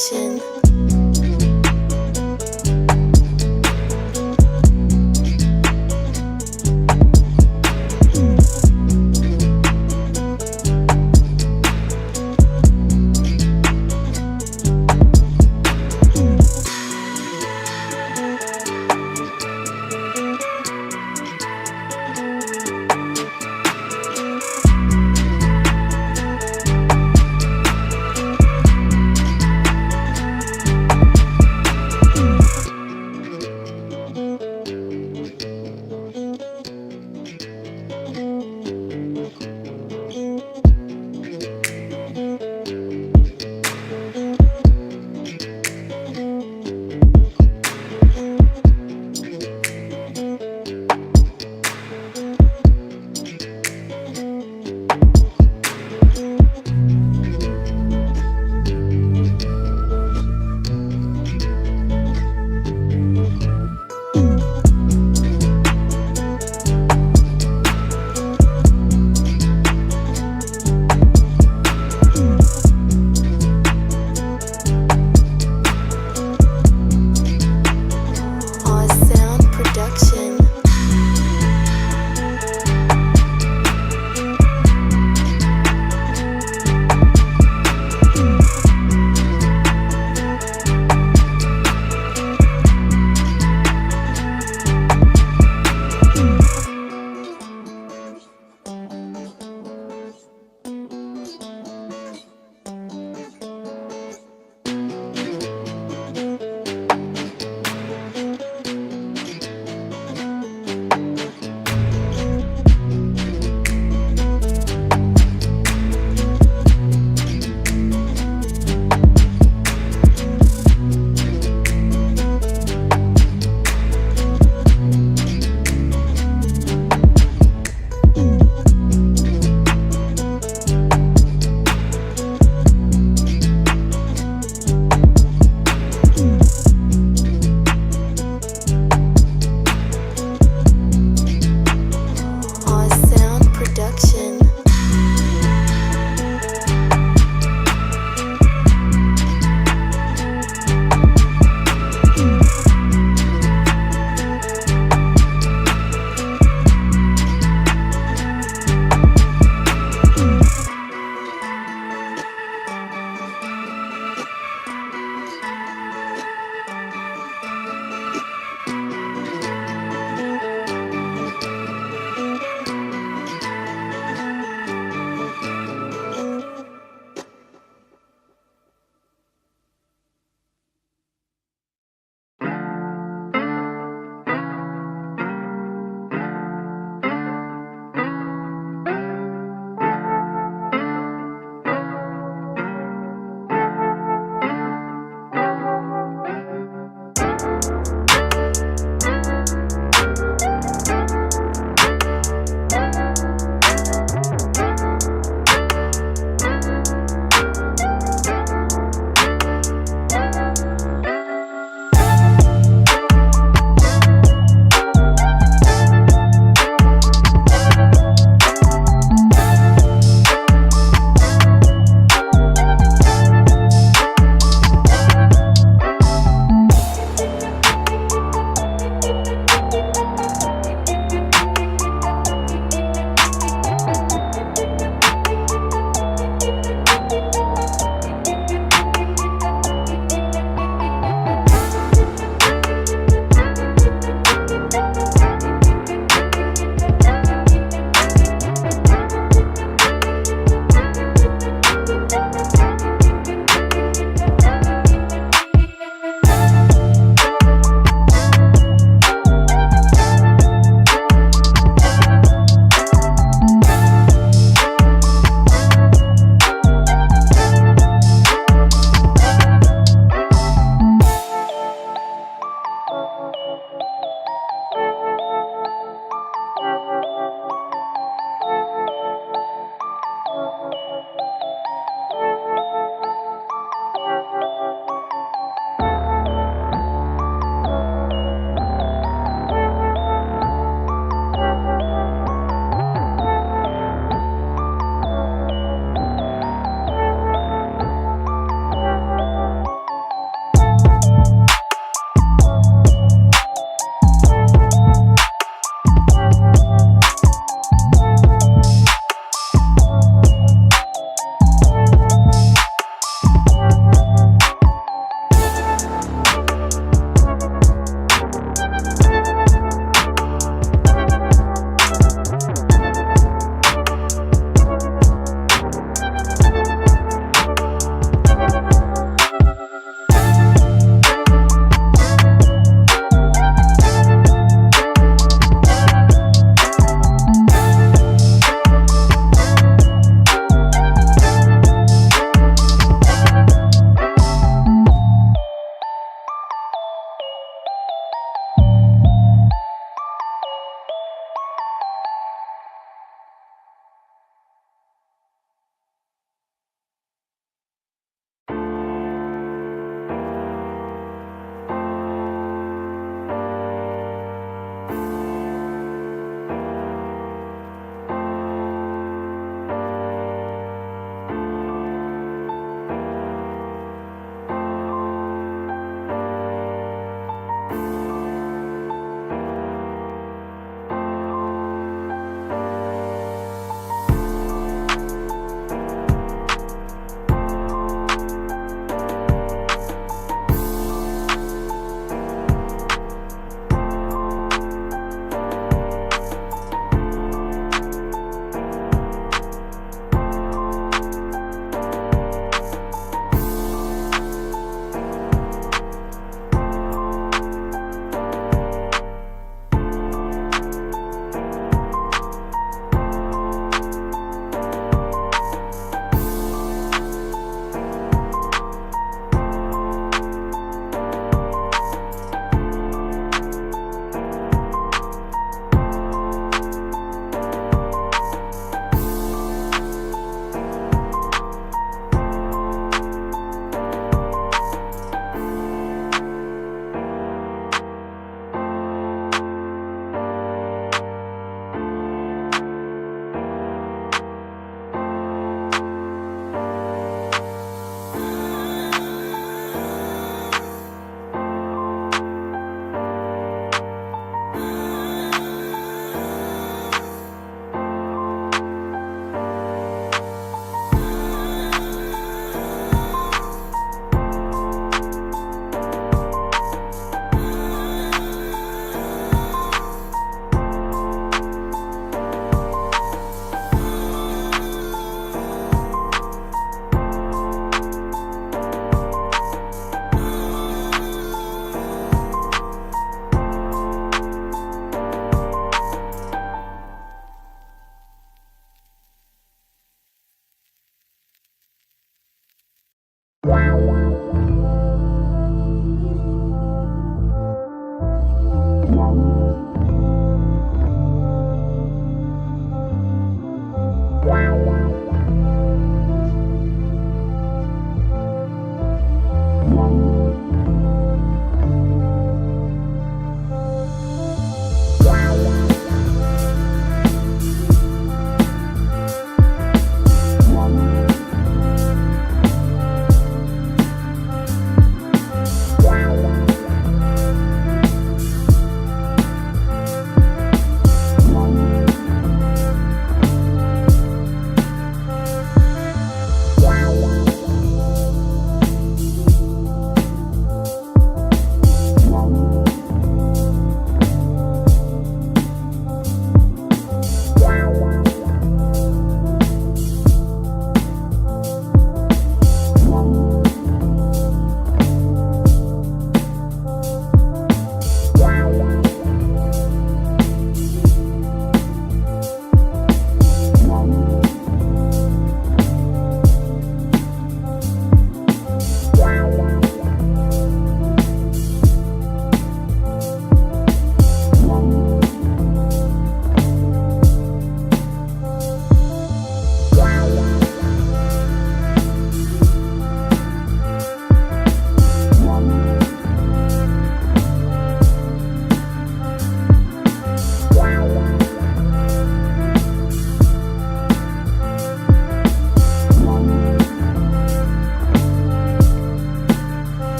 EXTORTION.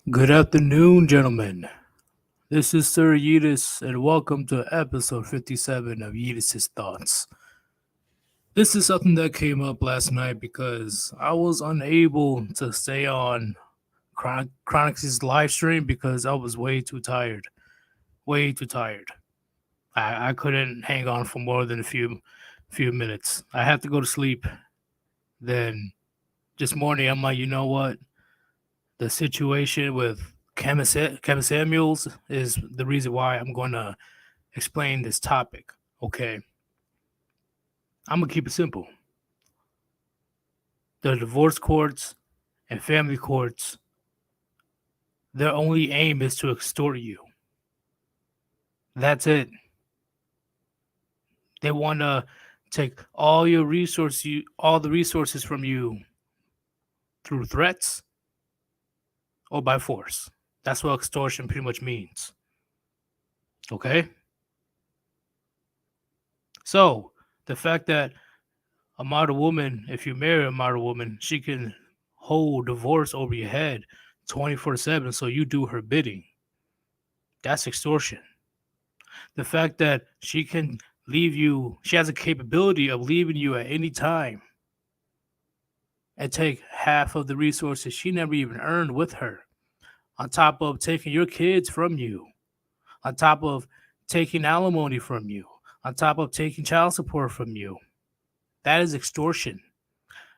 Good afternoon, gentlemen. This is Sir Yeetus, and welcome to episode 57 of Yeetus' Thoughts. This is something that came up last night because I was unable to stay on Chronix' live stream because I was way too tired. Way too tired. I couldn't hang on for more than a few minutes. I had to go to sleep. Then this morning, I'm like, you know what? The situation with Kevin Samuels is the reason why I'm going to explain this topic. Okay, I'm gonna keep it simple. The divorce courts and family courts, their only aim is to extort you. That's it. They want to take all your resources, all the resources from you through threats or by force. That's what extortion pretty much means. Okay? So, the fact that a model woman, if you marry a model woman, she can hold divorce over your head 24/7 so you do her bidding. That's extortion. The fact that she can leave you, she has a capability of leaving you at any time and take half of the resources she never even earned with her, on top of taking your kids from you, on top of taking alimony from you, on top of taking child support from you. That is extortion.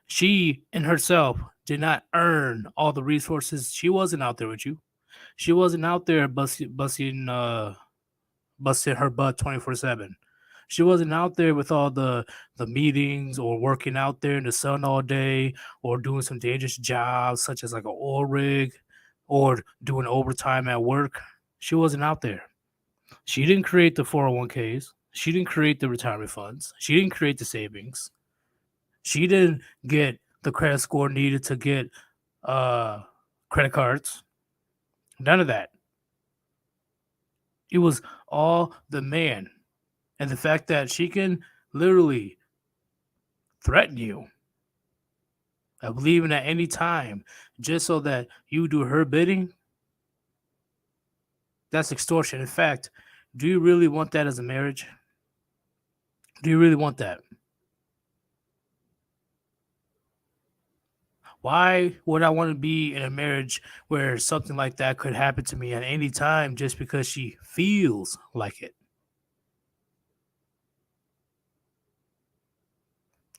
She in herself did not earn all the resources. She wasn't out there with you. She wasn't out there busting her butt 24/7. She wasn't out there with all the meetings or working out there in the sun all day or doing some dangerous jobs such as like an oil rig or doing overtime at work. She wasn't out there. She didn't create the 401ks. She didn't create the retirement funds. She didn't create the savings. She didn't get the credit score needed to get credit cards. None of that. It was all the man. And the fact that she can literally threaten you of leaving at any time just so that you do her bidding, that's extortion. In fact, do you really want that as a marriage? Do you really want that? Why would I want to be in a marriage where something like that could happen to me at any time just because she feels like it?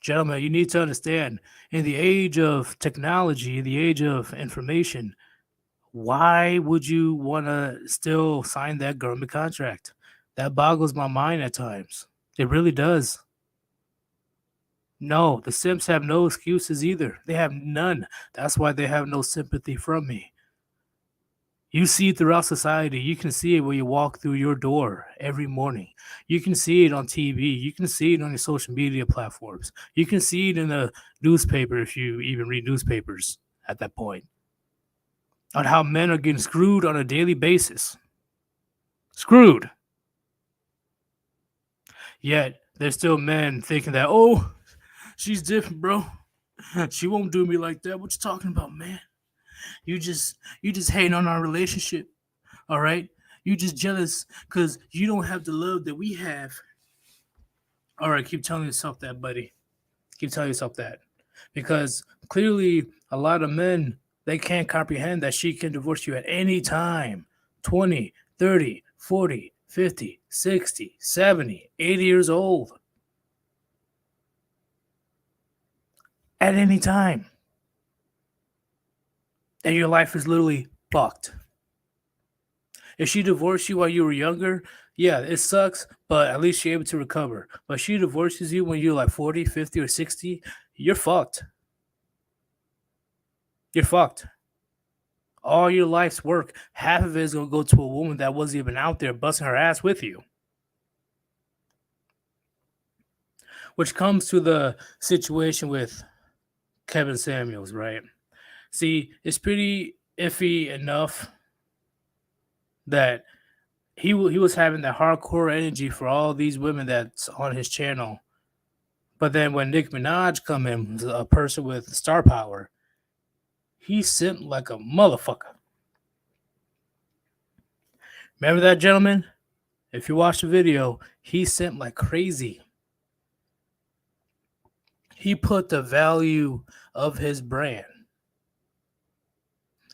Gentlemen, you need to understand in the age of technology, in the age of information, why would you want to still sign that government contract? That boggles my mind at times. It really does. No, the Sims have no excuses either. They have none. That's why they have no sympathy from me. You see it throughout society. You can see it when you walk through your door every morning. You can see it on TV. You can see it on your social media platforms. You can see it in the newspaper if you even read newspapers at that point. On how men are getting screwed on a daily basis. Screwed. Yet there's still men thinking that, oh, she's different, bro. She won't do me like that. What you talking about, man? You just hating on our relationship. All right? You just jealous because you don't have the love that we have. All right, keep telling yourself that, buddy. Keep telling yourself that. Because clearly a lot of men they can't comprehend that she can divorce you at any time. 20, 30, 40, 50, 60, 70, 80 years old. At any time. And your life is literally fucked. If she divorced you while you were younger, yeah, it sucks, but at least you're able to recover. But she divorces you when you're like 40, 50, or 60, you're fucked. You're fucked. All your life's work, half of it is going to go to a woman that wasn't even out there busting her ass with you. Which comes to the situation with Kevin Samuels, right? See, it's pretty iffy enough that he was having that hardcore energy for all these women that's on his channel. But then when Nicki Minaj come in, a person with star power, he simped like a motherfucker. Remember that gentleman? If you watch the video, he sent like crazy. He put the value of his brand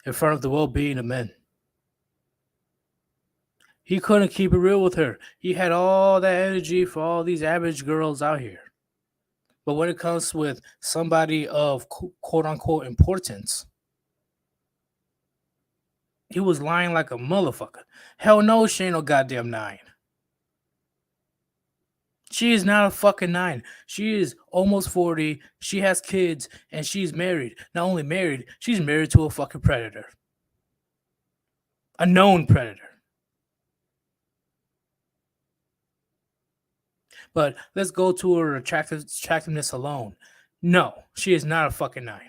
in front of the well-being of men. He couldn't keep it real with her. He had all that energy for all these average girls out here. But when it comes with somebody of quote unquote importance, he was lying like a motherfucker. Hell no, she ain't no goddamn 9. She is not a fucking 9. She is almost 40. She has kids and she's married. Not only married, she's married to a fucking predator. A known predator. But let's go to her attractiveness alone. No, she is not a fucking 9.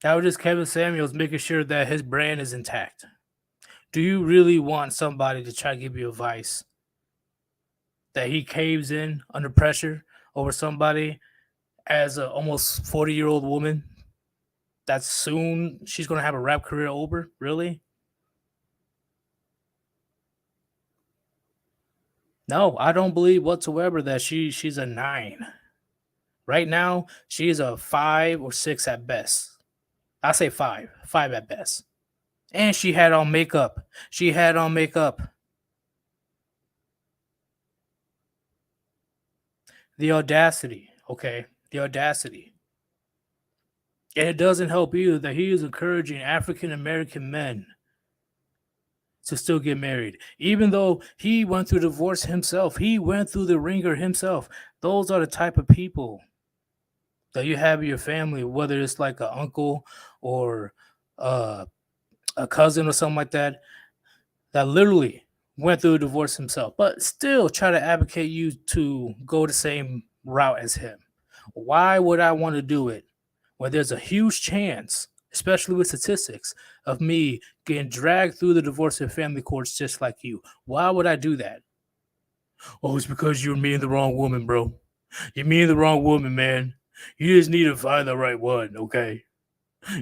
That was just Kevin Samuels making sure that his brand is intact. Do you really want somebody to try to give you advice that he caves in under pressure over somebody as an almost 40-year-old woman that soon she's going to have a rap career over? Really? No, I don't believe whatsoever that she's a 9. Right now, she is a 5 or 6 at best. I say 5 at best. And she had on makeup. She had on makeup. The audacity, okay? The audacity. And it doesn't help either that he is encouraging African American men to still get married, even though he went through divorce himself. He went through the ringer himself. Those are the type of people that you have in your family, whether it's like an uncle or uh, a cousin or something like that, that literally went through a divorce himself, but still try to advocate you to go the same route as him. Why would I want to do it when there's a huge chance, especially with statistics, of me getting dragged through the divorce and family courts just like you? Why would I do that? Oh, it's because you're meeting the wrong woman, bro. You're meeting the wrong woman, man. You just need to find the right one, okay?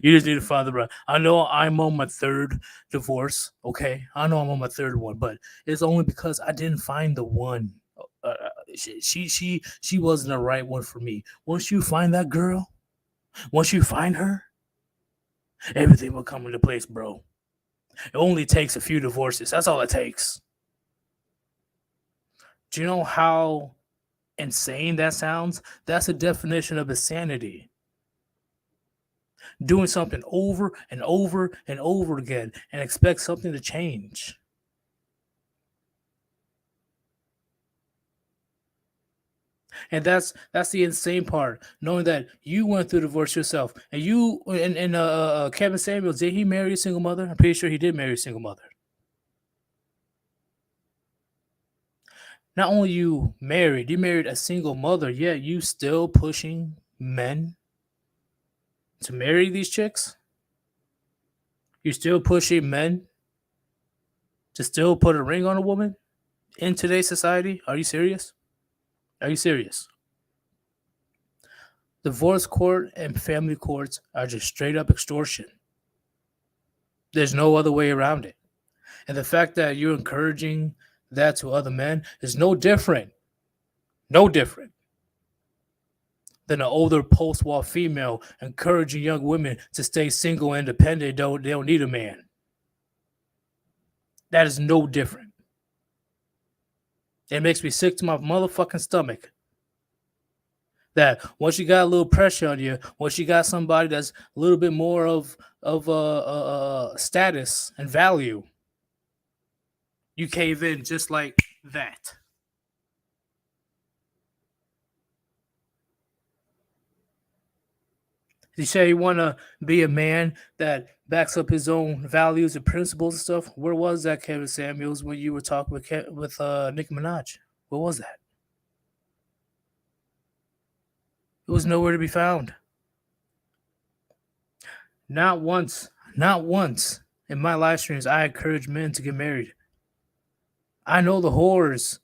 You just need to find the right. I know I'm on my 3rd divorce, okay? I know I'm on my 3rd one, but it's only because I didn't find the one. She wasn't the right one for me. Once you find that girl, once you find her, everything will come into place, bro. It only takes a few divorces. That's all it takes. Do you know how insane that sounds? That's the definition of insanity. Doing something over and over and over again and expect something to change. And that's the insane part, knowing that you went through divorce yourself. And you and Kevin Samuels, did he marry a single mother? I'm pretty sure he did marry a single mother. Not only you married a single mother, yet you still pushing men to marry these chicks? You're still pushing men to still put a ring on a woman in today's society? Are you serious? Are you serious? Divorce court and family courts are just straight up extortion. There's no other way around it. And the fact that you're encouraging that to other men is no different than an older post-war female encouraging young women to stay single and independent. They don't need a man. That is no different. It makes me sick to my motherfucking stomach that once you got a little pressure on you, once you got somebody that's a little bit more of status and value, you cave in just like that. You say you want to be a man that backs up his own values and principles and stuff. Where was that, Kevin Samuels, when you were talking with Nicki Minaj? Where was that? It was nowhere to be found. Not once in my live streams I encourage men to get married. I know the horrors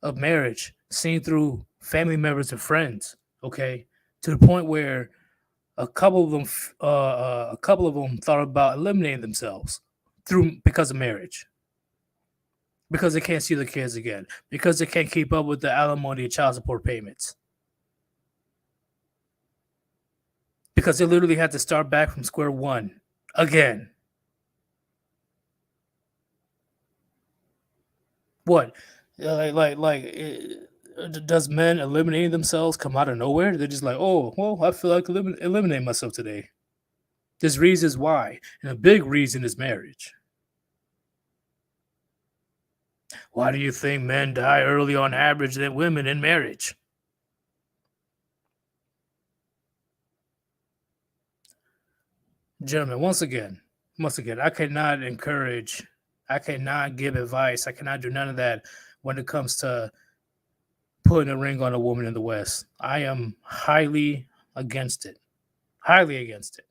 of marriage seen through family members and friends, okay? To the point where a couple of them, thought about eliminating themselves because of marriage, because they can't see their kids again, because they can't keep up with the alimony and child support payments, because they literally had to start back from square one again. What? Does men eliminating themselves come out of nowhere? They're just like, oh, well, I feel like eliminate myself today. There's reasons why, and a big reason is marriage. Why do you think men die early on average than women in marriage? Gentlemen, once again, I cannot encourage, I cannot give advice, I cannot do none of that when it comes to putting a ring on a woman in the West. I am highly against it. Highly against it.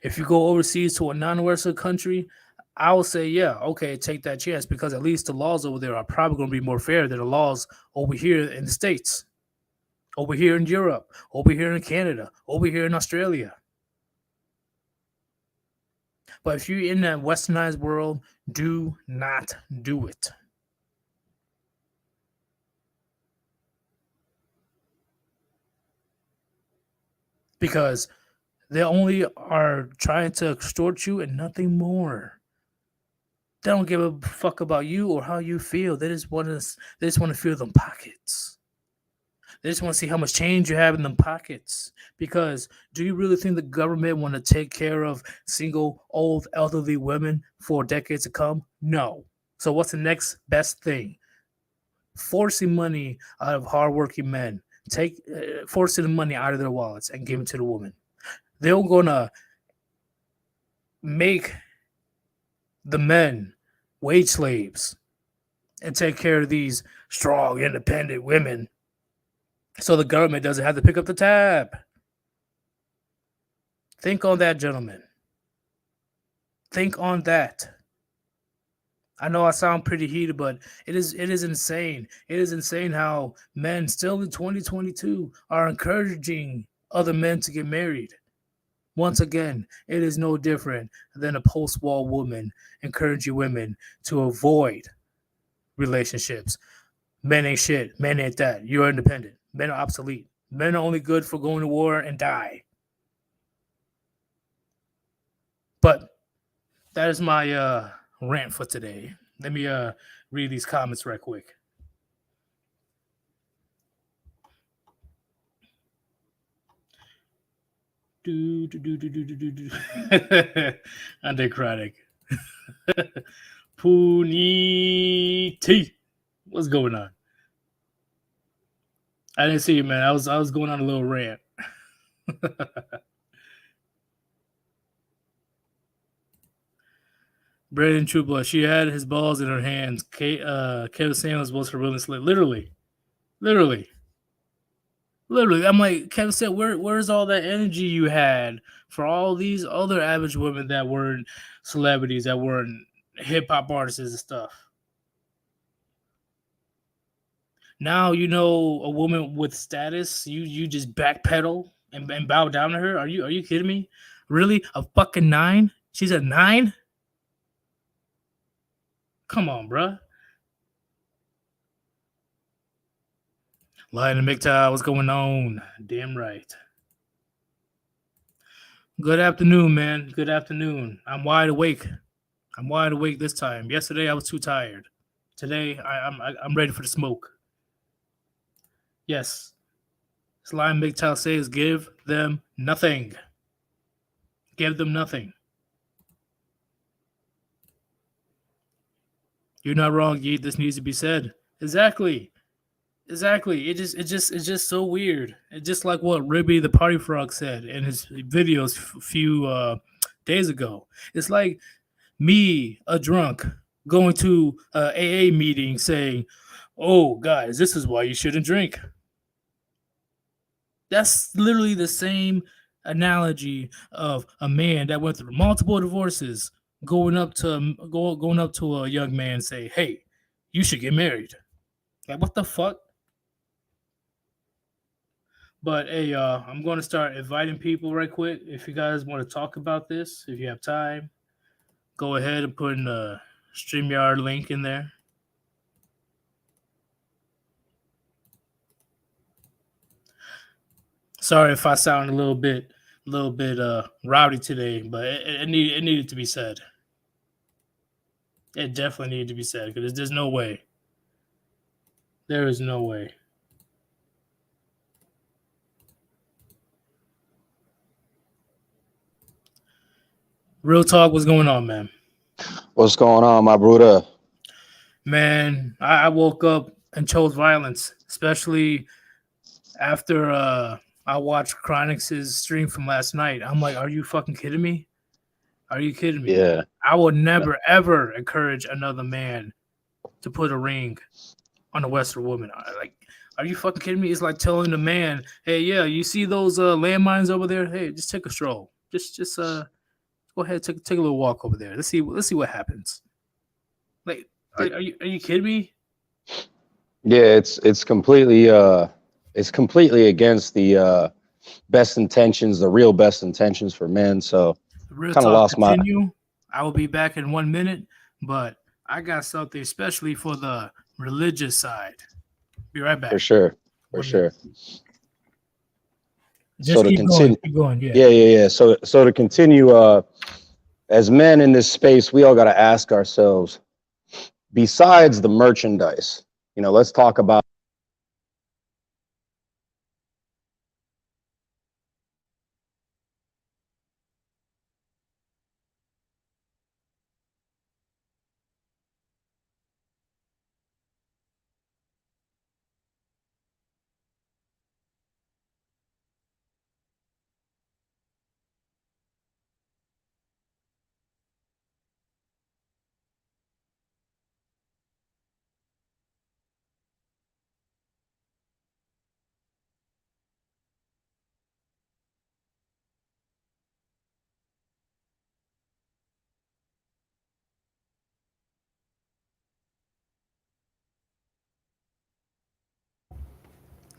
If you go overseas to a non-Western country, I will say, yeah, okay, take that chance, because at least the laws over there are probably going to be more fair than the laws over here in the States, over here in Europe, over here in Canada, over here in Australia. But if you're in that westernized world, do not do it. Because they only are trying to extort you and nothing more. They don't give a fuck about you or how you feel. They just want to feel them pockets. They just want to see how much change you have in them pockets. Because do you really think the government want to take care of single, old, elderly women for decades to come? No. So what's the next best thing? Forcing money out of hardworking men. Forcing the money out of their wallets and giving it to the woman. They're gonna make the men wage slaves and take care of these strong, independent women, so the government doesn't have to pick up the tab. Think on that, gentlemen. Think on that. I know I sound pretty heated, but it is insane. It is insane how men still in 2022 are encouraging other men to get married. Once again, it is no different than a post-war woman encouraging women to avoid relationships. Men ain't shit. Men ain't that. You're independent. Men are obsolete. Men are only good for going to war and die. But that is my rant for today. Let me read these comments right quick. Undemocratic. Puniti. What's going on? I didn't see you, man. I was going on a little rant. Brandon Trubla, she had his balls in her hands. Kevin Samuels was her willing slave. Literally. I'm like, Kevin said, where's all that energy you had for all these other average women that weren't celebrities, that weren't hip hop artists and stuff? Now, a woman with status, you just backpedal and bow down to her? Are you kidding me? Really? A fucking 9? She's a 9? Come on, bruh. Lion and MGTOW, what's going on? Damn right. Good afternoon, man. Good afternoon. I'm wide awake. This time. Yesterday I was too tired. Today I'm ready for the smoke. Yes. Slime MGTOW says give them nothing. Give them nothing. You're not wrong, Yeet. This needs to be said. Exactly. It's just so weird. It's just like what Ribby the Party Frog said in his videos a few days ago. It's like me, a drunk, going to a AA meeting saying, "Oh, guys, this is why you shouldn't drink." That's literally the same analogy of a man that went through multiple divorces going up to a young man and say, "Hey, you should get married." Like, what the fuck? But hey, I'm going to start inviting people right quick. If you guys want to talk about this, if you have time, go ahead and put in the StreamYard link in there. Sorry if I sound a little bit rowdy today, but it needed to be said. It definitely needed to be said because there's no way. There is no way. Real talk, what's going on, man? What's going on, my brother? Man, I woke up and chose violence, especially after I watched Chronix's stream from last night. I'm like, are you fucking kidding me? Are you kidding me? Yeah. I would never ever encourage another man to put a ring on a Western woman. Like, are you fucking kidding me? It's like telling the man, hey, yeah, you see those landmines over there? Hey, just take a stroll. Just go ahead, take a little walk over there. Let's see what happens. Like, are you kidding me? Yeah, it's completely against the best intentions, the real best intentions for men. So Real kind of talk lost continue. I will be back in 1 minute, but I got something especially for the religious side. Be right back. for sure. For 1 sure. minute. So Just to keep continue, going. Keep going. Yeah. yeah. So to continue, as men in this space, we all got to ask ourselves, besides the merchandise, let's talk about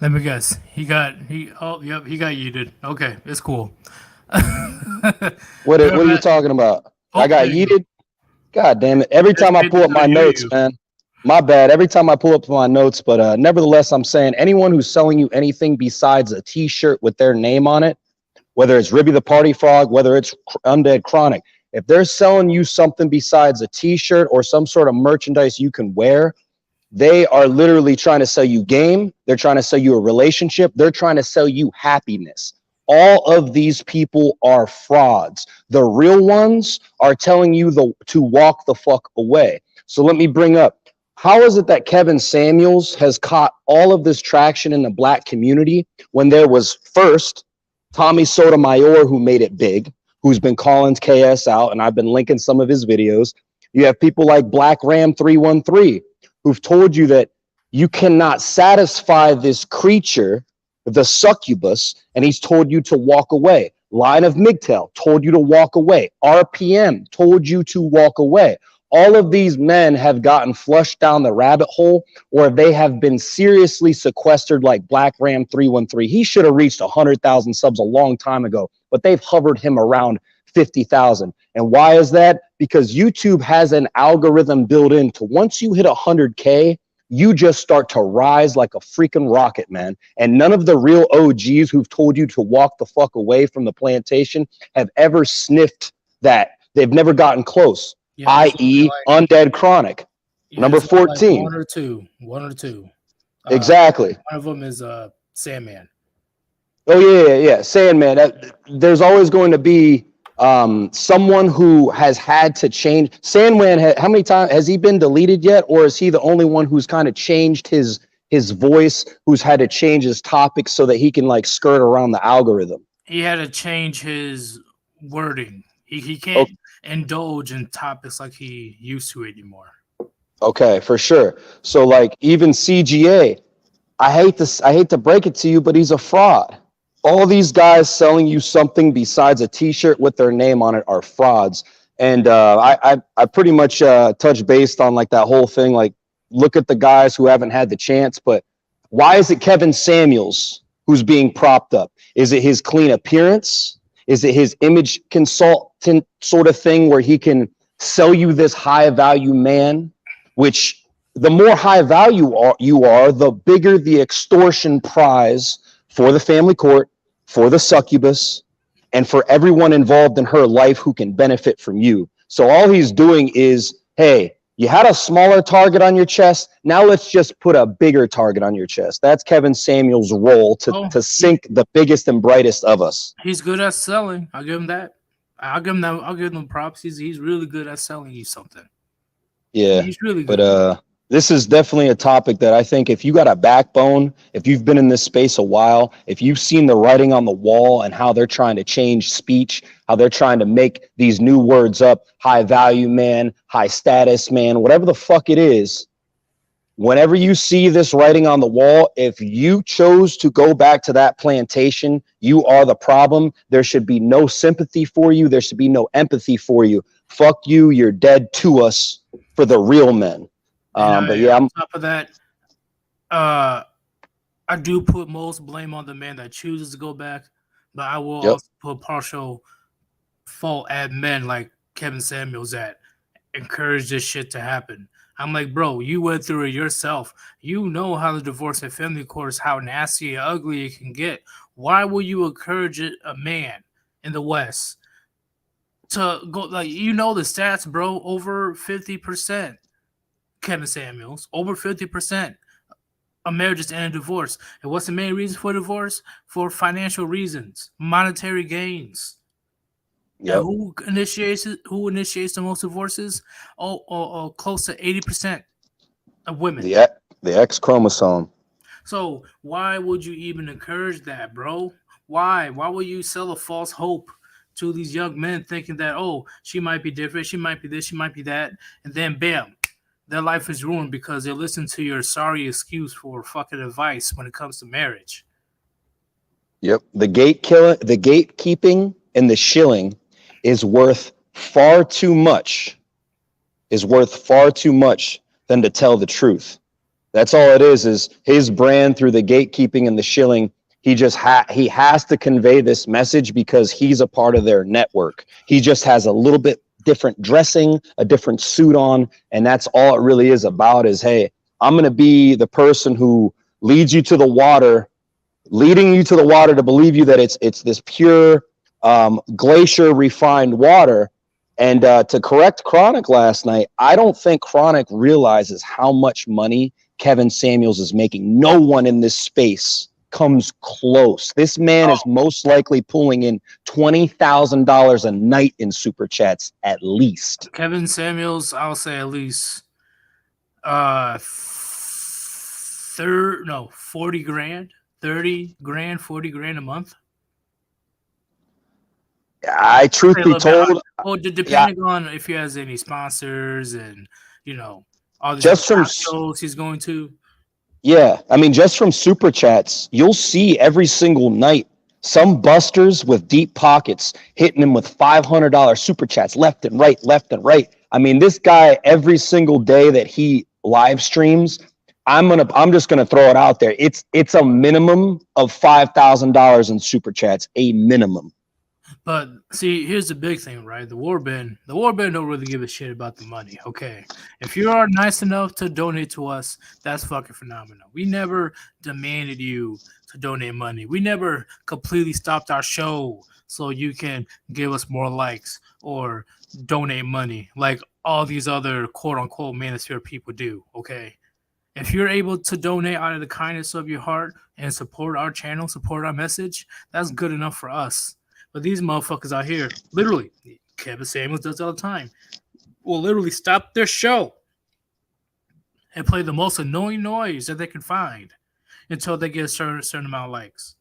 Let me guess. He got. Oh, yep. He got yeeted. Okay, it's cool. what You're are you back. talking about? I Oh, got there you go. yeeted. God damn it. Every Just time I made pull to up my hear notes, you. man, my bad. Every time I pull up my notes, but nevertheless, I'm saying anyone who's selling you anything besides a t-shirt with their name on it, whether it's Ribby the Party Frog, whether it's Undead Chronic, if they're selling you something besides a t-shirt or some sort of merchandise you can wear, they are literally trying to sell you game. They're trying to sell you a relationship. They're trying to sell you happiness. All of these people are frauds. The real ones are telling you to walk the fuck away. So let me bring up, how is it that Kevin Samuels has caught all of this traction in the black community when there was first Tommy Sotomayor, who made it big, who's been calling KS out, and I've been linking some of his videos. You have people like Black Ram 313 who've told you that you cannot satisfy this creature, the succubus, and he's told you to walk away. Line of Migtail told you to walk away. RPM told you to walk away. All of these men have gotten flushed down the rabbit hole, or they have been seriously sequestered like Black Ram 313. He should have reached 100,000 subs a long time ago, but they've hovered him around 50,000. And why is that? Because YouTube has an algorithm built in to once you hit 100K, you just start to rise like a freaking rocket, man. And none of the real OGs who've told you to walk the fuck away from the plantation have ever sniffed that. They've never gotten close, Yeah, i.e. like, Undead Chronic. yeah, Number it's like 14. One or two. Exactly. One of them is Sandman. Oh, yeah. Sandman. There's always going to be someone who has had to change. Sandman, how many times has he been deleted yet, or is he the only one who's kind of changed his voice, who's had to change his topics so that he can like skirt around the algorithm? He had to change his wording. He can't indulge in topics like he used to anymore. Okay, for sure. So like even CGA, I hate to break it to you, but he's a fraud. All these guys selling you something besides a t-shirt with their name on it are frauds. And I pretty much touch based on like that whole thing. Like, look at the guys who haven't had the chance. But why is it Kevin Samuels who's being propped up? Is it his clean appearance? Is it his image consultant sort of thing where he can sell you this high value man, which the more high value you are, the bigger the extortion prize for the family court, for the succubus, and for everyone involved in her life who can benefit from you. So all he's doing is, hey, you had a smaller target on your chest. Now let's just put a bigger target on your chest. That's Kevin Samuels' role to sink the biggest and brightest of us. He's good at selling. I'll give him that. I'll give him props. He's really good at selling you something. Yeah, he's really good. But this is definitely a topic that I think if you got a backbone, if you've been in this space a while, if you've seen the writing on the wall and how they're trying to change speech, how they're trying to make these new words up, high value man, high status man, whatever the fuck it is, whenever you see this writing on the wall, if you chose to go back to that plantation, you are the problem. There should be no sympathy for you. There should be no empathy for you. Fuck you. You're dead to us for the real men. But yeah, on top of that, I do put most blame on the man that chooses to go back, but I will also put partial fault at men like Kevin Samuels that encourage this shit to happen. I'm like, bro, you went through it yourself. You know how the divorce and family court is, how nasty and ugly it can get. Why will you encourage a man in the West to go, like, you know the stats, bro, over 50%. Kevin Samuels, over 50% of marriages end in divorce. And what's the main reason for divorce? For financial reasons, monetary gains. Yep. Who initiates the most divorces? Close to 80% of women. The X chromosome. So why would you even encourage that, bro? Why? Why would you sell a false hope to these young men thinking that, oh, she might be different, she might be this, she might be that, and then bam, their life is ruined because they listen to your sorry excuse for fucking advice when it comes to marriage. Yep. The gatekeeping and the shilling is worth far too much than to tell the truth. That's all it is his brand through the gatekeeping and the shilling. He just he has to convey this message because he's a part of their network. He just has a little bit different dressing, a different suit on, and that's all it really is about is, hey, I'm going to be the person who leads you to the water, leading you to the water to believe you that it's this pure glacier refined water. And to correct Chronic last night, I don't think Chronic realizes how much money Kevin Samuels is making. No one in this space comes close. This man is most likely pulling in $20,000 a night in super chats at least. Kevin Samuels, I'll say at least 40 grand, 30 grand, 40 grand a month. I truth be told, depending on if he has any sponsors and all the just from shows he's going to. Yeah, I mean, just from super chats, you'll see every single night some busters with deep pockets hitting him with $500 super chats left and right. I mean, this guy every single day that he live streams, I'm just gonna throw it out there. It's a minimum of $5,000 in super chats, a minimum. But see, here's the big thing, right? The Warband don't really give a shit about the money. Okay, if you are nice enough to donate to us, that's fucking phenomenal. We never demanded you to donate money. We never completely stopped our show so you can give us more likes or donate money like all these other quote unquote manosphere people do. Okay, if you're able to donate out of the kindness of your heart and support our channel, support our message, that's good enough for us. But these motherfuckers out here, literally, Kevin Samuels does all the time, will literally stop their show and play the most annoying noise that they can find until they get a certain amount of likes.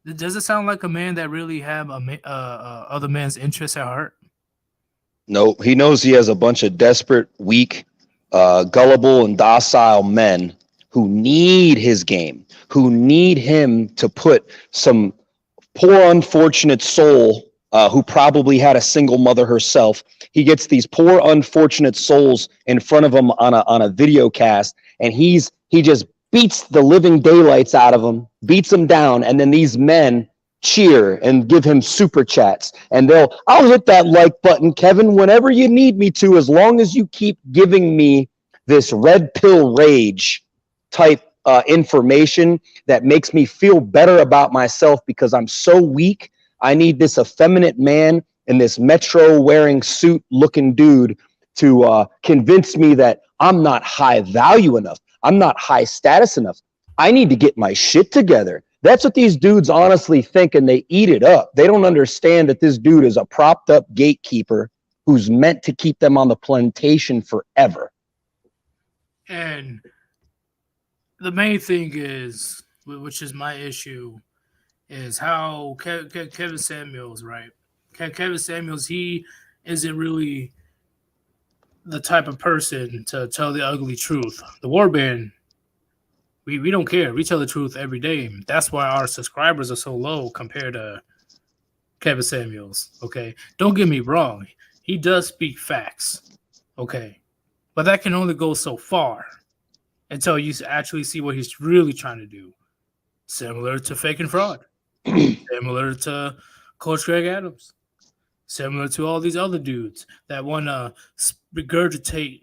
Does it sound like a man that really have other man's interests at heart? No, he knows he has a bunch of desperate, weak, gullible, and docile men who need his game, who need him to put some poor unfortunate soul who probably had a single mother herself. He gets these poor unfortunate souls in front of him on a video cast, and he just beats the living daylights out of him, beats him down, and then these men cheer and give him super chats. And I'll hit that like button, Kevin, whenever you need me to, as long as you keep giving me this red pill rage type information that makes me feel better about myself because I'm so weak. I need this effeminate man and this metro wearing suit looking dude to convince me that I'm not high value enough. I'm not high status enough. I need to get my shit together. That's what these dudes honestly think, and they eat it up. They don't understand that this dude is a propped up gatekeeper who's meant to keep them on the plantation forever. And the main thing is, which is my issue, is how Kevin Samuels, right? Kevin Samuels, he isn't really the type of person to tell the ugly truth. The Warband, we don't care. We tell the truth every day. That's why our subscribers are so low compared to Kevin Samuels. Okay, don't get me wrong. He does speak facts. Okay, but that can only go so far until you actually see what he's really trying to do. Similar to Fake and Fraud. Similar to Coach Greg Adams. Similar to all these other dudes that want to regurgitate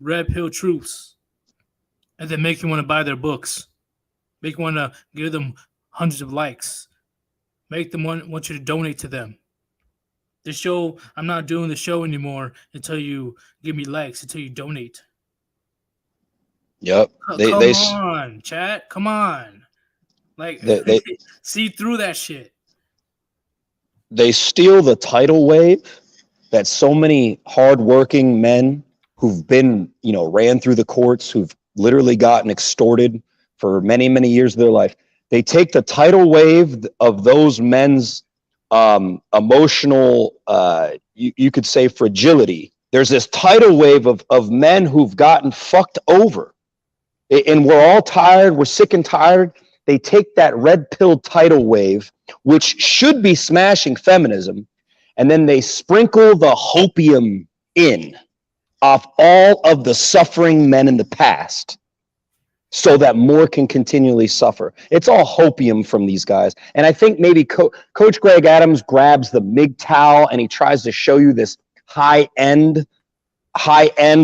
red pill truths and then make you want to buy their books. Make you want to give them hundreds of likes. Make them want you to donate to them. The show, I'm not doing the show anymore until you give me likes, until you donate. Yep. Come on, chat. Come on. Like, they see through that shit. They steal the tidal wave that so many hardworking men who've been, ran through the courts, who've literally gotten extorted for many, many years of their life. They take the tidal wave of those men's emotional, you could say, fragility. There's this tidal wave of men who've gotten fucked over. And we're all tired. We're sick and tired. They take that red pill tidal wave, which should be smashing feminism, and then they sprinkle the hopium in off all of the suffering men in the past so that more can continually suffer. It's all hopium from these guys. And I think maybe Coach Greg Adams grabs the MGTOW and he tries to show you this high-end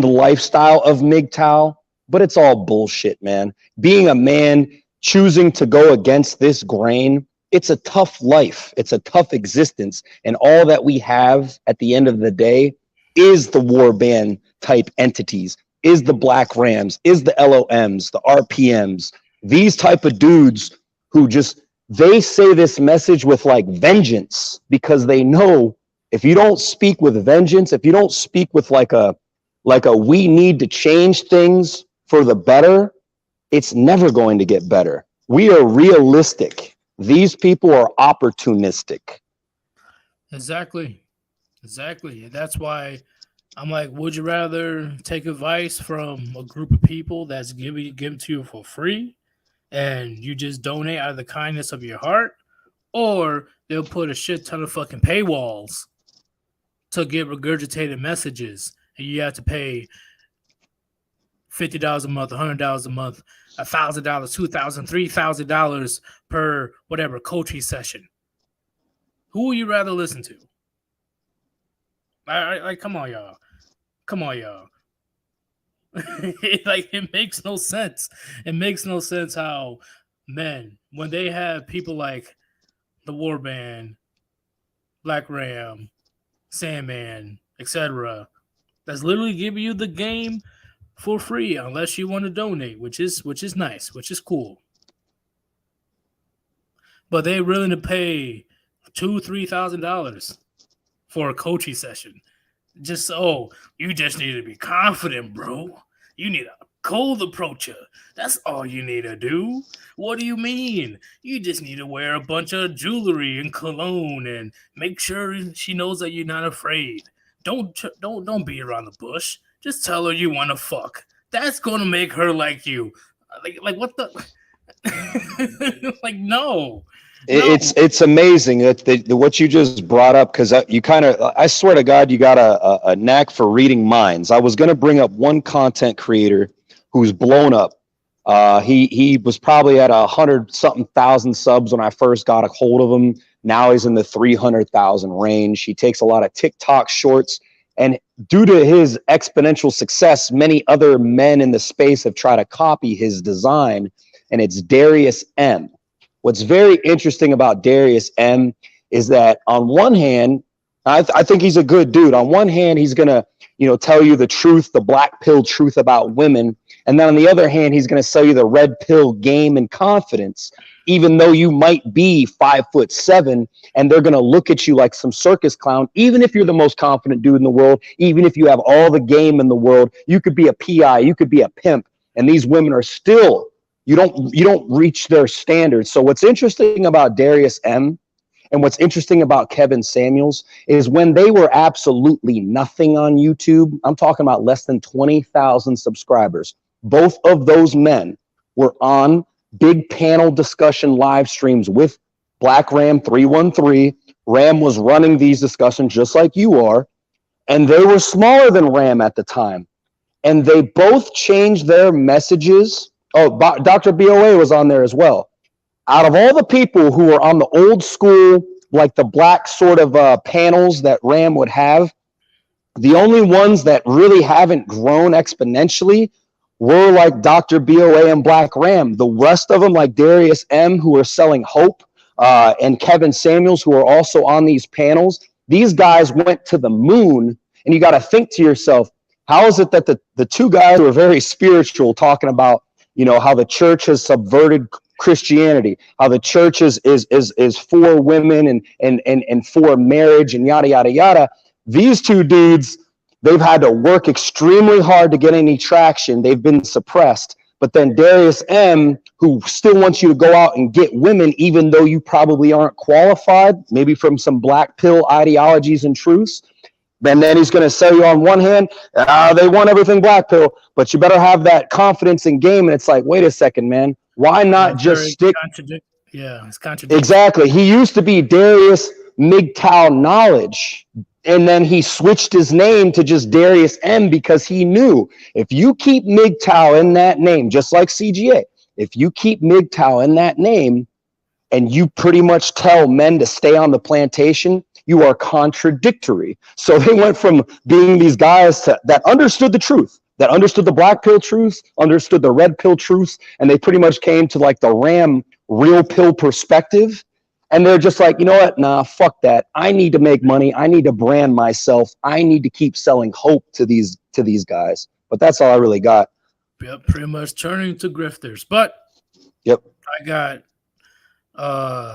lifestyle of MGTOW, but it's all bullshit, man. Being a man choosing to go against this grain, it's a tough life. It's a tough existence. And all that we have at the end of the day is the Warband type entities, is the Black Rams, is the LOMs, the RPMs, these type of dudes who they say this message with like vengeance because they know if you don't speak with vengeance, if you don't speak with like a we need to change things for the better, it's never going to get better. We are realistic. These people are opportunistic. Exactly. That's why I'm like, would you rather take advice from a group of people that's given to you for free and you just donate out of the kindness of your heart, or they'll put a shit ton of fucking paywalls to get regurgitated messages and you have to pay $50 a month, $100 a month, $1,000, $2,000, $3,000 per whatever coaching session? Who would you rather listen to? Like, come on, y'all. Like, it makes no sense. It makes no sense how men, when they have people like the Warband, Black Ram, Sandman, etc., that's literally giving you the game for free, unless you want to donate, which is nice, which is cool. But they're willing to pay $2,000-$3,000 for a coaching session. You just need to be confident, bro. You need a cold approacher. That's all you need to do. What do you mean? You just need to wear a bunch of jewelry and cologne and make sure she knows that you're not afraid. Don't beat around the bush. Just tell her you want to fuck. That's gonna make her like you. Like what the? Like no. It's amazing that what you just brought up, because I swear to God, you got a knack for reading minds. I was gonna bring up one content creator who's blown up. He was probably at 100-something-thousand subs when I first got a hold of him. Now he's in the 300,000 range. He takes a lot of TikTok shorts, and due to his exponential success, many other men in the space have tried to copy his design, and it's Darius M. What's very interesting about Darius M is that on one hand, I think he's a good dude. On one hand, he's going to, tell you the truth, the black pill truth about women. And then on the other hand, he's going to sell you the red pill game and confidence, even though you might be 5'7", and they're going to look at you like some circus clown. Even if you're the most confident dude in the world, even if you have all the game in the world, you could be a PI, you could be a pimp. And these women are still, you don't reach their standards. So what's interesting about Darius M and what's interesting about Kevin Samuels is when they were absolutely nothing on YouTube, I'm talking about less than 20,000 subscribers. Both of those men were on big panel discussion live streams with Black Ram 313. Ram was running these discussions just like you are, and they were smaller than Ram at the time. And they both changed their messages. Oh, Dr. BOA was on there as well. Out of all the people who were on the old school, like the black sort of panels that Ram would have, the only ones that really haven't grown exponentially were like Dr. BOA and Black Ram. The rest of them, like Darius M, who are selling hope, and Kevin Samuels, who are also on these panels, these guys went to the moon. And you got to think to yourself, how is it that the two guys who are very spiritual, talking about, how the church has subverted Christianity, how the church is for women and for marriage and yada, yada, yada. These two dudes, they've had to work extremely hard to get any traction. They've been suppressed. But then Darius M, who still wants you to go out and get women, even though you probably aren't qualified, maybe from some black pill ideologies and truths. And then he's going to sell you on one hand, they want everything black pill, but you better have that confidence in game. And it's like, wait a second, man. Why not just stick? Yeah, it's contradictory. Exactly. He used to be Darius MGTOW Knowledge, and then he switched his name to just Darius M because he knew if you keep MGTOW in that name, just like CGA, if you keep MGTOW in that name and you pretty much tell men to stay on the plantation, you are contradictory. So they went from being these guys that understood the truth, that understood the black pill truth, understood the red pill truth, and they pretty much came to like the Ram real pill perspective. And they're just like, you know what? Nah, fuck that. I need to make money. I need to brand myself. I need to keep selling hope to these guys. But that's all I really got. Yep, pretty much turning to grifters. But yep, I got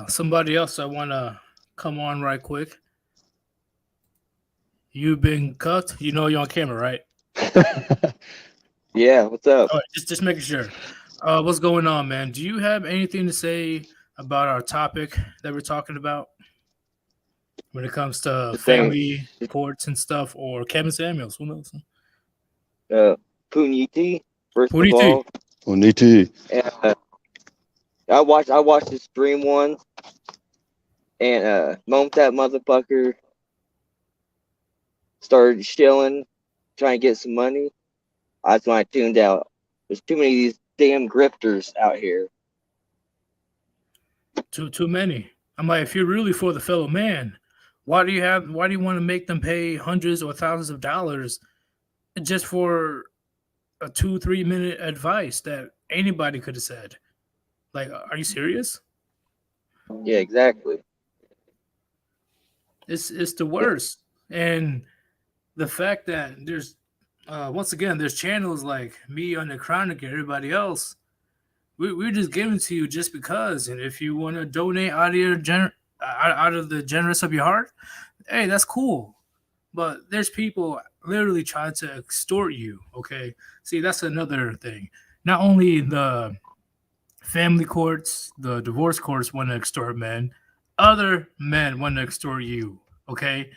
somebody else I want to come on right quick. You've been cut. You know you're on camera, right? Yeah, what's up? All right, just making sure. What's going on, man? Do you have anything to say about our topic that we're talking about when it comes to family courts and stuff, or Kevin Samuels? Who knows? Puniti, first Puniti. of all. Puniti. I watched the stream once, and moment that motherfucker started shilling, trying to get some money, that's when I tuned out. There's too many of these damn grifters out here. Too many. I'm like, if you're really for the fellow man, why do you want to make them pay hundreds or thousands of dollars just for a 2-3 minute advice that anybody could have said? Like, are you serious? Yeah, exactly. It's the worst. And the fact that there's once again, there's channels like me on the Chronic and everybody else. We're just giving to you just because. And if you want to donate out of the generous of your heart, hey, that's cool. But there's people literally trying to extort you. Okay, see, that's another thing. Not only the family courts, the divorce courts want to extort men, other men want to extort you. Okay,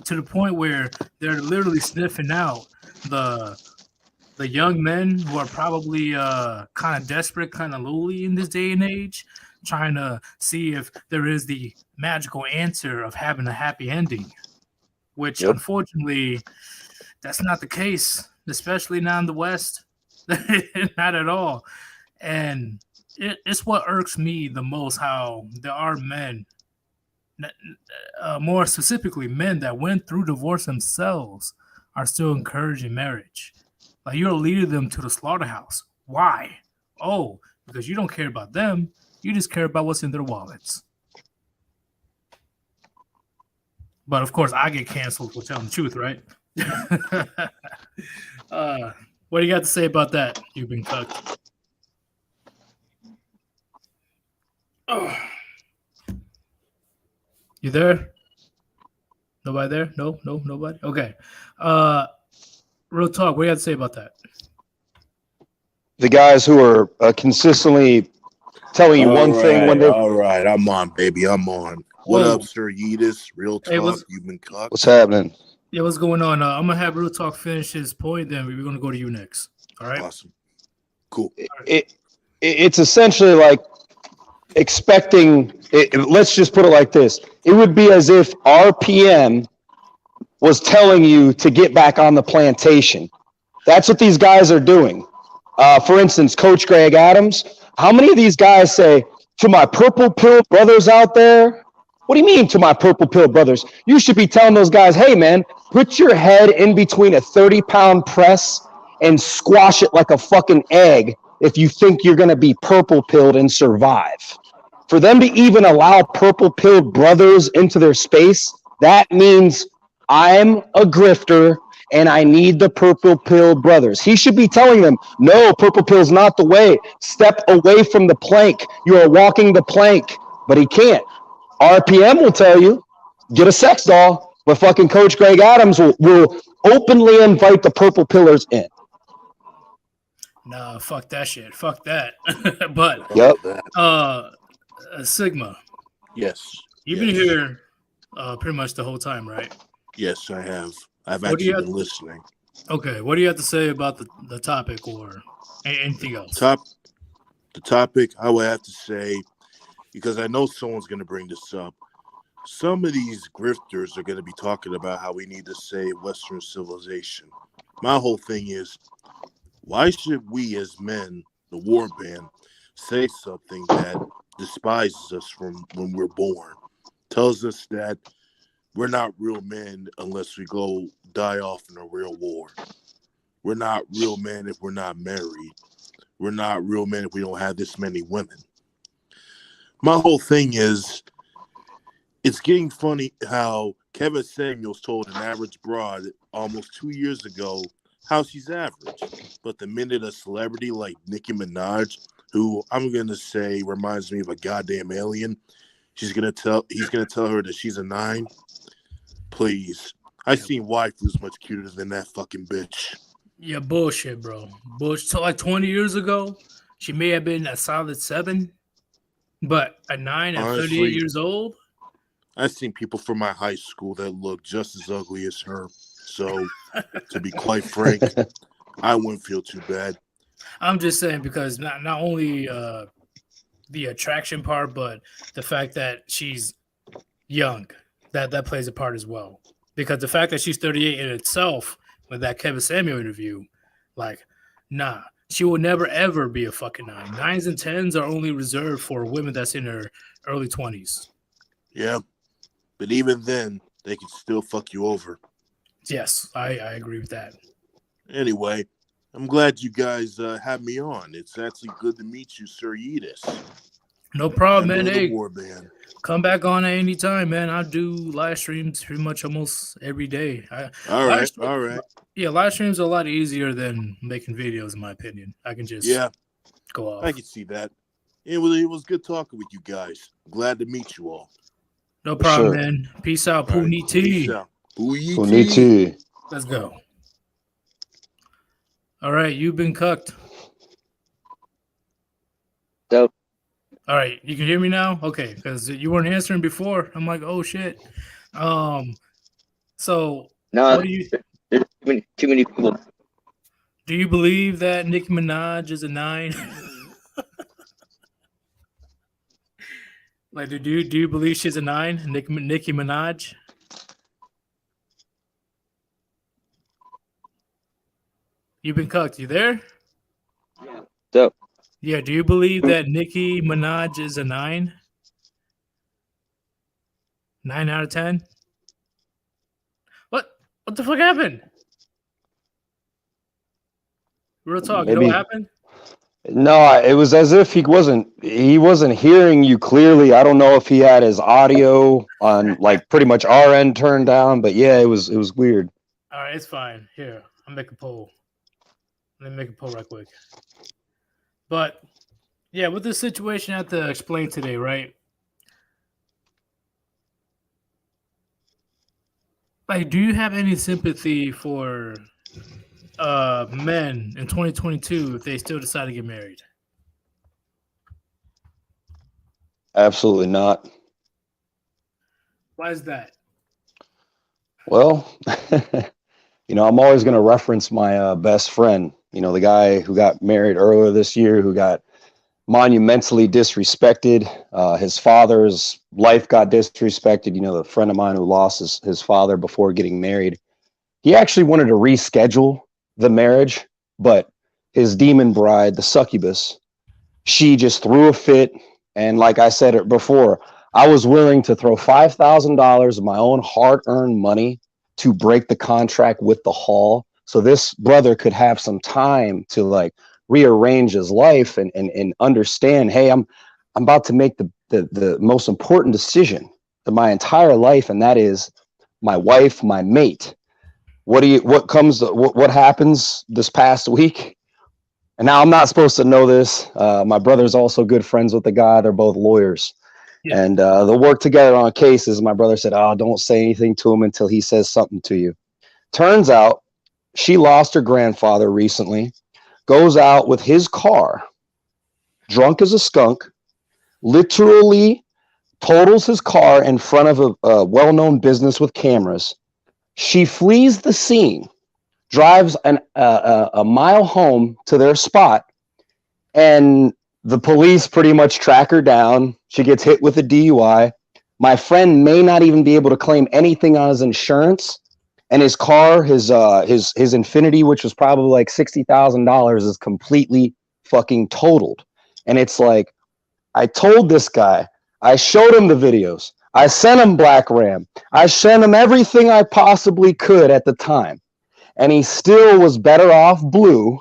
to the point where they're literally sniffing out the young men who are probably kind of desperate, kind of lowly in this day and age, trying to see if there is the magical answer of having a happy ending, which unfortunately, that's not the case, especially now in the West. Not at all. And it's what irks me the most, how there are men, more specifically men that went through divorce themselves, are still encouraging marriage. Like, you're leading them to the slaughterhouse. Why? Oh, because you don't care about them. You just care about what's in their wallets. But of course, I get canceled for telling the truth, right? What do you got to say about that? You've been cooked. Oh. You there? Nobody there? No, nobody. Okay. Real talk. What do you have to say about that? The guys who are consistently telling you one thing when they're all right. I'm on, baby. I'm on. What Whoa. up, Sir Yeetus? Real talk. Hey, You've been cooked. what's happening? Yeah, what's going on? I'm gonna have Real Talk finish his point, then we're gonna go to you next. All right. Awesome. Cool. It's essentially like expecting. Let's just put it like this: it would be as if RPM was telling you to get back on the plantation. That's what these guys are doing. For instance, Coach Greg Adams. How many of these guys say to my purple pill brothers out there? What do you mean to my purple pill brothers? You should be telling those guys, hey, man, put your head in between a 30-pound press and squash it like a fucking egg if you think you're going to be purple pilled and survive. For them to even allow purple pilled brothers into their space, that means I'm a grifter and I need the purple pill brothers. He should be telling them, no, purple pill's not the way. Step away from the plank. You are walking the plank. But he can't. RPM will tell you, get a sex doll, but fucking Coach Greg Adams will openly invite the purple pillars in. Nah, fuck that shit. Fuck that. But Yep. Sigma. Yes. You've been here pretty much the whole time, right? Yes, I have. I've actually been listening. Okay, what do you have to say about the topic or anything else? The topic, I would have to say, because I know someone's going to bring this up, some of these grifters are going to be talking about how we need to save Western civilization. My whole thing is, why should we as men, the Warband, say something that despises us from when we're born? Tells us that we're not real men unless we go die off in a real war. We're not real men if we're not married. We're not real men if we don't have this many women. My whole thing is, it's getting funny how Kevin Samuels told an average broad almost 2 years ago how she's average. But the minute a celebrity like Nicki Minaj, who I'm going to say reminds me of a goddamn alien, he's going to tell her that she's a 9. Please. I've seen waifus much cuter than that fucking bitch. Yeah, bullshit, bro. Bullshit. So like 20 years ago, she may have been a solid 7, but a 9 at Honestly, 38 years old? I've seen people from my high school that look just as ugly as her. So, to be quite frank, I wouldn't feel too bad. I'm just saying because not only the attraction part, but the fact that she's young, that plays a part as well. Because the fact that she's 38 in itself, with that Kevin Samuel interview, like, nah, she will never ever be a fucking 9. 9s and 10s are only reserved for women that's in her early 20s. Yeah, but even then, they can still fuck you over. Yes, I agree with that. Anyway, I'm glad you guys had me on. It's actually good to meet you, Sir Yeetus. No problem, man. Hey, Warband. Come back on at any time, man. I do live streams pretty much almost every day. All right. Yeah, live streams are a lot easier than making videos, in my opinion. I can just go off. I can see that. It was good talking with you guys. Glad to meet you all. No problem, man. Peace out. Puniti. Peace out. Puniti. Let's go. All right, you've been cucked. So, all right, you can hear me now? Okay, because you weren't answering before. I'm like, oh shit. So no, what do you? There's too many people. Do you believe that Nicki Minaj is a 9? Like, do you believe she's a 9, Nicki Minaj? You've been cucked. You there? So, Yeah, do you believe that Nicki Minaj is a 9? 9 out of 10? What? What the fuck happened? Real talk. You know what Maybe happened? no. It was as if he wasn't hearing you clearly. I don't know if he had his audio on like pretty much our end turned down, but yeah, it was weird. All right, it's fine. Here, I'll make a poll. Let me make a poll right quick. But yeah, with this situation I have to explain today, right? Like, do you have any sympathy for men in 2022 if they still decide to get married? Absolutely not. Why is that? Well, I'm always going to reference my best friend, the guy who got married earlier this year, who got monumentally disrespected. His father's life got disrespected. The friend of mine who lost his father before getting married. He actually wanted to reschedule the marriage, but his demon bride, the succubus, she just threw a fit. And like I said it before, I was willing to throw $5,000 of my own hard-earned money to break the contract with the hall, so this brother could have some time to like rearrange his life and understand, hey, I'm about to make the most important decision of my entire life, and that is my wife, my mate. What happens this past week? And now I'm not supposed to know this. My brother's also good friends with the guy. They're both lawyers. Yeah. And they'll work together on cases. My brother said, oh, don't say anything to him until he says something to you. Turns out she lost her grandfather recently, goes out with his car, drunk as a skunk, literally totals his car in front of a well-known business with cameras. She flees the scene, drives a mile home to their spot, and the police pretty much track her down. She gets hit with a DUI. My friend may not even be able to claim anything on his insurance, and his car, his Infinity, which was probably like $60,000, is completely fucking totaled. And it's like, I told this guy, I showed him the videos, I sent him Black Ram, I sent him everything I possibly could at the time, and he still was better off blue,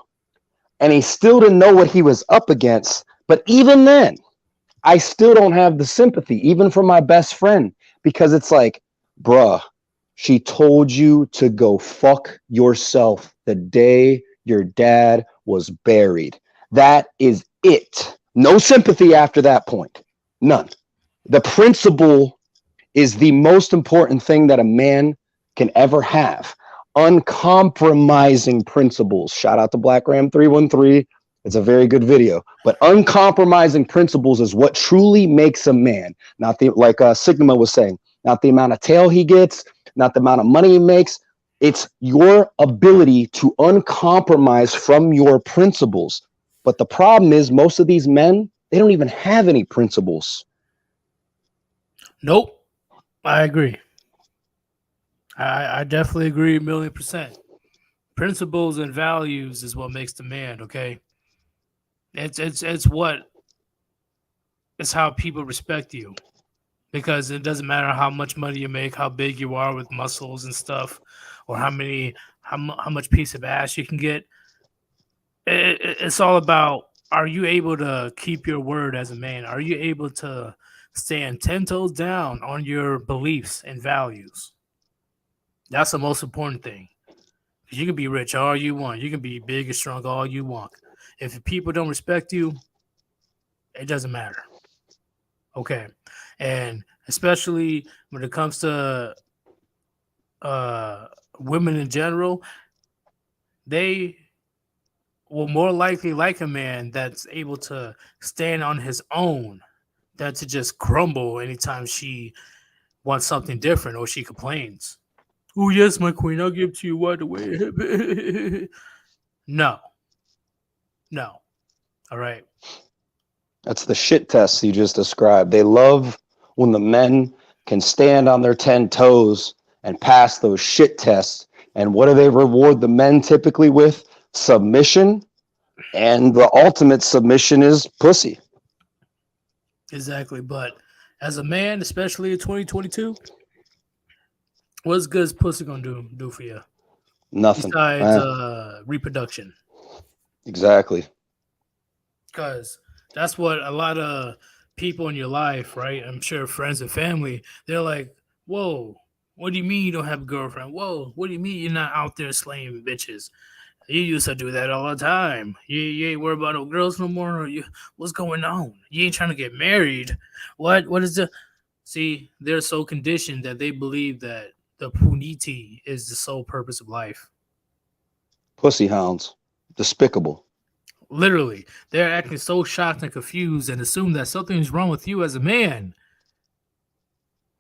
and he still didn't know what he was up against. But even then, I still don't have the sympathy, even for my best friend, because it's like, bruh, she told you to go fuck yourself the day your dad was buried. That is it. No sympathy after that point. None. The principle is the most important thing that a man can ever have. Uncompromising principles. Shout out to Black Ram 313. It's a very good video. But uncompromising principles is what truly makes a man. Not the, like Sigma was saying, not the amount of tail he gets, not the amount of money he makes. It's your ability to uncompromise from your principles. But the problem is, most of these men, they don't even have any principles. Nope. I agree. I definitely agree 1,000,000%. Principles and values is what makes the man, okay? It's how people respect you. Because it doesn't matter how much money you make, how big you are with muscles and stuff, or how much piece of ass you can get. It's all about, are you able to keep your word as a man? Are you able to stand 10 toes down on your beliefs and values? That's the most important thing. You can be rich all you want. You can be big and strong all you want. If people don't respect you, it doesn't matter. Okay. And especially when it comes to women in general, they will more likely like a man that's able to stand on his own than to just crumble anytime she wants something different or she complains. Oh, yes, my queen, I'll give it to you right away. No. All right. That's the shit test you just described. They love when the men can stand on their 10 toes and pass those shit tests. And what do they reward the men typically with? Submission And the ultimate submission is pussy. Exactly. But as a man, especially in 2022, what's good is pussy gonna do for you Nothing. besides reproduction? Exactly. Because that's what a lot of people in your life, right? I'm sure friends and family, they're like, whoa, what do you mean you don't have a girlfriend? Whoa, what do you mean you're not out there slaying bitches? You used to do that all the time. You ain't worried about no girls no more. Or what's going on? You ain't trying to get married. What is the? See, they're so conditioned that they believe that the puniti is the sole purpose of life. Pussy hounds. Despicable. Literally, they're acting so shocked and confused and assume that something's wrong with you as a man.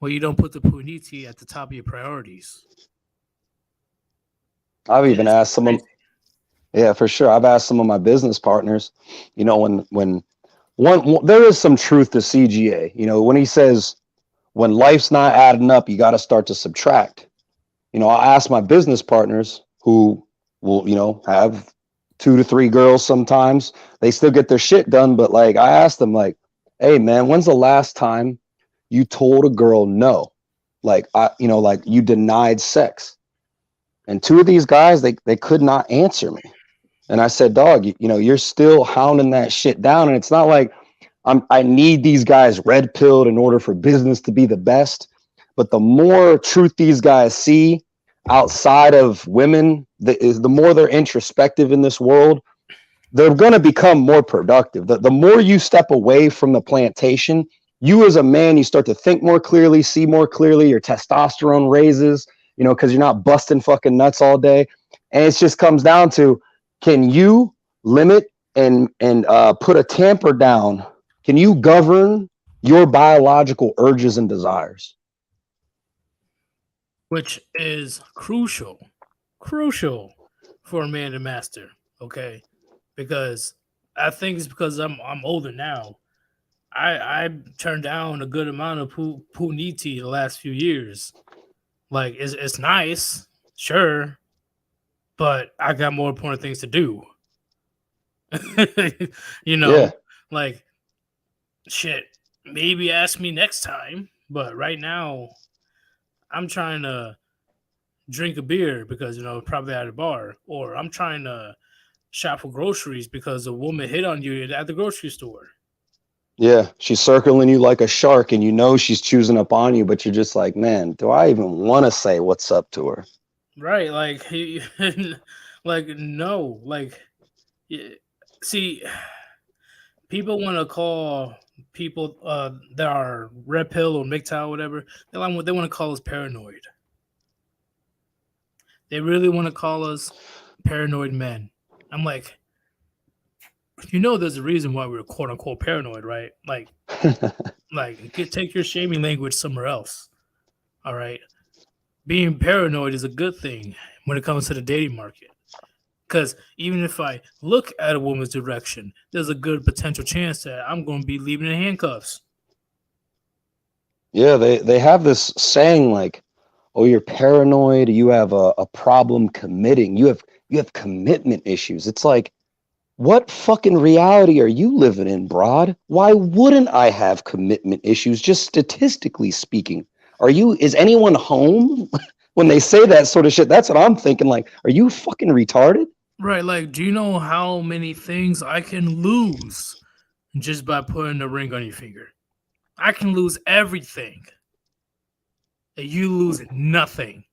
Well, you don't put the puniti at the top of your priorities. I've even asked some of, yeah, for sure. I've asked some of my business partners, you know, when one there is some truth to CGA, you know, when he says when life's not adding up, you got to start to subtract. You know, I ask my business partners who will, you know, have 2 to 3 girls sometimes. They still get their shit done, but like I asked them, like, hey man, when's the last time you told a girl no? Like you know, like you denied sex. And 2 of these guys, they could not answer me. And I said, dog, you know, you're still hounding that shit down. And it's not like I need these guys red pilled in order for business to be the best. But the more truth these guys see outside of women, the more they're introspective in this world, they're going to become more productive. The more you step away from the plantation, you as a man, you start to think more clearly, see more clearly, your testosterone raises, you know, because you're not busting fucking nuts all day. And it just comes down to, can you limit and put a tamper down? Can you govern your biological urges and desires? Which is crucial for a man to master. Okay, because I think it's because I'm older now. I turned down a good amount of puniti the last few years. Like it's nice, sure, but I got more important things to do. You know, Yeah. like shit. Maybe ask me next time, but right now I'm trying to drink a beer because, you know, probably at a bar, or I'm trying to shop for groceries because a woman hit on you at the grocery store. Yeah, she's circling you like a shark, and you know she's choosing up on you, but you're just like, man, do I even want to say what's up to her? Right, like, like no, like, see, people want to call people that are red pill or MGTOW or whatever. They want to call us paranoid. They really want to call us paranoid men. I'm like, you know, there's a reason why we're quote unquote paranoid, right? Like, take your shaming language somewhere else. All right. Being paranoid is a good thing when it comes to the dating market. Because even if I look at a woman's direction, there's a good potential chance that I'm going to be leaving in handcuffs. Yeah, they have this saying like, oh, you're paranoid, you have a problem committing, you have commitment issues. It's like, what fucking reality are you living in, broad? Why wouldn't I have commitment issues, just statistically speaking? Is anyone home? When they say that sort of shit, that's what I'm thinking. Like, are you fucking retarded? Right. Like, do you know how many things I can lose just by putting a ring on your finger? I can lose everything. And you lose nothing.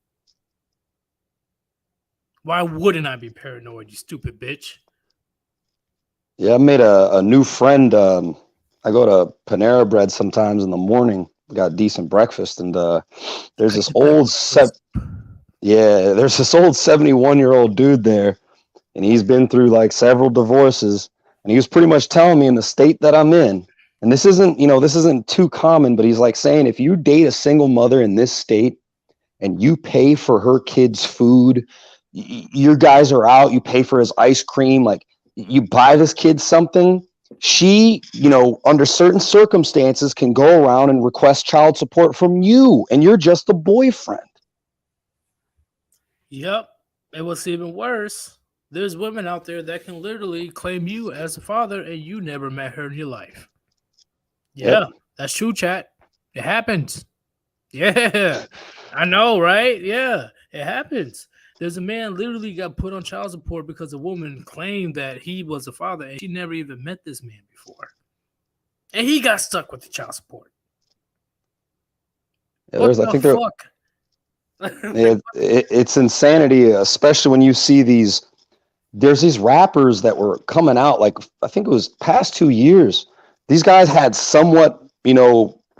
Why wouldn't I be paranoid, you stupid bitch? Yeah, I made a new friend. I go to Panera Bread sometimes in the morning. Got decent breakfast, and there's this old 71-year-old dude there, and he's been through like several divorces, and he was pretty much telling me in the state that I'm in, and this isn't too common, but he's like saying if you date a single mother in this state and you pay for her kids' food, your guys are out, you pay for his ice cream, like you buy this kid something, she, under certain circumstances can go around and request child support from you, and you're just the boyfriend. Yep. And what's even worse, There's women out there that can literally claim you as a father and you never met her in your life. Yeah, Yep. that's true, chat. It happens. Yeah, I know, right? Yeah, it happens. There's a man literally got put on child support because a woman claimed that he was a father and she never even met this man before. And he got stuck with the child support. Yeah, What I the think there. fuck? Yeah, it's insanity, especially when you see these. There's these rappers that were coming out, like I think it was past 2 years. These guys had somewhat,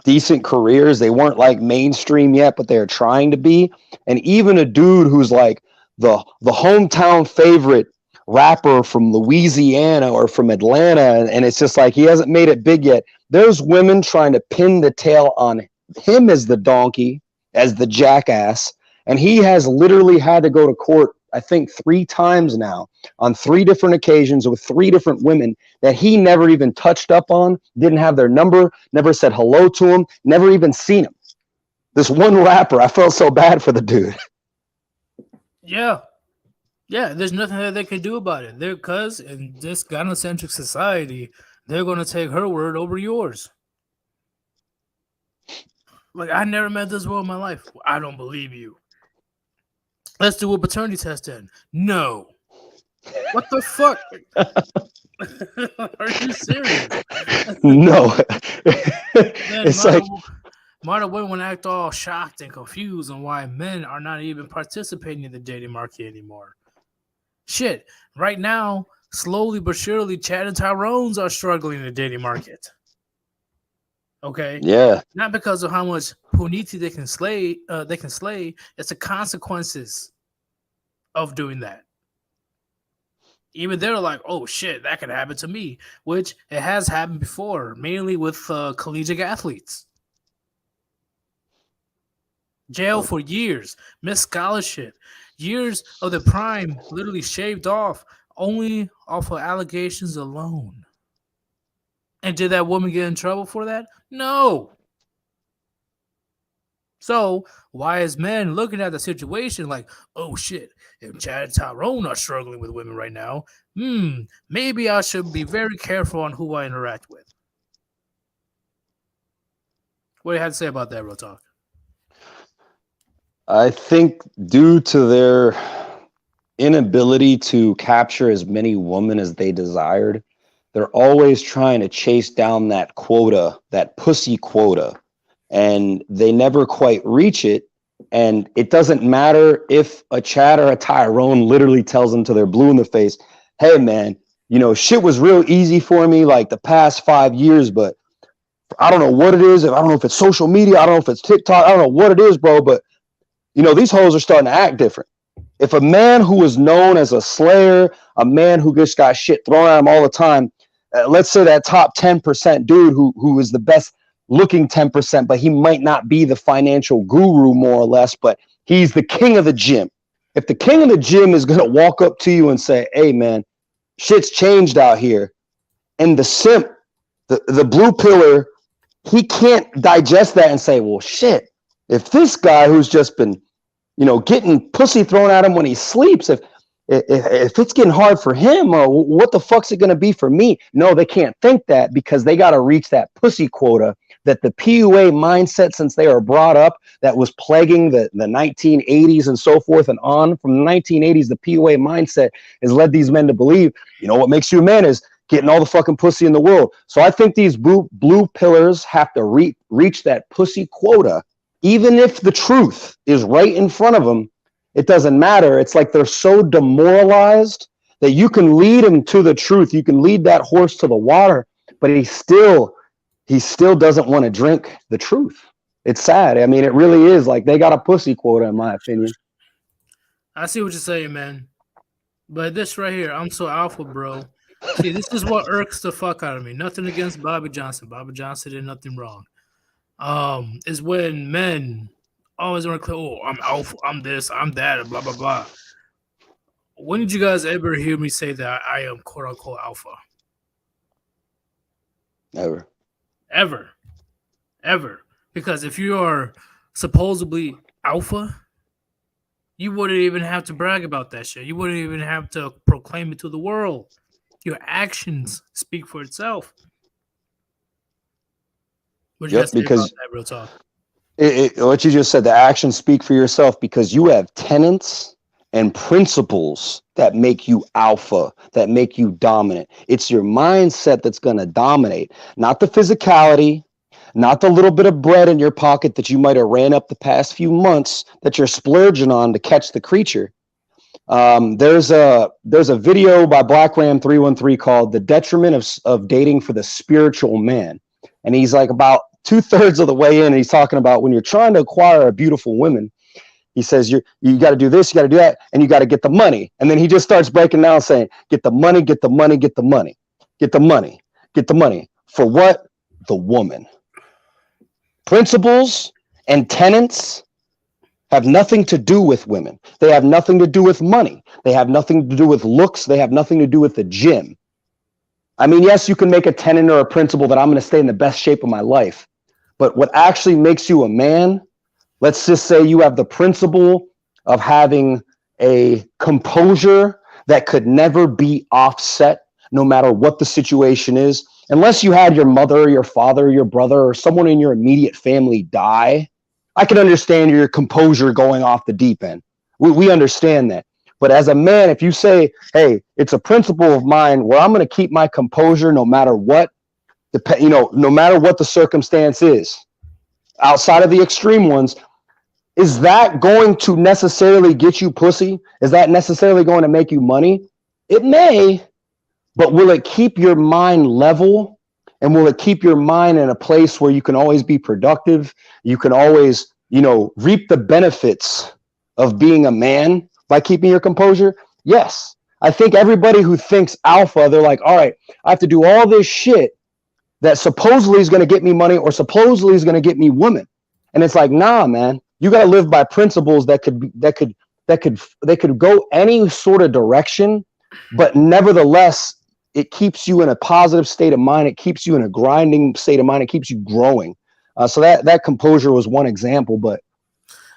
decent careers. They weren't like mainstream yet, but they're trying to be. And even a dude who's like the hometown favorite rapper from Louisiana or from Atlanta, and it's just like he hasn't made it big yet. There's women trying to pin the tail on him as the donkey, as the jackass, and he has literally had to go to court, I think 3 times now, on 3 different occasions with 3 different women that he never even touched up on, didn't have their number, never said hello to him, never even seen him. This one rapper, I felt so bad for the dude. Yeah. Yeah, there's nothing that they can do about it. Because in this gynocentric society, they're going to take her word over yours. Like, I never met this girl in my life. I don't believe you. Let's do a paternity test then. No. What the fuck? Are you serious? No. It's like modern women act all shocked and confused on why men are not even participating in the dating market anymore. Shit, right now, slowly but surely, Chad and Tyrone's are struggling in the dating market. Okay. Yeah. Not because of how much puniti they can slay. It's the consequences of doing that. Even they're like, oh shit, that could happen to me, which it has happened before, mainly with collegiate athletes. Jail for years, missed scholarship, years of the prime literally shaved off, only off of allegations alone. And did that woman get in trouble for that? No. So why is men looking at the situation like, oh shit, if Chad and Tyrone are struggling with women right now, maybe I should be very careful on who I interact with. What do you have to say about that, real talk? I think due to their inability to capture as many women as they desired, they're always trying to chase down that quota, that pussy quota, and they never quite reach it. And it doesn't matter if a Chad or a Tyrone literally tells them to their blue in the face, hey man, shit was real easy for me like the past 5 years, but I don't know what it is. I don't know if it's social media. I don't know if it's TikTok. I don't know what it is, bro, but these hoes are starting to act different. If a man who is known as a slayer, a man who just got shit thrown at him all the time, let's say that top 10% dude who is the best looking 10%, but he might not be the financial guru more or less, but he's the king of the gym. If the king of the gym is going to walk up to you and say, hey man, shit's changed out here, and the simp, the blue pillar, he can't digest that and say, well, shit, if this guy who's just been, getting pussy thrown at him when he sleeps, if it's getting hard for him, what the fuck's it going to be for me? No, they can't think that because they got to reach that pussy quota that the PUA mindset, since they are brought up, that was plaguing the 1980s and so forth and on. From the 1980s, the PUA mindset has led these men to believe, what makes you a man is getting all the fucking pussy in the world. So I think these blue pillars have to reach that pussy quota. Even if the truth is right in front of them, it doesn't matter. It's like they're so demoralized that you can lead him to the truth. You can lead that horse to the water, but he still doesn't want to drink the truth. It's sad. I mean, it really is like they got a pussy quota, in my opinion. I see what you're saying, man. But this right here, I'm so alpha, bro. See, this is what irks the fuck out of me. Nothing against Bobby Johnson. Bobby Johnson did nothing wrong. Is when men always want to claim, oh, I'm alpha, I'm this, I'm that, and blah, blah, blah. When did you guys ever hear me say that I am quote unquote alpha? Ever. Because if you are supposedly alpha, you wouldn't even have to brag about that shit. You wouldn't even have to proclaim it to the world. Your actions speak for itself. What you Yep, have to say about because that, real talk? what you just said, the actions speak for yourself because you have tenets and principles that make you alpha, that make you dominant. It's your mindset that's going to dominate, not the physicality, not the little bit of bread in your pocket that you might have ran up the past few months that you're splurging on to catch the creature. There's a video by Black Ram 313 called "The Detriment of Dating for the Spiritual Man," and he's like about 2/3 of the way in, and he's talking about when you're trying to acquire a beautiful woman. He says you got to do this, you got to do that, and you got to get the money. And then he just starts breaking down saying, get the money, get the money, get the money, get the money, get the money. For what? The woman. Principles and tenets have nothing to do with women. They have nothing to do with money. They have nothing to do with looks. They have nothing to do with the gym. I mean, yes, you can make a tenet or a principle that I'm going to stay in the best shape of my life. But what actually makes you a man, let's just say you have the principle of having a composure that could never be offset no matter what the situation is. Unless you had your mother or your father or your brother or someone in your immediate family die, I can understand your composure going off the deep end. We understand that. But as a man, if you say, hey, it's a principle of mine where I'm going to keep my composure no matter what, no matter what the circumstance is, outside of the extreme ones, is that going to necessarily get you pussy? Is that necessarily going to make you money? It may, but will it keep your mind level? And will it keep your mind in a place where you can always be productive? You can always, reap the benefits of being a man by keeping your composure? Yes. I think everybody who thinks alpha, they're like, all right, I have to do all this shit that supposedly is going to get me money or supposedly is going to get me women. And it's like, nah, man, you got to live by principles that could go any sort of direction, but nevertheless, it keeps you in a positive state of mind. It keeps you in a grinding state of mind. It keeps you growing. So that composure was one example, but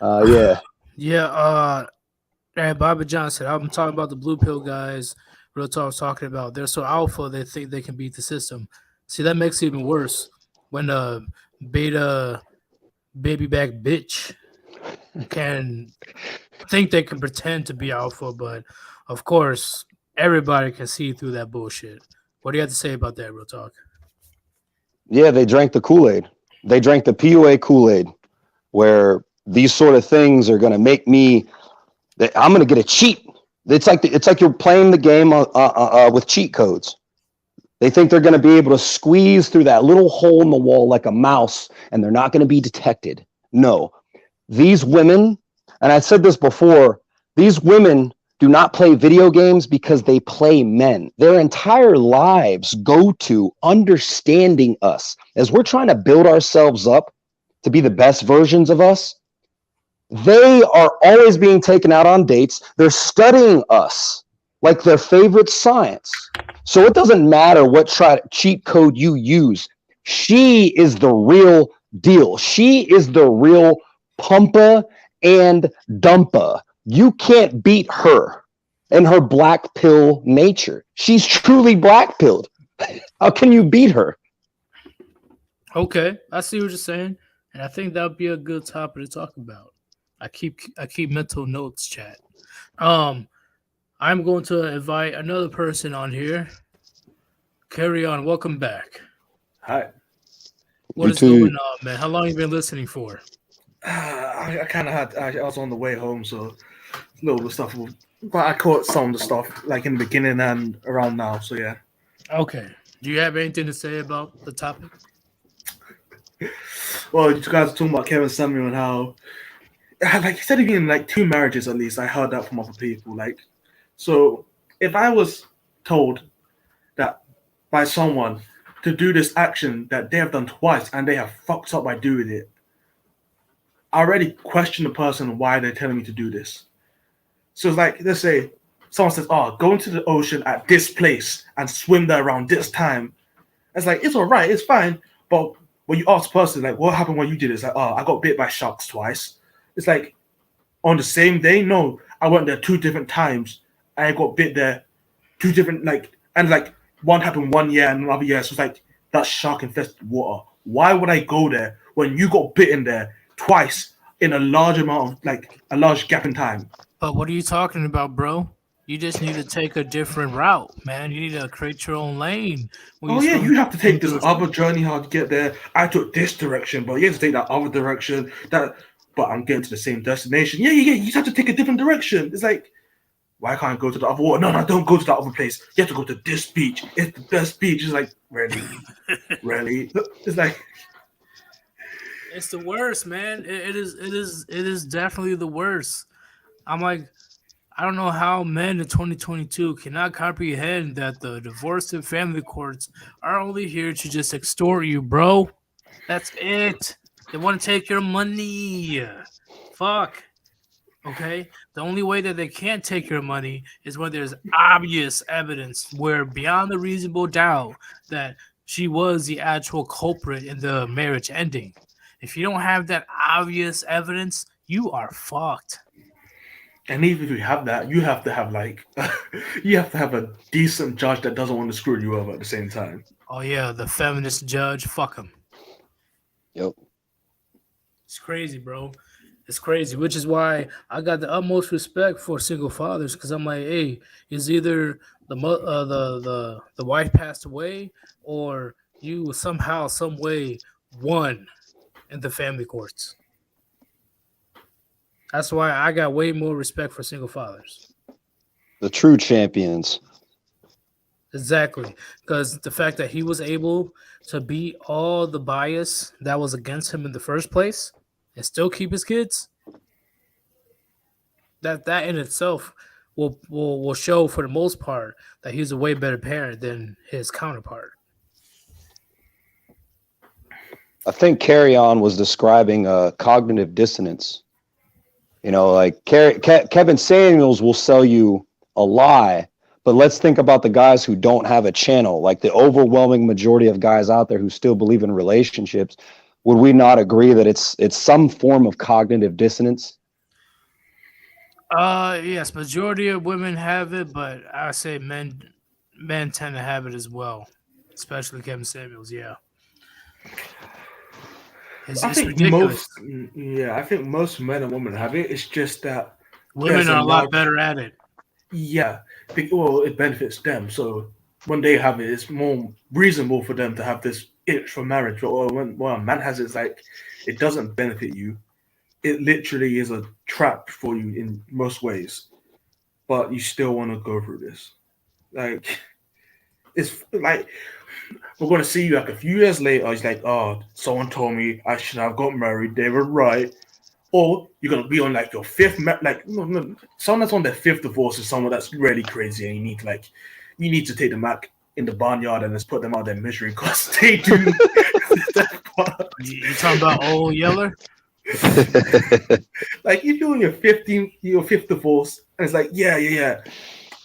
yeah. Yeah. And Bobby John said, I'm talking about the blue pill guys. Real talk was talking about they're so alpha they think they can beat the system. See, that makes it even worse when a beta baby back bitch can think they can pretend to be alpha, but of course everybody can see through that bullshit. What do you have to say about that, real talk? Yeah, they drank the Kool-Aid. They drank the PUA Kool-Aid, where these sort of things are going to make me. I'm going to get a cheat. It's like you're playing the game with cheat codes. They think they're going to be able to squeeze through that little hole in the wall like a mouse, and they're not going to be detected. No, these women, and I said this before, these women do not play video games because they play men. Their entire lives go to understanding us. As we're trying to build ourselves up to be the best versions of us, they are always being taken out on dates. They're studying us like their favorite science. So it doesn't matter what cheat code you use. She is the real deal. She is the real pumpa and dumpa. You can't beat her and her black pill nature. She's truly black pilled. How can you beat her? Okay, I see what you're saying, and I think that would be a good topic to talk about. I keep mental notes, chat. I'm going to invite another person on here. Carry on. Welcome back. Hi. What is going on, man? How long you been listening for? I kind of had. I was on the way home, so a little bit of stuff. But I caught some of the stuff like in the beginning and around now. So yeah. Okay. Do you have anything to say about the topic? Well, you guys are talking about Kevin Samuel and how, like, he said he'd been in like 2 marriages at least. I heard that from other people. Like, so if I was told that by someone to do this action that they have done twice and they have fucked up by doing it, I already question the person why they're telling me to do this. So it's like, let's say someone says, oh, go into the ocean at this place and swim there around this time. It's like, it's all right, it's fine. But when you ask the person, like, what happened when you did it? It's like, oh, I got bit by sharks twice. It's like, on the same day. No, I went there 2 different times. I got bit there 2 different and one happened 1 year and another year. So it's like that shark infested water. Why would I go there when you got bitten there twice in a large amount of a large gap in time? But what are you talking about, bro? You just need to take a different route, man. You need to create your own lane. Oh yeah, you have to take this other journey how to get there. I took this direction, but you have to take that other direction. But I'm getting to the same destination. Yeah. You just have to take a different direction. It's like, why can't I go to the other water? No, don't go to that other place. You have to go to this beach. It's the best beach. It's like, really? Really? It's like, it's the worst, man. It is definitely the worst. I'm like, I don't know how men in 2022 cannot comprehend that the divorce and family courts are only here to just extort you, bro. That's it. They want to take your money. Fuck. Okay? The only way that they can't take your money is when there's obvious evidence where beyond a reasonable doubt that she was the actual culprit in the marriage ending. If you don't have that obvious evidence, you are fucked. and even if you have that, you have to have you have to have a decent judge that doesn't want to screw you over at the same time. Oh yeah, the feminist judge, fuck him. Yep. It's crazy, bro. It's crazy, which is why I got the utmost respect for single fathers, because I'm like, hey, is either the wife passed away or you somehow, some way won in the family courts. That's why I got way more respect for single fathers. The true champions. Exactly, because the fact that he was able to beat all the bias that was against him in the first place and still keep his kids, that in itself will show for the most part that he's a way better parent than his counterpart. I think Carry On was describing cognitive dissonance. You know, like Kevin Samuels will sell you a lie, but let's think about the guys who don't have a channel, like the overwhelming majority of guys out there who still believe in relationships. Would we not agree that it's some form of cognitive dissonance? Yes, majority of women have it, but I say men tend to have it as well, especially Kevin Samuels. Yeah. I think most men and women have it. It's just that women are a lot better at it. Yeah, it benefits them. So when they have it, it's more reasonable for them to have this itch for marriage. Or when a man has it, it's like it doesn't benefit you. It literally is a trap for you in most ways, but you still want to go through this. Like, it's like we're going to see you like a few years later. It's like, oh, someone told me I should have got married. They were right. Or you're going to be on like your fifth, someone that's on their fifth divorce is someone that's really crazy, and you need to take them back in the barnyard and just put them out of their misery because they do. You talking about old Yeller? Like if you're on your fifth divorce, and it's like, yeah,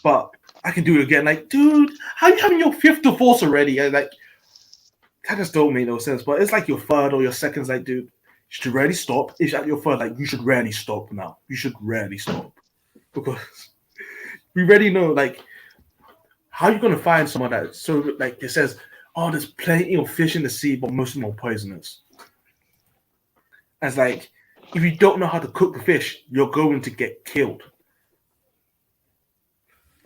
but I can do it again. Like, dude, how are you having your fifth divorce already? And like, that just don't make no sense. But it's like your third or your second. Like, dude, you should really stop. It's at your third. Like, you should really stop now. You should really stop because we already know. Like, how are you gonna find someone that so like it says, oh, there's plenty of fish in the sea, but most of them are poisonous. As like, if you don't know how to cook the fish, you're going to get killed.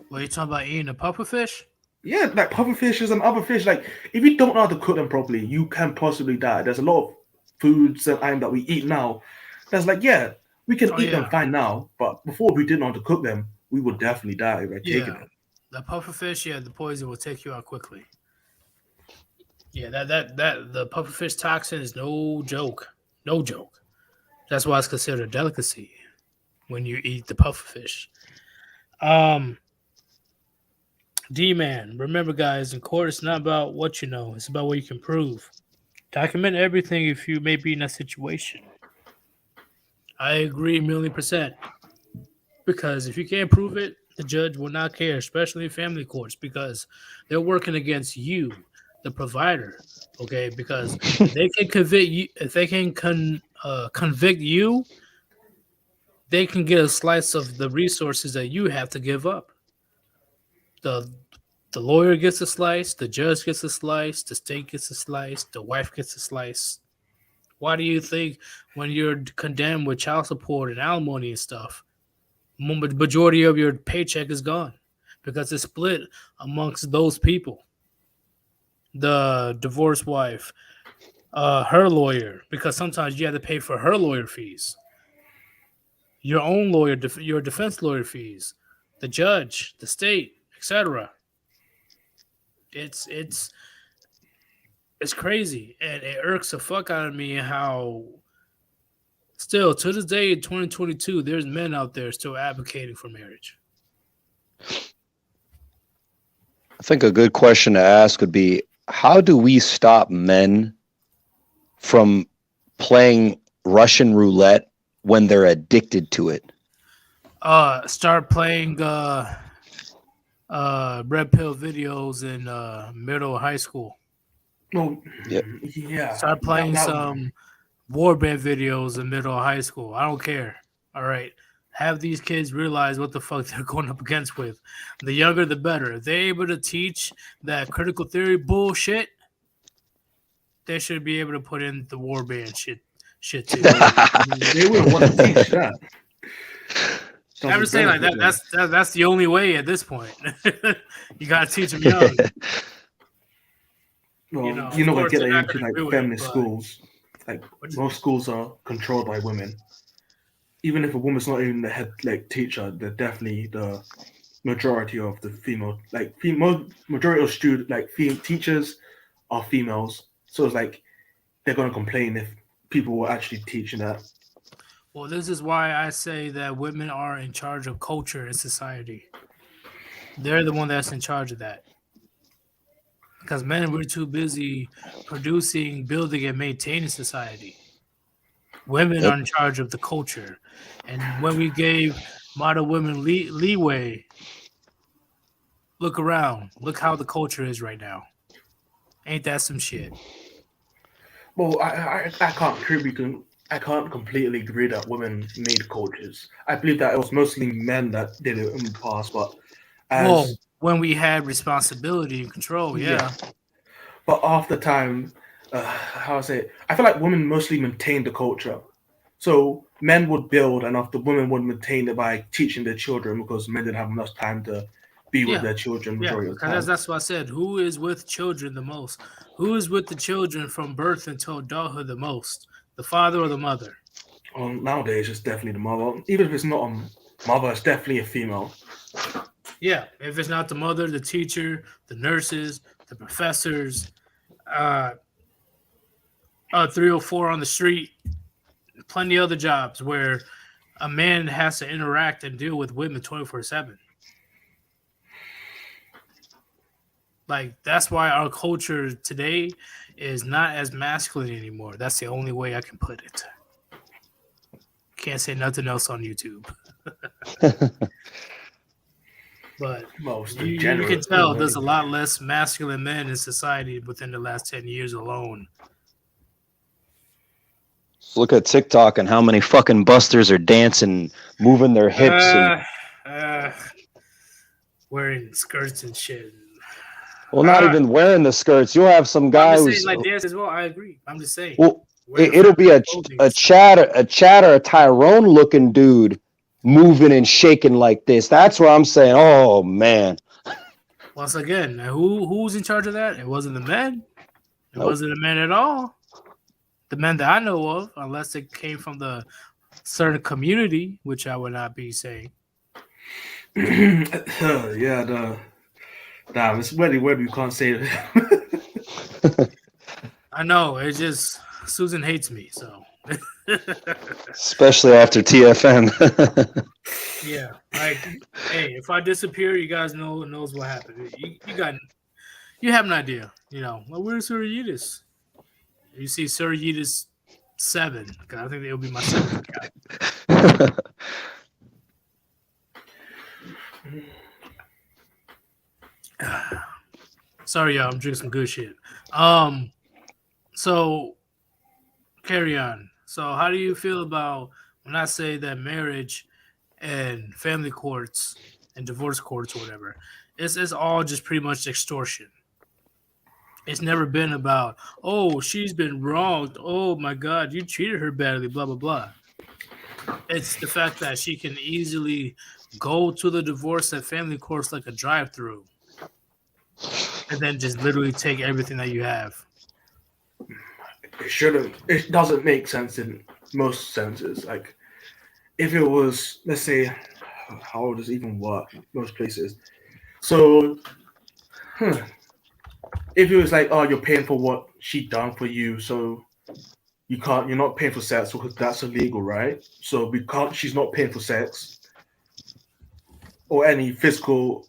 What are you talking about, eating a pufferfish? Yeah, like pufferfishes and other fish. Like, if you don't know how to cook them properly, you can possibly die. There's a lot of foods that we eat now. That's like, yeah, we can eat them fine now, but before we didn't know how to cook them, we would definitely die by taking them. The pufferfish, the poison will take you out quickly. Yeah, that the pufferfish toxin is no joke. No joke. That's why it's considered a delicacy when you eat the pufferfish. D-Man, remember, guys, in court, it's not about what you know. It's about what you can prove. Document everything if you may be in that situation. I agree 1,000,000%. Because if you can't prove it, the judge will not care, especially in family courts, because they're working against you, the provider. Okay, because they can convict you. If they can convict you, they can get a slice of the resources that you have to give up. The the lawyer gets a slice, the judge gets a slice, the state gets a slice, the wife gets a slice. Why do you think when you're condemned with child support and alimony and stuff, majority of your paycheck is gone? Because it's split amongst those people. The divorced wife, her lawyer, because sometimes you have to pay for her lawyer fees, your own lawyer, your defense lawyer fees, the judge, the state, etc. It's crazy, and it irks the fuck out of me how still to this day in 2022 there's men out there still advocating for marriage. I think a good question to ask would be, how do we stop men from playing Russian roulette when they're addicted to it? Start playing red pill videos in middle high school. No, Yep. yeah. Start playing That- some Warband videos in middle high school. I don't care. All right. Have these kids realize what the fuck they're going up against with. The younger, the better. If they're able to teach that critical theory bullshit, they should be able to put in the Warband shit too. They wouldn't want to teach that. I'm just saying, like that's the only way at this point. You gotta teach them young. Well, you know, you know, of we course get they're it not into gonna like do it, feminist but- schools. Like most schools are controlled by women. Even if a woman's not even the head like teacher, they're definitely the majority of the female, like majority of student like teachers are females. So it's like they're gonna complain if people were actually teaching that. Well, this is why I say that women are in charge of culture in society. They're the one that's in charge of that. Because men, we're too busy producing, building, and maintaining society. Women Yep. are in charge of the culture. And when we gave modern women leeway, look around. Look how the culture is right now. Ain't that some shit? Well, I can't completely agree that women made cultures. I believe that it was mostly men that did it in the past, but Well, when we had responsibility and control, yeah. But after time, how I say it, I feel like women mostly maintained the culture. So men would build, and after women would maintain it by teaching their children because men didn't have enough time to be with their children Yeah, majority of the time. because that's what I said. Who is with children the most? Who is with the children from birth until adulthood the most? The father or the mother? Nowadays, it's definitely the mother. Even if it's not a mother, it's definitely a female. Yeah, if it's not the mother, the teacher, the nurses, the professors, 304 on the street, plenty of other jobs where a man has to interact and deal with women 24/7. Like, that's why our culture today is not as masculine anymore. That's the only way I can put it. Can't say nothing else on YouTube. But Most you can tell there's a lot less masculine men in society within the last 10 years alone. Just look at TikTok and how many fucking busters are dancing, moving their hips. Wearing skirts and shit. Well, not even wearing the skirts. You'll have some guy I'm just who's saying, like, dance as well. I agree. I'm just saying. well. Wearing It'll be a clothing. chatter, a Tyrone looking dude moving and shaking like this. That's where I'm saying, oh man. Once again, who's in charge of that? It wasn't the men. It Nope. wasn't the men at all. The men that I know of, unless it came from the certain community, which I would not be saying. yeah, damn, it's really weird you can't say it. I know. It's just Susan hates me, so. Especially after TFM. Yeah, like, hey, if I disappear, you guys knows what happened. You have an idea, you know. Well, where's Sir Yeetus? You see Sir Yeetus 7, because I think it'll be my 7th guy. Sorry, y'all. I'm drinking some good shit. So carry on. So how do you feel about when I say that marriage and family courts and divorce courts or whatever, it's all just pretty much extortion. It's never been about, oh, she's been wronged. Oh my God, you treated her badly, blah, blah, blah. It's the fact that she can easily go to the divorce and family courts like a drive through and then just literally take everything that you have. It shouldn't. It doesn't make sense in most senses. Like, if it was, let's say, how does it even work? Most places. So, if it was like, oh, you're paying for what she done for you, so you're not paying for sex because that's illegal, right? So because she's not paying for sex or any physical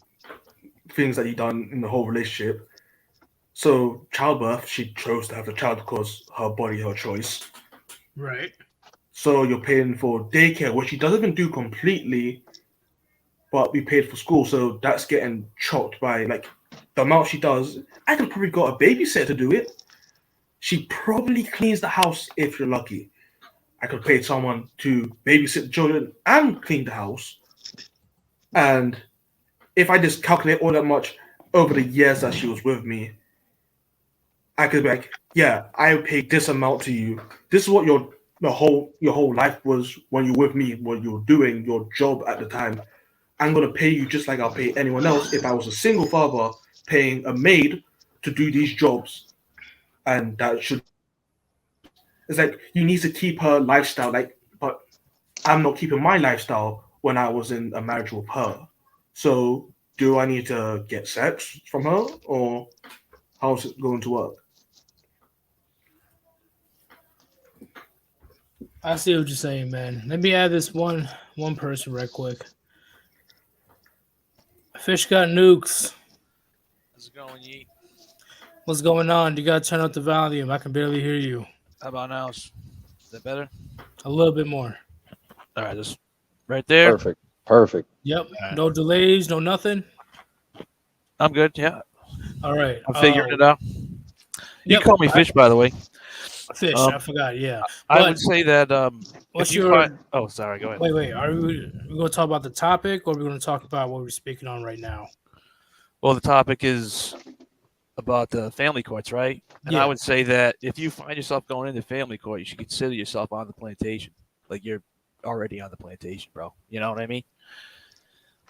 things that you done in the whole relationship. So childbirth, she chose to have a child because her body, her choice. Right. So you're paying for daycare, which she doesn't even do completely, but we paid for school. So that's getting chopped by like the amount she does. I could probably got a babysitter to do it. She probably cleans the house if you're lucky. I could pay someone to babysit the children and clean the house. And if I just calculate all that much over the years that she was with me, I could be like, yeah, I paid this amount to you. This is what your whole life was when you're with me, what you're doing, your job at the time. I'm gonna pay you just like I'll pay anyone else if I was a single father paying a maid to do these jobs. And that should, it's like you need to keep her lifestyle, like, but I'm not keeping my lifestyle when I was in a marriage with her. So do I need to get sex from her, or how's it going to work? I see what you're saying, man. Let me add this one person right quick. Fish got nukes. How's it going, Yeet? What's going on? You gotta turn up the volume. I can barely hear you. How about now? Is that better? A little bit more. All right, just right there. Perfect. Yep. Right. No delays, no nothing. I'm good. Yeah, All right. I'm figuring it out. You Yep. call me Fish, by the way. Fish. I forgot. Yeah. I But would say that. what's if you your? find- oh, sorry. Go ahead. Wait. Are we going to talk about the topic, or are we going to talk about what we're speaking on right now? Well, the topic is about the family courts, right? And Yeah. I would say that if you find yourself going into family court, you should consider yourself on the plantation. Like you're already on the plantation, bro. You know what I mean?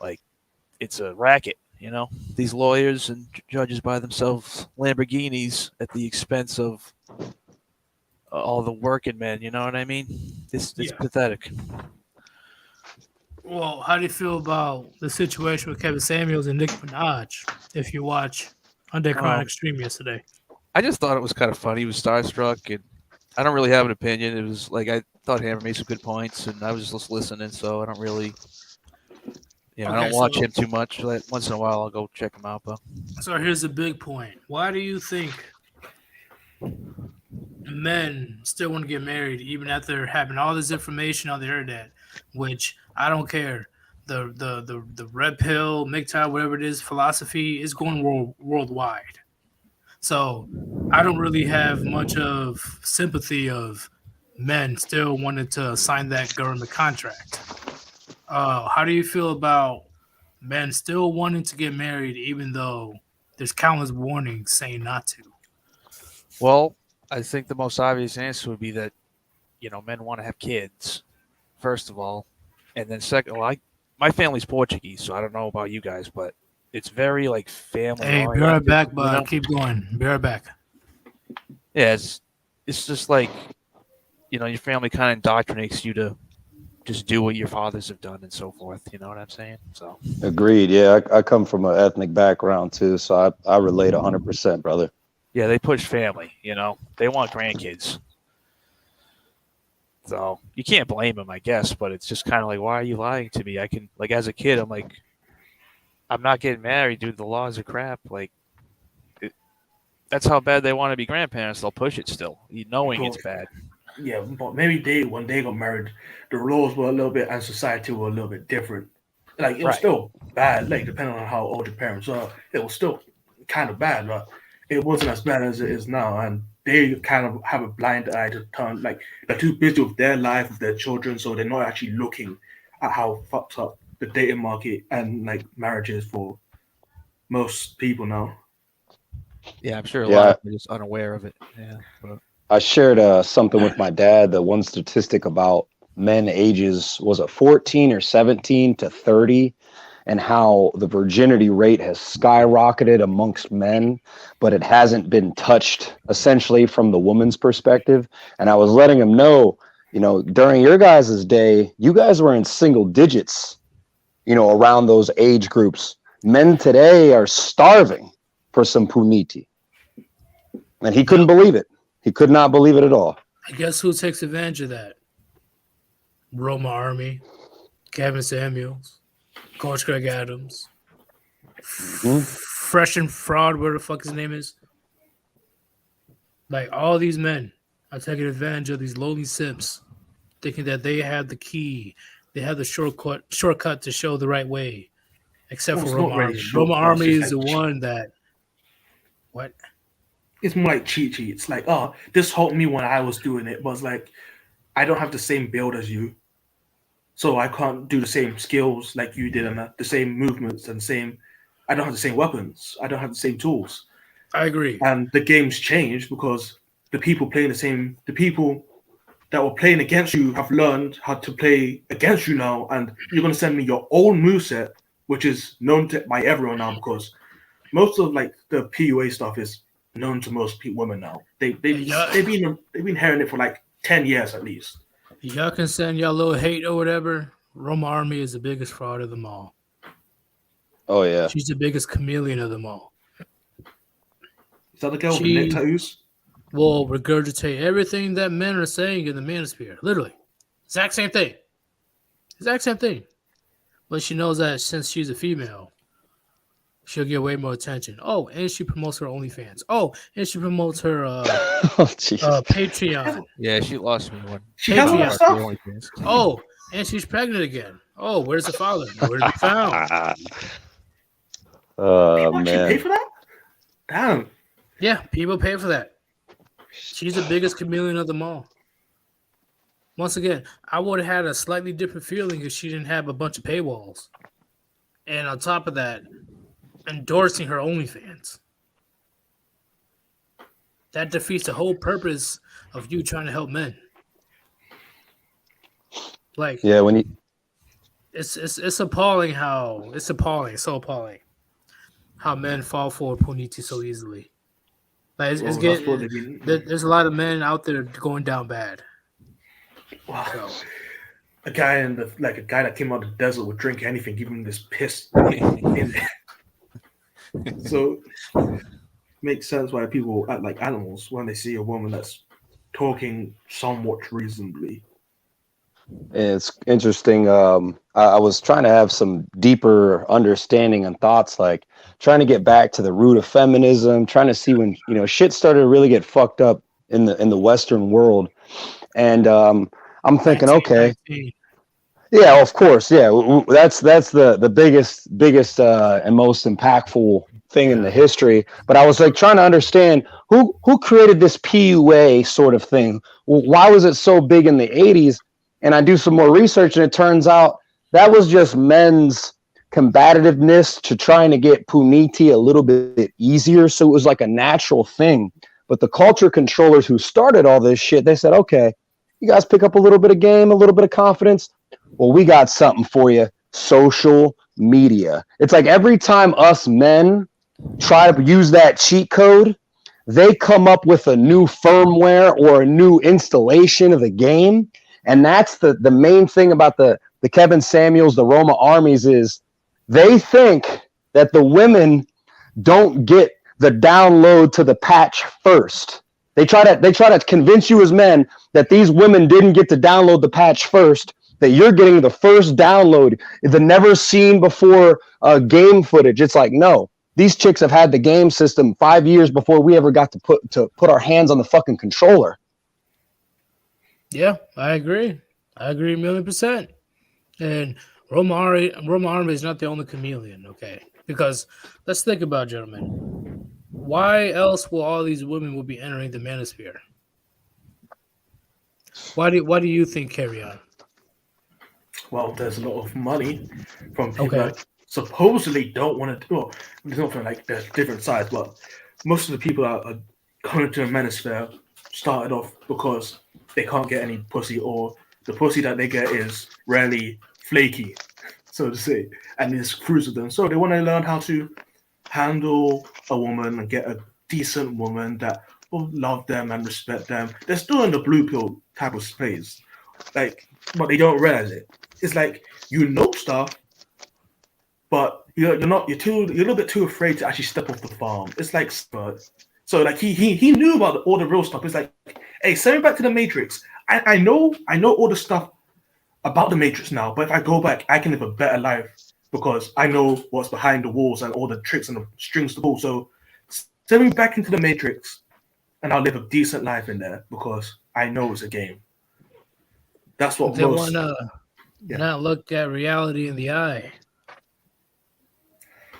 Like it's a racket. You know, these lawyers and judges buy themselves Lamborghinis at the expense of all the working men. You know what I mean? It's Yeah. pathetic. Well, how do you feel about the situation with Kevin Samuels and Nicki Minaj? If you watch Underground Extreme yesterday, I just thought it was kind of funny. He was starstruck, and I don't really have an opinion. It was like I thought Hammer made some good points, and I was just listening, so I don't really, I don't watch him too much. Like, once in a while, I'll go check him out. But so here's a big point. Why do you think men still want to get married even after having all this information on the internet? Which I don't care. The red pill, MGTOW, whatever it is, philosophy is going worldwide. So I don't really have much of sympathy of men still wanting to sign that government contract. How do you feel about men still wanting to get married even though there's countless warnings saying not to? well, I think the most obvious answer would be that men want to have kids, first of all, and then second. Well, my family's Portuguese, so I don't know about you guys, but it's very like family. Hey, be right back, bud. Keep going. Be right back. Yeah, it's just like your family kind of indoctrinates you to just do what your fathers have done and so forth. You know what I'm saying? So Agreed. Yeah, I come from an ethnic background too, so I relate 100%, brother. yeah, they push family. They want grandkids. So you can't blame them, I guess, but it's just kind of like, why are you lying to me? I can, like, as a kid, I'm like, I'm not getting married, dude. The laws are crap. Like, that's how bad they want to be grandparents. They'll push it still, knowing it's bad. Yeah, but maybe when they got married, the rules were a little bit and society were a little bit different. Like it was still bad, like depending on how old your parents are, it was still kind of bad, but it wasn't as bad as it is now. And they kind of have a blind eye to turn, like they're too busy with their life, with their children, so they're not actually looking at how fucked up the dating market and like marriage is for most people now. Yeah, I'm sure a lot of people are just unaware of it. Yeah, but I shared something with my dad. The one statistic about men ages, was it 14 or 17 to 30, and how the virginity rate has skyrocketed amongst men, but it hasn't been touched essentially from the woman's perspective. And I was letting him know, during your guys' day, you guys were in single digits, around those age groups. Men today are starving for some puniti. And he couldn't believe it. He could not believe it at all. I guess who takes advantage of that? Roma Army, Kevin Samuels, Coach Greg Adams, Fresh and Fraud, where the fuck his name is. Like, all these men are taking advantage of these lowly simps, thinking that they have the key, they have the shortcut to show the right way. Except for Roma Army. Roma Army is the one that. What? It's more like cheat sheets. Like, oh, this helped me when I was doing it, but it's like, I don't have the same build as you, so I can't do the same skills like you did, and the same movements and I don't have the same weapons. I don't have the same tools. I agree. And the game's changed because the people that were playing against you have learned how to play against you now, and you're going to send me your own moveset, which is known by everyone now, because most of like the PUA stuff is known to most women now. They've been hearing it for like 10 years at least. Y'all can send y'all little hate or whatever. Roma Army is the biggest fraud of them all. Oh yeah, she's the biggest chameleon of them all. Is that the girl with the neck tattoos? Will regurgitate everything that men are saying in the manosphere. Literally, exact same thing. But she knows that since she's a female, she'll get way more attention. Oh, and she promotes her OnlyFans. Oh, and she promotes her Patreon. Yeah, she lost me one. She has all that stuff. Oh, and she's pregnant again. Oh, where's the father? Where's he found? Oh, man. People pay for that? Damn. Yeah, people pay for that. She's the biggest chameleon of them all. Once again, I would have had a slightly different feeling if she didn't have a bunch of paywalls. And on top of that, endorsing her OnlyFans. That defeats the whole purpose of you trying to help men. Like, yeah, when you, it's appalling how it's so appalling how men fall for puniti so easily. Like, there's a lot of men out there going down bad. Wow. So, a guy that came out of the desert would drink anything, give him this piss. So makes sense why people act like animals when they see a woman that's talking somewhat reasonably. It's interesting. I was trying to have some deeper understanding and thoughts, like trying to get back to the root of feminism, trying to see when shit started to really get fucked up in the Western world. And I'm thinking, okay, yeah, of course, yeah, that's the biggest and most impactful thing in the history. But I was like trying to understand who created this PUA sort of thing. Why was it so big in the 80s? And I do some more research, and it turns out that was just men's combativeness to trying to get puniti a little bit easier. So it was like a natural thing. But the culture controllers who started all this shit, they said, okay, you guys pick up a little bit of game, a little bit of confidence. Well, we got something for you. Social media. It's like every time us men try to use that cheat code, they come up with a new firmware or a new installation of the game. And that's the main thing about the Kevin Samuels, the Roma armies, is they think that the women don't get the download to the patch first. They try to convince you as men that these women didn't get to download the patch first, that you're getting the first download, the never seen before game footage. It's like, no, these chicks have had the game system 5 years before we ever got to put our hands on the fucking controller. Yeah, I agree. I agree 1,000,000%. And Roma Army is not the only chameleon, okay? Because let's think about it, gentlemen. why else will all these women will be entering the manosphere? Why do you think, Carry On? Well, there's a lot of money from people Okay. that supposedly don't want to. Well, there's nothing like there's different sides, but most of the people that are coming to the manosphere started off because they can't get any pussy, or the pussy that they get is rarely flaky, so to say, and it screws with them. So they want to learn how to handle a woman and get a decent woman that will love them and respect them. They're still in the blue pill type of space, like, but they don't realize it. It's like you know stuff, but you're not. You're a little bit too afraid to actually step off the farm. It's like so like he knew about all the real stuff. It's like, hey, send me back to the Matrix. I know all the stuff about the Matrix now, but if I go back, I can live a better life because I know what's behind the walls and all the tricks and the strings to pull. So send me back into the Matrix, and I'll live a decent life in there because I know it's a game. That's what They most. want to not look at reality in the eye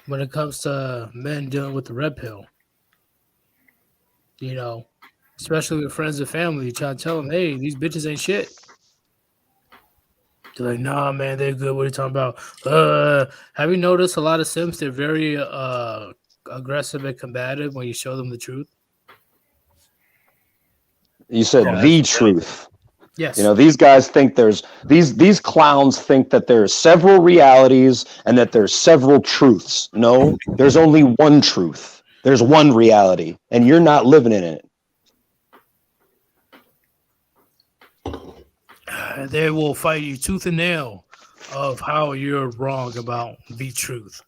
when it comes to men dealing with the red pill. You know, especially with friends and family, you try to tell them, hey, these bitches ain't shit. They're like, nah, man, they're good. What are you talking about? Have you noticed a lot of Sims? They're very aggressive and combative when you show them the truth. You said the truth. Yes. You know, these guys think there's these clowns think that there's several realities and that there's several truths. No, there's only one truth. There's one reality, and you're not living in it. They will fight you tooth and nail of how you're wrong about the truth.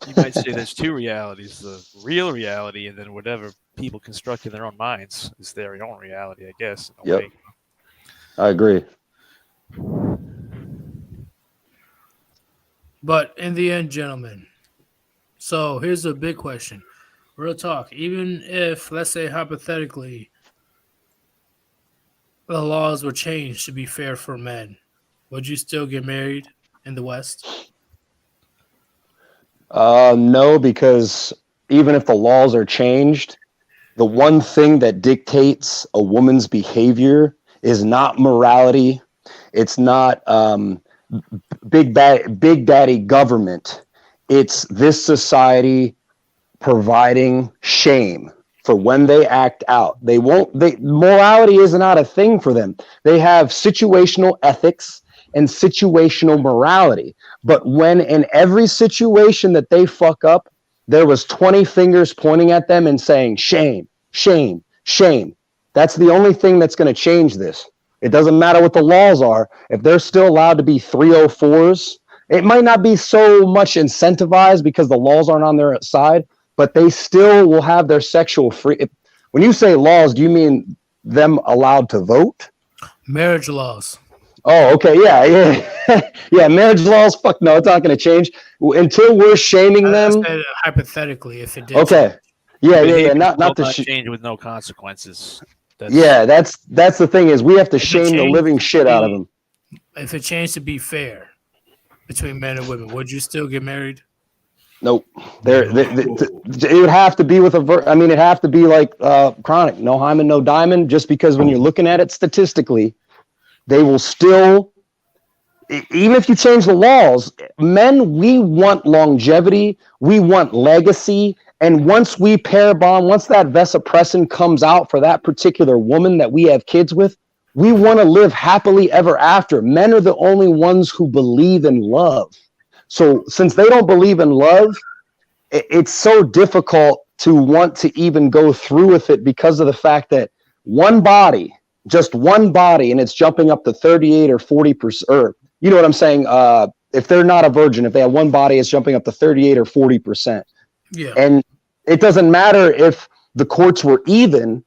You might say there's two realities: the real reality, and then whatever people construct in their own minds is their own reality, I guess. In a way. I agree. But in the end, gentlemen, so here's a big question. Real talk. Even if, let's say, hypothetically, the laws were changed to be fair for men, would you still get married in the West? No, because even if the laws are changed, the one thing that dictates a woman's behavior is not morality. It's not big daddy government. It's this society providing shame for when they act out. Morality is not a thing for them. They have situational ethics and situational morality. But when in every situation that they fuck up, there was 20 fingers pointing at them and saying, shame, shame, shame. That's the only thing that's going to change this. It doesn't matter what the laws are. If they're still allowed to be 304s, it might not be so much incentivized because the laws aren't on their side, but they still will have their sexual free. When you say laws, do you mean them allowed to vote? Marriage laws. Oh, okay. Yeah. Yeah. Marriage laws. Fuck no. It's not going to change until we're shaming them. Hypothetically, if it did. Okay. Yeah. Not to change with no consequences. That's the thing is we have to shame the living shit out of them. If it changed to be fair between men and women, would you still get married? Nope. It would have to be with it'd have to be like chronic. No hymen, no diamond. Just because when you're looking at it statistically, they will still, even if you change the laws, men, we want longevity, we want legacy, and once we pair bond, once that vasopressin comes out for that particular woman that we have kids with, we want to live happily ever after. Men are the only ones who believe in love. So since they don't believe in love, it's so difficult to want to even go through with it because of the fact that just one body, and it's jumping up to 38 or 40%, or you know what I'm saying? If they're not a virgin, if they have one body, it's jumping up to 38 or 40%. Yeah. And it doesn't matter if the courts were even,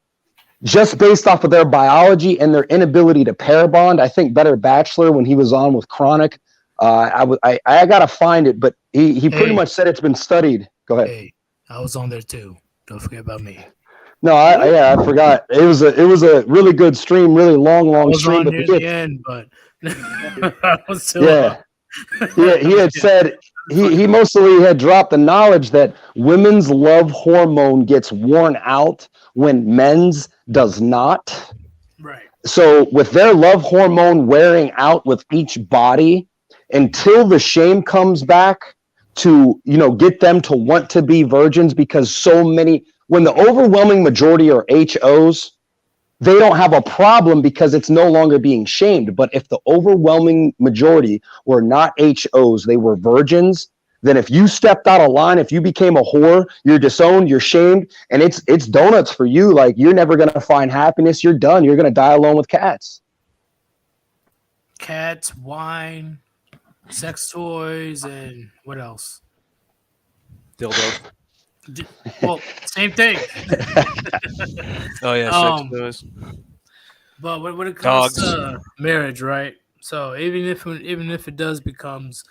just based off of their biology and their inability to pair bond. I think Better Bachelor, when he was on with Chronic, I gotta find it, but he pretty much said it's been studied. Go ahead. Hey, I was on there too. Don't forget about me. No, I forgot. It was a really good stream, really long stream. But near the end, but I was still he had said he mostly had dropped the knowledge that women's love hormone gets worn out when men's does not. Right. So with their love hormone wearing out with each body, until the shame comes back to, get them to want to be virgins, because so many, when the overwhelming majority are HOs, they don't have a problem because it's no longer being shamed. But if the overwhelming majority were not HOs, they were virgins, then if you stepped out of line, if you became a whore, you're disowned, you're shamed, and it's donuts for you. Like, you're never going to find happiness. You're done. You're going to die alone with cats. Cats, wine, sex toys, and what else? Dildo. Well, same thing. Oh yeah, sex toys. But when it comes Dogs. to marriage, right? So even if it does becomes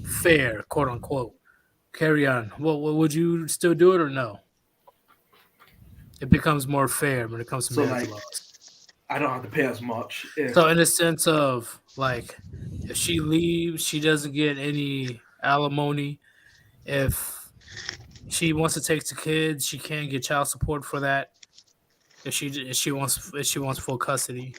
fair, quote unquote, carry on. What would you still do it or no? It becomes more fair when it comes to So, marriage like, laws. I don't have to pay as much. If, So in the sense of, like, if she leaves, she doesn't get any alimony. If she wants to take the kids, she can't get child support for that. If she wants full custody.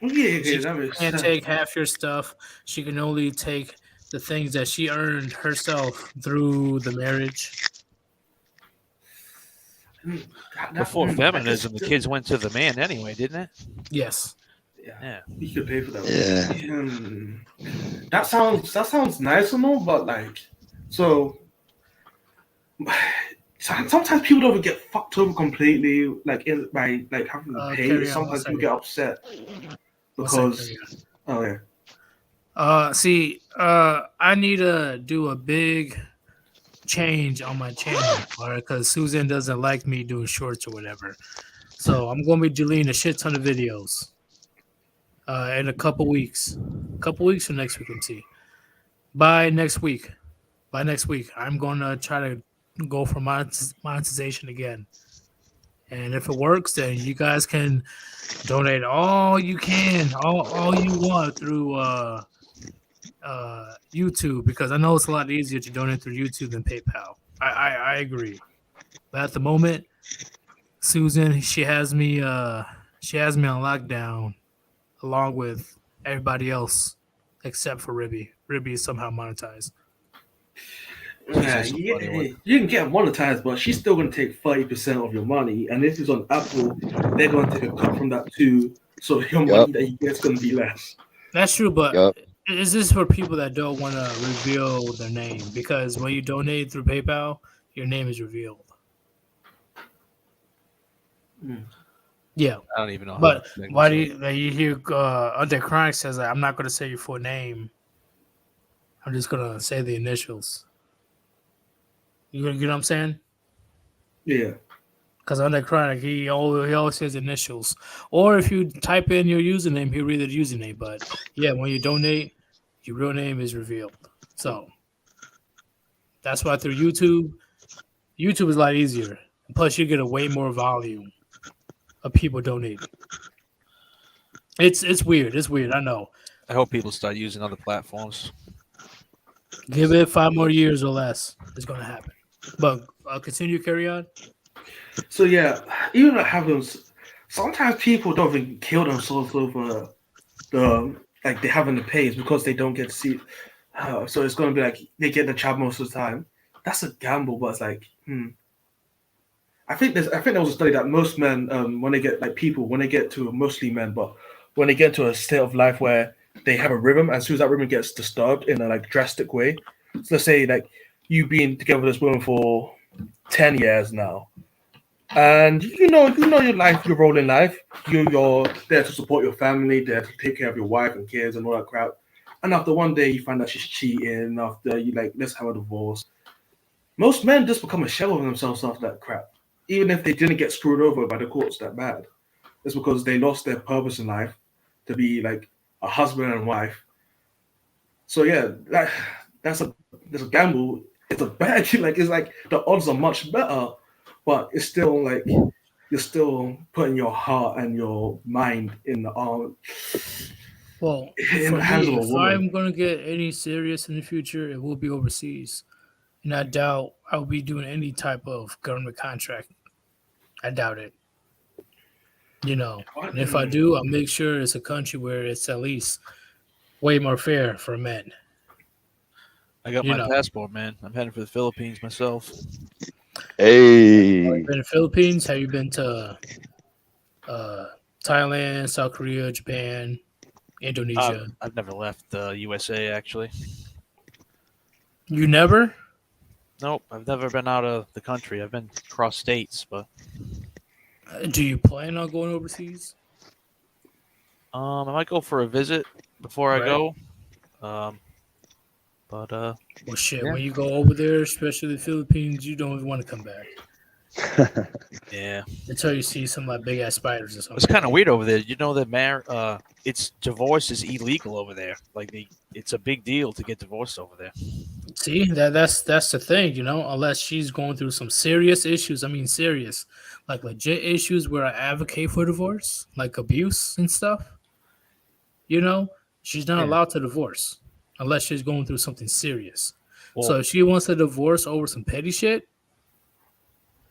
yeah, She that makes can't sense. take half your stuff. She can only take the things that she earned herself through the marriage. Before feminism, the kids went to the man anyway, didn't it? Yes. Yeah. You could pay for that. Yeah. That sounds nice and all, but like, so sometimes people don't even get fucked over completely, like by like having to pay. Sometimes people get upset because see, I need to do a big change on my channel, all right? Because Susan doesn't like me doing shorts or whatever. So I'm going to be deleting a shit ton of videos in a couple weeks. A couple weeks from next week, let's see. By next week, I'm going to try to go for monetization again. And if it works, then you guys can donate all you can, all you want through YouTube, because I know it's a lot easier to donate through YouTube than PayPal. I agree. But at the moment, Susan, she has me on lockdown along with everybody else except for Ribby. Ribby is somehow monetized. Yeah, you can get monetized, but she's still going to take 30% of your money. And if it's on Apple, they're going to take a cut from that too. So your money that you get is going to be less. That's true, but is this for people that don't want to reveal their name? Because when you donate through PayPal, your name is revealed. Yeah. I don't even know. But why do you hear Undead Chronic says that I'm not going to say your full name. I'm just going to say the initials. You know what I'm saying? Yeah. Because Undead Chronic, he always says initials. Or if you type in your username, he'll read the username. But yeah, when you donate, your real name is revealed. So that's why through YouTube is a lot easier. Plus, you get a way more volume of people donating. It's weird. It's weird. I know. I hope people start using other platforms. Give it 5 more years or less. It's going to happen. But continue, carry on. So yeah, even that happens. Sometimes people don't even kill themselves over they having to pay is because they don't get to see. So it's going to be like they get the child most of the time. That's a gamble, but it's like, I think there was a study that most men, when they get to mostly men, but when they get to a state of life where they have a rhythm, as soon as that rhythm gets disturbed in a drastic way, so let's say you've been together with this woman for 10 years now, and you know your life, your role in life, you're there to support your family, there to take care of your wife and kids and all that crap. And after one day you find out she's cheating, after you let's have a divorce. Most men just become a shell of themselves after that crap. Even if they didn't get screwed over by the courts that bad, it's because they lost their purpose in life to be a husband and wife. So yeah, that's a gamble. It's a bad it's like the odds are much better, but it's still you're still putting your heart and your mind in the arm. Well, in for the hands me, of a if woman. I'm gonna get any serious in the future, it will be overseas, and I doubt I'll be doing any type of government contract. I doubt it. And if I do, I'll make sure it's a country where it's at least way more fair for men. I got You my know, passport, man. I'm heading for the Philippines myself. Hey, been in the Philippines. Have you been to uh, Thailand, South Korea, Japan, Indonesia? I've never left the USA actually. You never? Nope, I've never been out of the country. I've been across states, but Do you plan on going overseas? I might go for a visit before I Right. go. But Well, shit. Yeah. When you go over there, especially the Philippines, you don't even want to come back yeah, until you see some like big ass spiders or something. it's kind of weird over there. You know that it's divorce is illegal over there. Like it's a big deal to get divorced over there. See, that's the thing, unless she's going through some serious issues. I mean, serious, like legit issues where I advocate for divorce, like abuse and stuff. She's not Yeah. allowed to divorce unless she's going through something serious. Well, So if she wants to divorce over some petty shit,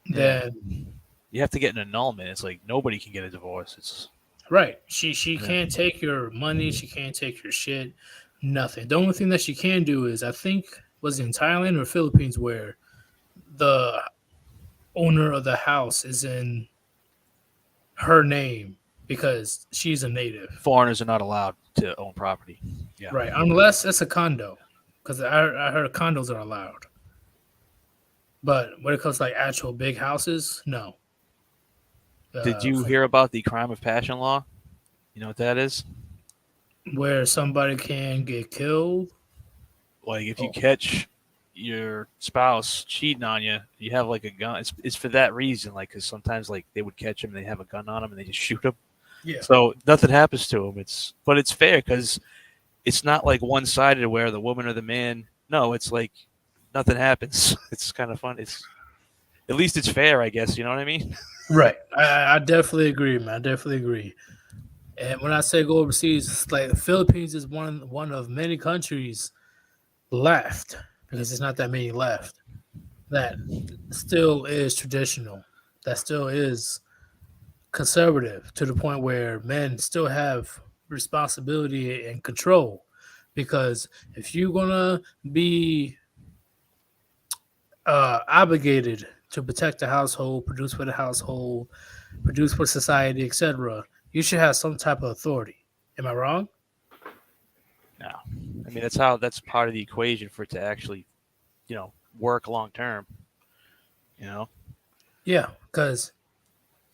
Yeah. then you have to get an annulment. It's like nobody can get a divorce. It's right, she Yeah. can't take your money, she can't take your shit, nothing. The only thing that she can do is, I think, was in Thailand or Philippines, where the owner of the house is in her name because she's a native. foreigners are not allowed to own property. Yeah. Right, unless it's a condo, because I heard condos are allowed. But when it comes to like actual big houses, no. Did you hear about the crime of passion law? You know what that is? Where somebody can get killed? Like if you Oh. catch your spouse cheating on you, you have like a gun. It's for that reason. Like because sometimes like they would catch him, and they have a gun on him, and they just shoot him. Yeah. So nothing happens to him. But it's fair because it's not like one sided where the woman or the man. No, it's like nothing happens. It's kind of fun. At least it's fair, I guess. You know what I mean? Right. I definitely agree, man. I definitely agree. And when I say go overseas, it's like the Philippines is one of many countries left, because there's not that many left, that still is traditional, that still is conservative, to the point where men still have responsibility and control. Because if you're gonna be obligated to protect the household, produce for the household, produce for society, etc., you should have some type of authority. Am I wrong? No. I mean that's part of the equation for it to actually, work long term. Yeah, because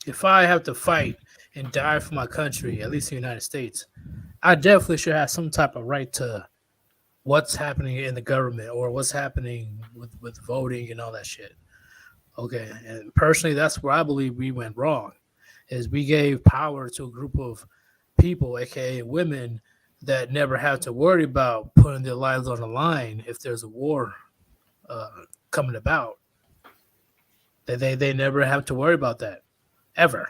if I have to fight and die for my country, at least in the United States, I definitely should have some type of right to what's happening in the government or what's happening with voting and all that shit. Okay, and personally, that's where I believe we went wrong, is we gave power to a group of people, aka women, that never have to worry about putting their lives on the line if there's a war coming about. They never have to worry about that, ever.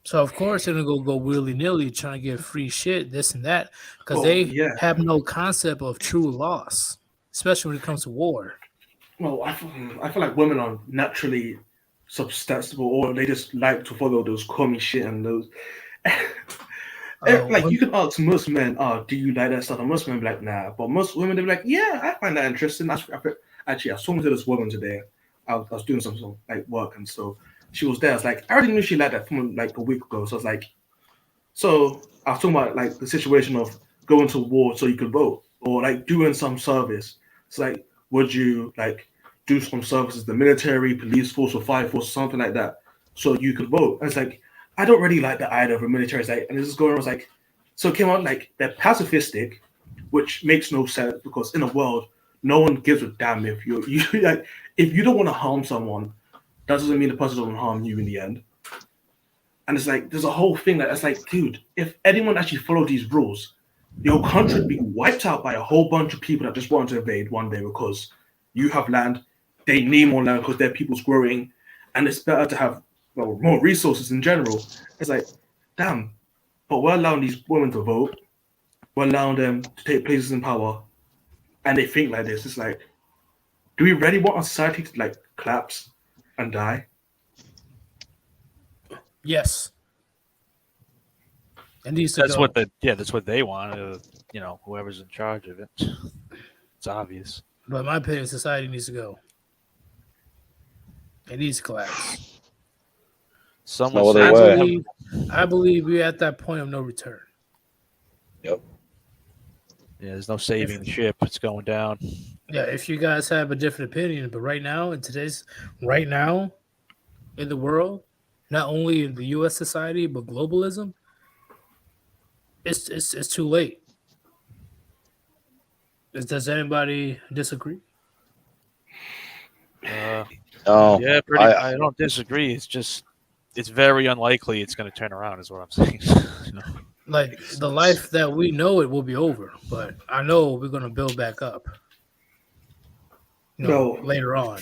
So of course they're gonna go willy nilly trying to get free shit, this and that, because Well, they yeah. have no concept of true loss, especially when it comes to war. Well, I feel like women are naturally substantial, or they just like to follow those commie shit and those. Like you can ask most men, do you like that stuff? And most men be like, nah. But most women, they're like, yeah, I find that interesting. Actually, I was talking to this woman today. I was doing some like work, and so she was there. I was like, I already knew she liked that from like a week ago. So I was like, so I was talking about like the situation of going to war so you could vote, or like doing some service. It's like, would you like do some services, the military, police force, or fire force, something like that, so you could vote? And it's like, I don't really like the idea of a military. It's like, and this is going on. Was like, so it came out like they're pacifistic, which makes no sense because in a world, no one gives a damn if you like if you don't want to harm someone, that doesn't mean the person doesn't harm you in the end. And it's like there's a whole thing that's like, dude, if anyone actually followed these rules, your country would be wiped out by a whole bunch of people that just want to invade one day because you have land, they need more land because their people's growing, and it's better to have more resources in general. It's like, damn, but we're allowing these women to vote. We're allowing them to take places in power, and they think like this. It's like, do we really want our society to like collapse and die? Yes. It needs to That's go. that's what they want. Whoever's in charge of it. It's obvious. But in my opinion, society needs to go. It needs to collapse. No other way. I believe we're at that point of no return. Yep. Yeah, there's no saving the ship. It's going down. Yeah, if you guys have a different opinion, but right now in the world, not only in the U.S. society but globalism, it's too late. Does anybody disagree? Oh, Yeah, I don't disagree. It's very unlikely it's going to turn around, is what I'm saying. Like the life that we know it will be over, but I know we're going to build back up. Later on.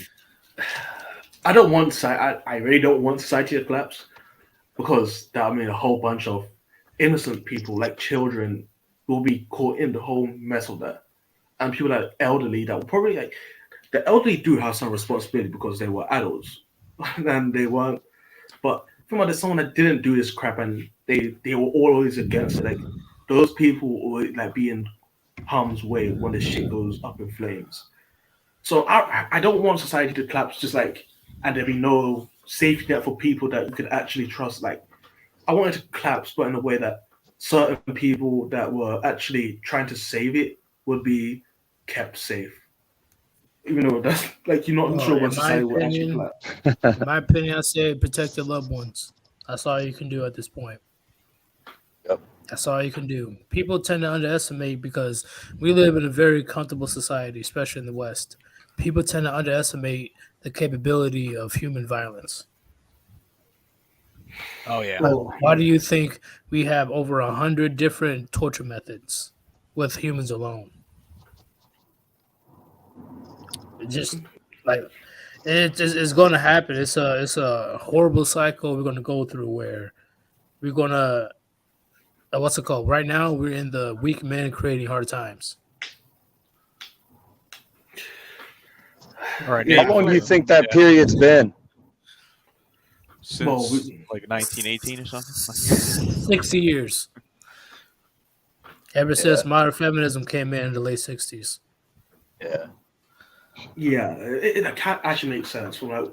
I don't want I really don't want society to collapse, because that would mean a whole bunch of innocent people, like children, will be caught in the whole mess of that, and people that are elderly that will probably like the elderly do have some responsibility because they were adults and they weren't. But from there's someone that didn't do this crap and they were always against it. Like those people will like be in harm's way when the shit goes up in flames. So I don't want society to collapse just like, and there be no safety net for people that you could actually trust. Like I want it to collapse, but in a way that certain people that were actually trying to save it would be kept safe. Even though that's like you're not sure when society will actually collapse. In my opinion, I say protect your loved ones. That's all you can do at this point. Yep. That's all you can do. People tend to underestimate because we live in a very comfortable society, especially in the West. People tend to underestimate the capability of human violence. Oh yeah. Well, why do you think we have over 100 different torture methods with humans alone? Just like it's going to happen. It's a horrible cycle we're going to go through where we're going to what's it called? Right now we're in the weak men creating hard times. All right. How long do you think that period's been? Since like 1918 or something? 60 years. Ever since modern feminism came in the late 60s. Yeah. Yeah, it can't actually make sense from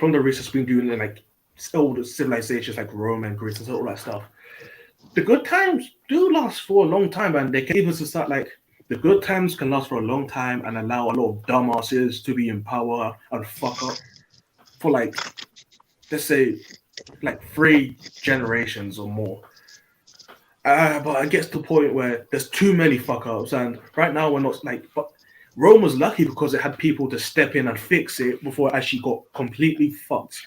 the research we've been doing in like older civilizations like Rome and Greece and all that stuff. The good times do last for a long time, and they can even start like the good times can last for a long time and allow a lot of dumbasses to be in power and fuck up for like, let's say, like 3 generations or more. But it gets to the point where there's too many fuck ups, and right now we're not like. But Rome was lucky because it had people to step in and fix it before it actually got completely fucked.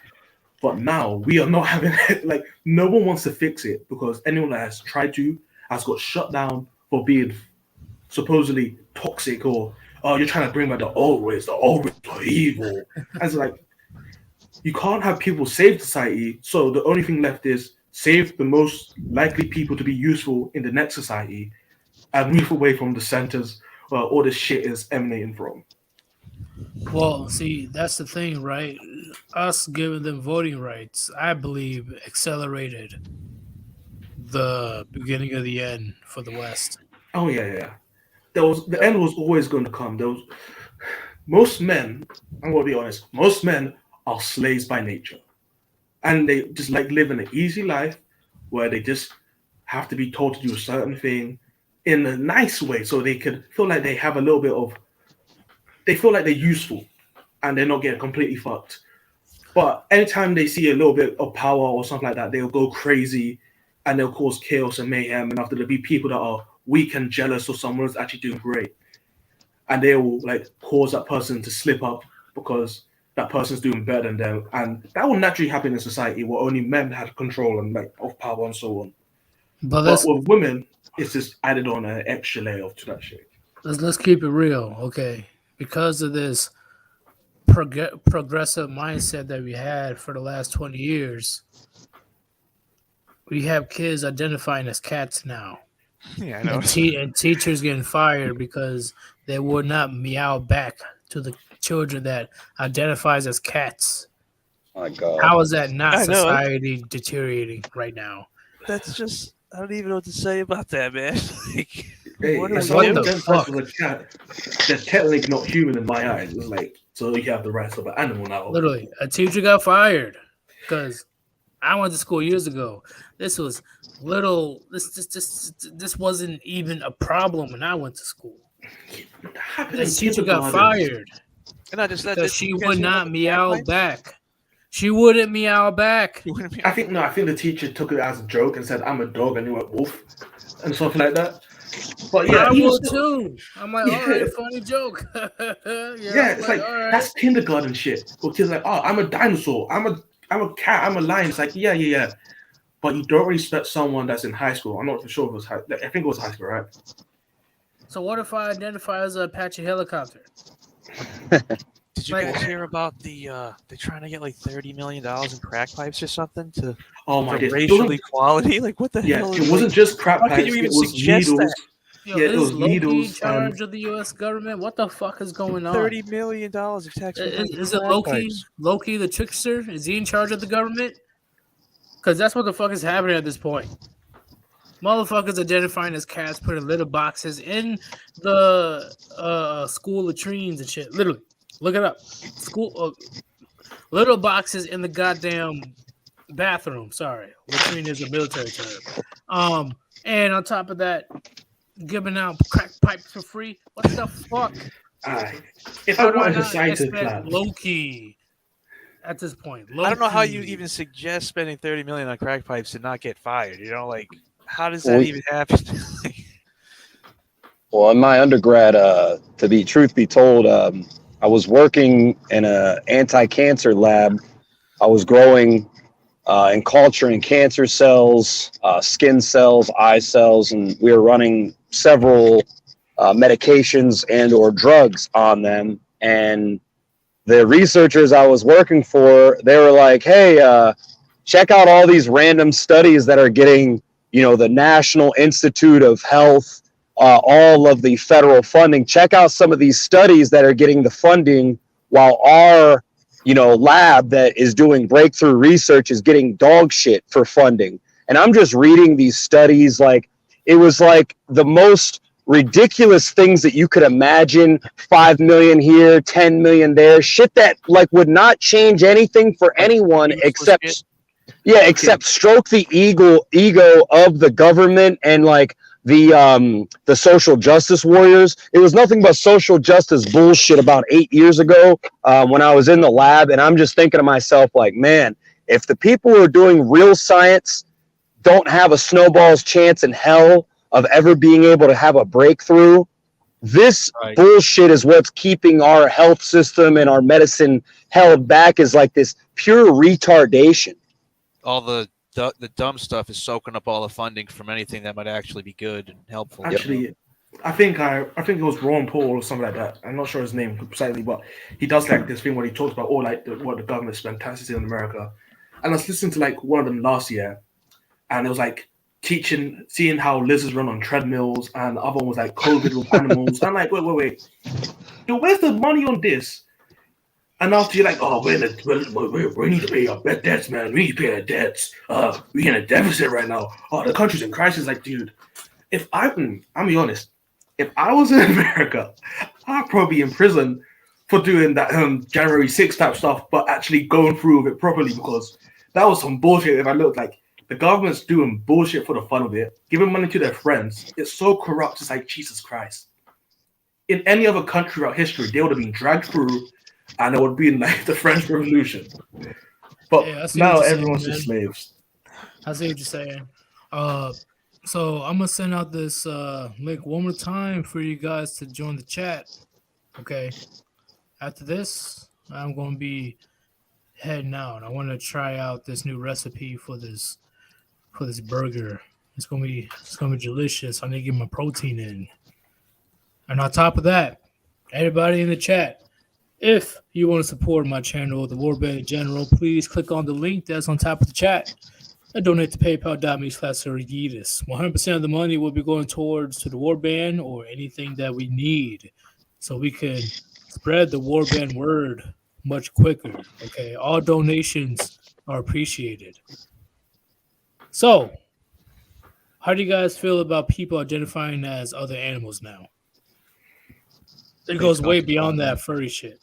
But now we are not having it. Like no one wants to fix it because anyone that has tried to has got shut down for being supposedly toxic or you're trying to bring back the old ways. The old ways are evil. As like you can't have people save society. So the only thing left is save the most likely people to be useful in the next society and move away from the centers where all this shit is emanating from. Well, see, that's the thing, right? Us giving them voting rights, I believe, accelerated the beginning of the end for the West. Oh yeah. The end was always going to come. Most men, I'm going to be honest, most men are slaves by nature. And they just like living an easy life where they just have to be told to do a certain thing in a nice way so they could feel like they have a little bit of, they feel like they're useful and they're not getting completely fucked. But anytime they see a little bit of power or something like that, they'll go crazy and they'll cause chaos and mayhem. And after there'll be people that are weak and jealous of someone who's actually doing great. And they will like cause that person to slip up because that person's doing better than them. And that will naturally happen in society where only men had control and like of power and so on. But with women, it's just added on an extra layer to that shit. Let's keep it real, okay? Because of this progressive mindset that we had for the last 20 years, we have kids identifying as cats now. Yeah, I know. And teachers getting fired because they would not meow back to the children that identifies as cats. My God. How is that not I know. society deteriorating right now? That's just, I don't even know what to say about that, man. Like, Hey, what do if we someone do? identifies as a cat, they're technically not human in my eyes. It's like, so you have the rights of an animal now. Literally, a teacher got fired because I went to school years ago. This was little. This wasn't even a problem when I went to school. This teacher got fired And not just that, because did she you guys would hear not about the meow cat back. She wouldn't meow back. fight? You wouldn't be- I think the teacher took it as a joke and said, "I'm a dog," and he went wolf and stuff like that. But yeah, I even will still- too. I'm like, all right, funny joke. Yeah, I'm it's like all right. that's kindergarten shit. Where kids like, "Oh, I'm a dinosaur. I'm a cat. I'm a lion." It's like, yeah. But you don't respect someone that's in high school. I'm not sure if it was high. I think it was high school, right? So what if I identify as an Apache helicopter? Did you Like- guys hear about they're trying to get like $30 million in crack pipes or something to Oh my for god, racial equality? Like, what the yeah, hell? it wasn't just crap How can pipes. you It even was suggest needles. that? Yo, Yeah, it is was Loki in needles charge of the U.S. government? What the fuck is going on? $30 million of taxpayer money Is for it crack Loki? pipes. Loki the trickster? Is he in charge of the government? Because that's what the fuck is happening at this point. Motherfuckers identifying as cats, putting little boxes in the school latrines and shit. Literally, look it up. School little boxes in the goddamn bathroom. Sorry, latrine is a military term. And on top of that, giving out crack pipes for free. What the fuck? If How I do I wanted to not science expect plan, Loki at this point? I don't know how you Loki. even suggest spending $30 million on crack pipes and not get fired. You know, like, how does Well, that even happen? Well, in my undergrad, truth be told, I was working in a anti-cancer lab. I was growing and culturing cancer cells, skin cells, eye cells, and we were running several medications and or drugs on them. And the researchers I was working for, they were like, hey, check out all these random studies that are getting, the National Institute of Health, all of the federal funding. Check out some of these studies that are getting the funding while our, lab that is doing breakthrough research is getting dog shit for funding. And I'm just reading these studies like it was like the most ridiculous things that you could imagine. 5 million here, 10 million there, shit that like would not change anything for anyone except stroke the ego of the government and like the social justice warriors. It was nothing but social justice bullshit about 8 years ago when I was in the lab, and I'm just thinking to myself like, man, if the people who are doing real science don't have a snowball's chance in hell of ever being able to have a breakthrough, this bullshit is what's keeping our health system and our medicine held back, is like this pure retardation. All the dumb stuff is soaking up all the funding from anything that might actually be good and helpful. actually, I think it was Ron Paul or something like that. I'm not sure his name precisely, but he does like this thing where he talks about all like what the government spent taxes in America. And I was listening to like one of them last year, and it was like seeing how lizards run on treadmills, and the other one was like COVID with animals. I'm like, wait. Dude, where's the money on this? And after you're like, oh, we need to pay our debts, man. We need to pay our debts. We're in a deficit right now. Oh, the country's in crisis. Like, dude, I'm be honest, if I was in America, I'd probably be in prison for doing that January 6th type stuff, but actually going through with it properly, because that was some bullshit. If I looked like the government's doing bullshit for the fun of it, giving money to their friends, it's so corrupt. It's like, Jesus Christ. In any other country throughout history, they would have been dragged through, and it would be in like the French Revolution. But now everyone's just slaves. I see what you're saying. So I'm gonna send out this link one more time for you guys to join the chat. Okay. After this, I'm gonna be heading out. I want to try out this new recipe for this burger. It's gonna be delicious. I need to get my protein in. And on top of that, everybody in the chat, if you want to support my channel, the Warband in general, please click on the link that's on top of the chat. and donate to paypal.me/Yeetus. 100% of the money will be going towards to the Warband or anything that we need, so we can spread the Warband word much quicker. Okay, all donations are appreciated. So, how do you guys feel about people identifying as other animals now? It goes way beyond that furry shit.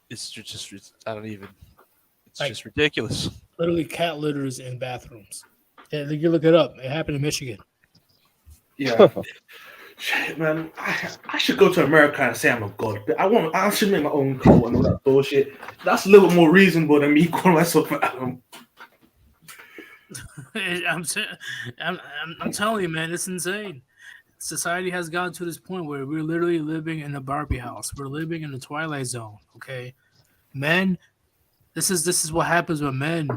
It's just I don't even. It's Like- just ridiculous. Literally cat litters in bathrooms. Yeah, you look it up. It happened in Michigan. Yeah. Shit, man. I should go to America and say I'm a god. But I should make my own cult and all that bullshit. That's a little bit more reasonable than me calling myself an animal. I'm telling you, man, it's insane. Society has gotten to this point where we're literally living in a Barbie house. We're living in the Twilight Zone. Okay, men. This is what happens when men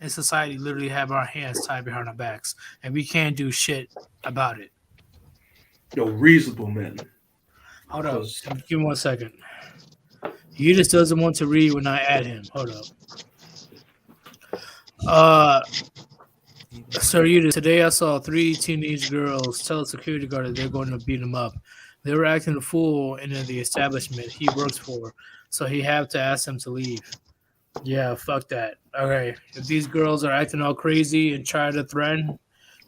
in society literally have our hands tied behind our backs, and we can't do shit about it. Yo, reasonable men. Hold up. Give me 1 second. He just doesn't want to read when I add him. Hold up. Sir Yeetus, today I saw 3 teenage girls tell a security guard that they're going to beat him up. They were acting a fool in the establishment he works for, so he had to ask them to leave. Yeah, fuck that. Okay, if these girls are acting all crazy and try to threaten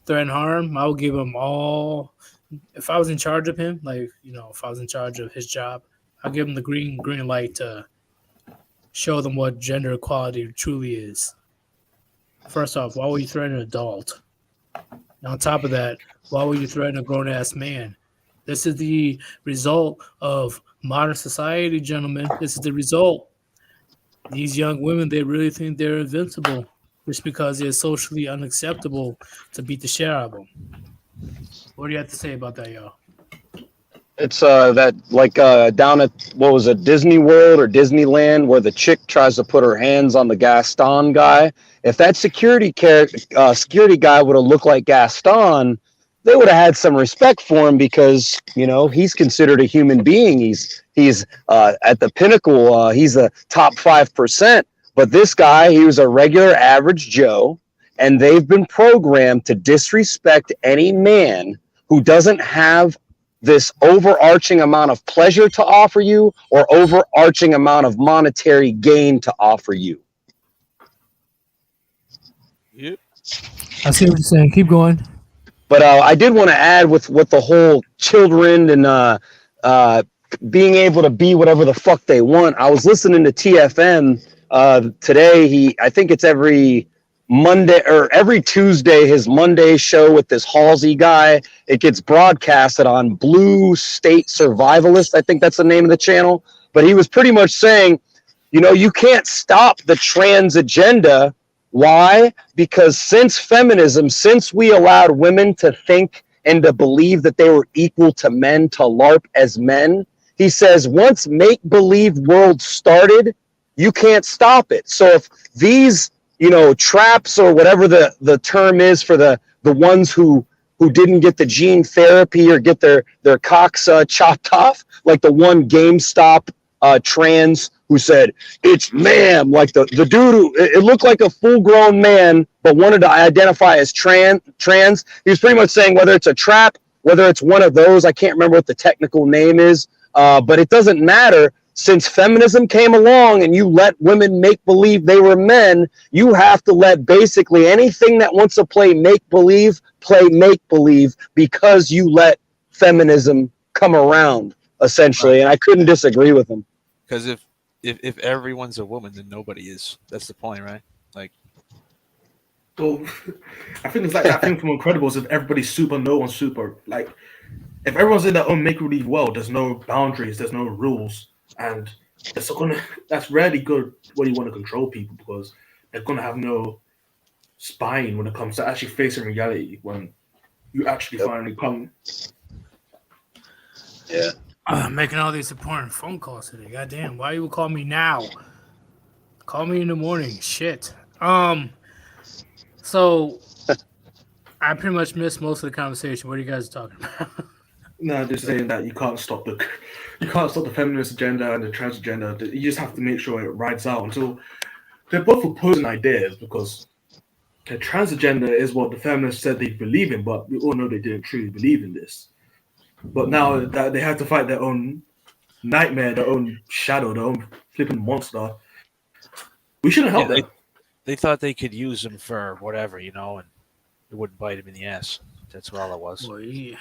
harm, I will give them all. If I was in charge of him, if I was in charge of his job, I'll give him the green light to show them what gender equality truly is. First off, why would you threaten an adult? And on top of that, why would you threaten a grown-ass man? This is the result of modern society, gentlemen. This is the result. These young women, they really think they're invincible just because it's socially unacceptable to beat the shit out of them. What do you have to say about that, y'all? It's down at what was it, Disney World or Disneyland, where the chick tries to put her hands on the Gaston guy. If that security guy would have looked like Gaston, they would have had some respect for him because he's considered a human being. He's at the pinnacle. He's the top 5%. But this guy, he was a regular average Joe, and they've been programmed to disrespect any man who doesn't have this overarching amount of pleasure to offer you or overarching amount of monetary gain to offer you. Yep. I see what you're saying. Keep going. But I did want to add with the whole children and being able to be whatever the fuck they want. I was listening to TFM today. I think it's every Monday or every Tuesday, his Monday show with this Halsey guy. It gets broadcasted on Blue State Survivalist. I think that's the name of the channel. But he was pretty much saying, you can't stop the trans agenda. Why? Because since we allowed women to think and to believe that they were equal to men, to LARP as men, he says once make-believe world started, you can't stop it. So if these traps or whatever the term is for the ones who didn't get the gene therapy or get their cocks chopped off, like the one GameStop trans who said, it's ma'am, like the dude who, it looked like a full-grown man, but wanted to identify as trans. He was pretty much saying whether it's a trap, whether it's one of those, I can't remember what the technical name is, but it doesn't matter. Since feminism came along and you let women make believe they were men, you have to let basically anything that wants to play make believe because you let feminism come around, essentially. And I couldn't disagree with him. Because if everyone's a woman, then nobody is. That's the point, right? Like, So I think it's like that thing from Incredibles. If everybody's super, no one's super. Like, if everyone's in their own make-believe world, there's no boundaries, there's no rules. And that's rarely good when you want to control people because they're going to have no spine when it comes to actually facing reality when you actually finally come. Yeah. Making all these important phone calls today. Goddamn, why you would call me now? Call me in the morning. Shit. So I pretty much missed most of the conversation. What are you guys talking about? No, just saying that you can't stop the feminist agenda and the trans agenda. You just have to make sure it rides out until they're both opposing ideas because the transgender is what the feminists said they believe in, but we all know they didn't truly believe in this. But now that they have to fight their own nightmare, their own shadow, their own flipping monster, we shouldn't help them. They thought they could use him for whatever, and it wouldn't bite him in the ass. That's what all it was. Well, yeah.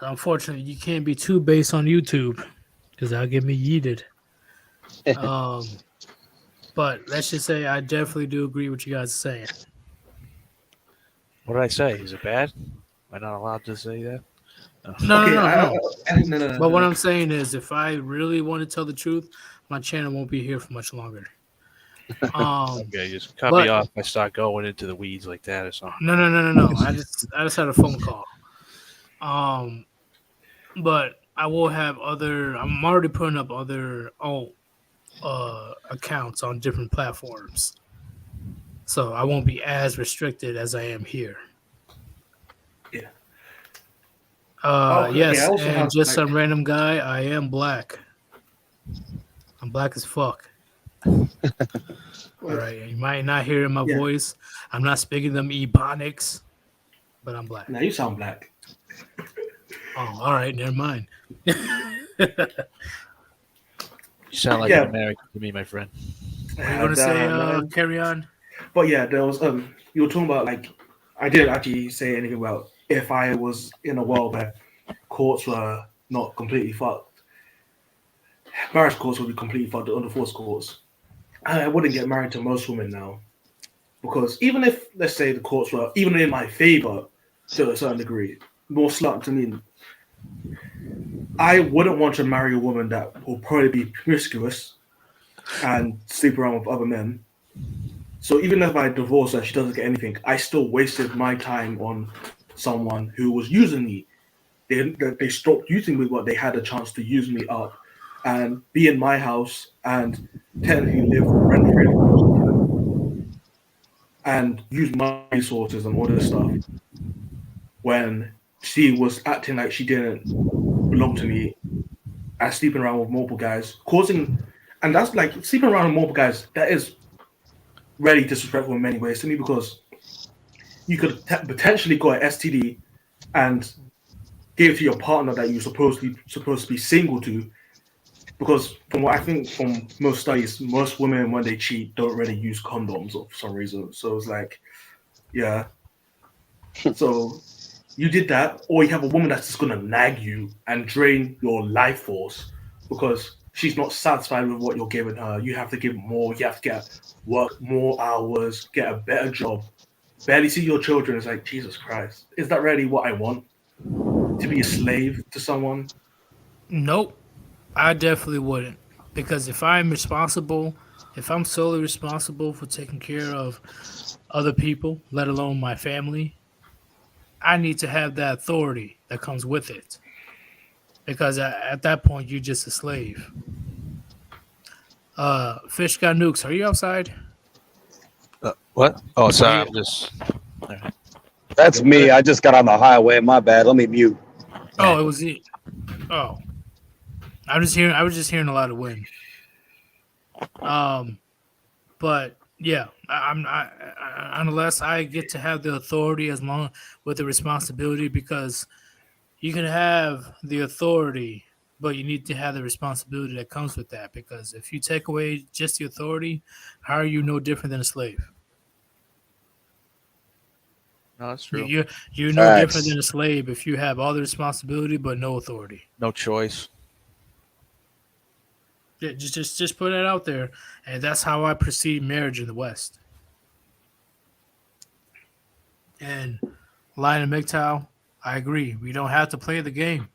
Unfortunately, you can't be too based on YouTube because that'll get me yeeted. But let's just say I definitely do agree with you guys are saying. What did I say? Is it bad? Am I not allowed to say that? No. But what I'm saying is, if I really want to tell the truth, my channel won't be here for much longer. Okay, just cut me off if I start going into the weeds like that or something. No. I just had a phone call. But I will have I'm already putting up other accounts on different platforms, so I won't be as restricted as I am here. Yeah. Yes, and just some random guy. I am black. I'm black as fuck. All right, you might not hear my voice. I'm not speaking them Ebonics, but I'm black. Now you sound black. Oh, all right, never mind. You sound like an American to me, my friend. What are you gonna say? Carry on. But yeah, there was you were talking about, like, I didn't actually say anything about if I was in a world where courts were not completely fucked. Marriage courts would be completely fucked. The undivorced courts. I wouldn't get married to most women now, because even if, let's say, the courts were even in my favor to a certain degree, more slut to me, I wouldn't want to marry a woman that will probably be promiscuous and sleep around with other men. So even if I divorce her, she doesn't get anything. I still wasted my time on someone who was using me. They stopped using me, but they had a chance to use me up and be in my house and technically live rent-free and use my resources and all this stuff when she was acting like she didn't belong to me and sleeping around with multiple guys, and that's like sleeping around with multiple guys. That is really disrespectful in many ways to me, because you could potentially got an STD and give it to your partner that you're supposed to be single to. Because from what I think from most studies, most women, when they cheat, don't really use condoms for some reason. So it's like, yeah. So you did that, or you have a woman that's just going to nag you and drain your life force because she's not satisfied with what you're giving her. You have to give more. You have to work more hours, get a better job, barely see your children. It's like, Jesus Christ. Is that really what I want? To be a slave to someone? Nope. I definitely wouldn't, because if I'm solely responsible for taking care of other people, let alone my family, I need to have that authority that comes with it, because at that point you're just a slave. Fish got nukes. Are you outside? What? Oh, sorry. Yeah. I'm just. That's me. I just got on the highway. My bad. Let me mute. Oh, it was it. Oh, I was just hearing a lot of wind. But yeah, unless I get to have the authority as long with the responsibility, because you can have the authority, but you need to have the responsibility that comes with that. Because if you take away just the authority, how are you no different than a slave? No, that's true. You're no different than a slave if you have all the responsibility but no authority. No choice. Yeah, just put it out there, and that's how I perceive marriage in the West. And Lion and MGTOW, I agree. We don't have to play the game.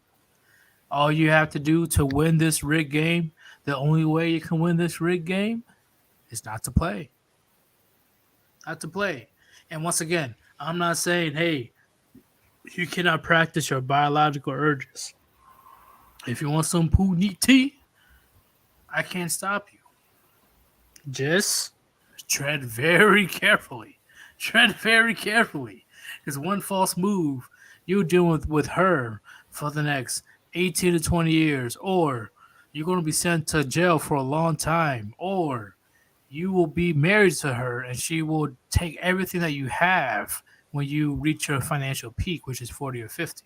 All you have to do to win this rigged game, the only way you can win this rigged game, is not to play. Not to play. And once again, I'm not saying, hey, you cannot practice your biological urges. If you want some puniti, I can't stop you. Just tread very carefully. Tread very carefully. Because one false move, you're dealing with her for the next 18 to 20 years, or you're going to be sent to jail for a long time, or you will be married to her, and she will take everything that you have when you reach your financial peak, which is 40 or 50.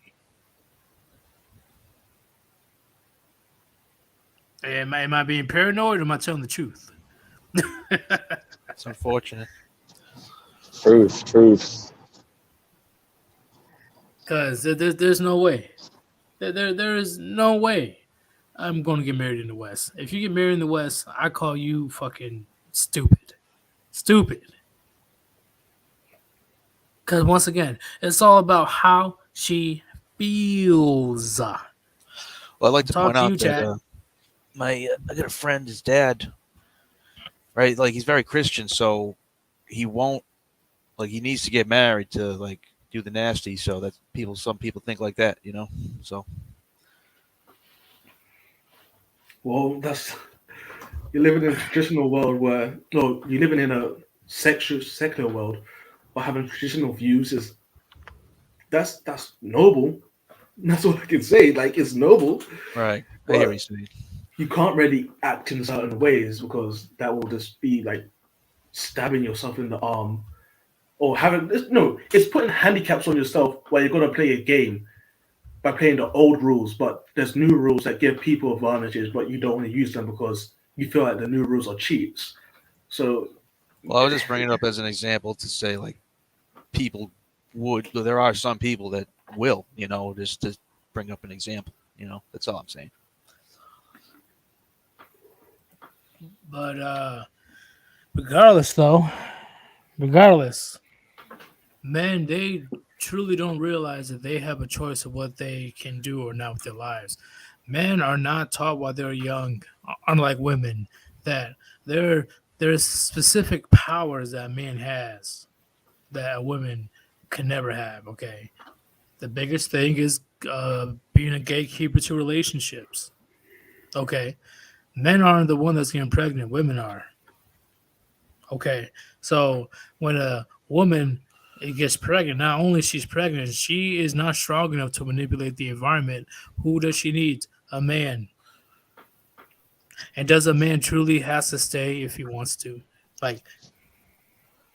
Am I being paranoid, or am I telling the truth? It's unfortunate. Truth. Because there's no way. There is no way I'm going to get married in the West. If you get married in the West, I call you fucking stupid. Stupid. Because once again, it's all about how she feels. Well, I'd like to Talk point to out you, Chad. that I got a friend, his dad, right? Like, he's very Christian, so he won't, like, he needs to get married to, like, do the nasty. So that some people think like that, you know? So. Well, you're living in a traditional world where, no, you're living in a secular world, but having traditional views that's noble. That's all I can say. Like, it's noble. Right. I hear what you're saying. You can't really act in certain ways because that will just be like stabbing yourself in the arm, or it's putting handicaps on yourself where you're gonna play a game by playing the old rules, but there's new rules that give people advantages, but you don't want to use them because you feel like the new rules are cheats. So, well, I was just bringing it up as an example to say, like, there are some people that will, you know, just to bring up an example, you know, that's all I'm saying. But regardless, men, they truly don't realize that they have a choice of what they can do or not with their lives. Men are not taught while they're young, unlike women, that there's specific powers that a man has that a woman can never have. Okay, the biggest thing is being a gatekeeper to relationships. Okay, men aren't the one that's getting pregnant; women are. Okay, so when a woman gets pregnant, not only she's pregnant, she is not strong enough to manipulate the environment. Who does she need? A man. And does a man truly has to stay if he wants to? Like,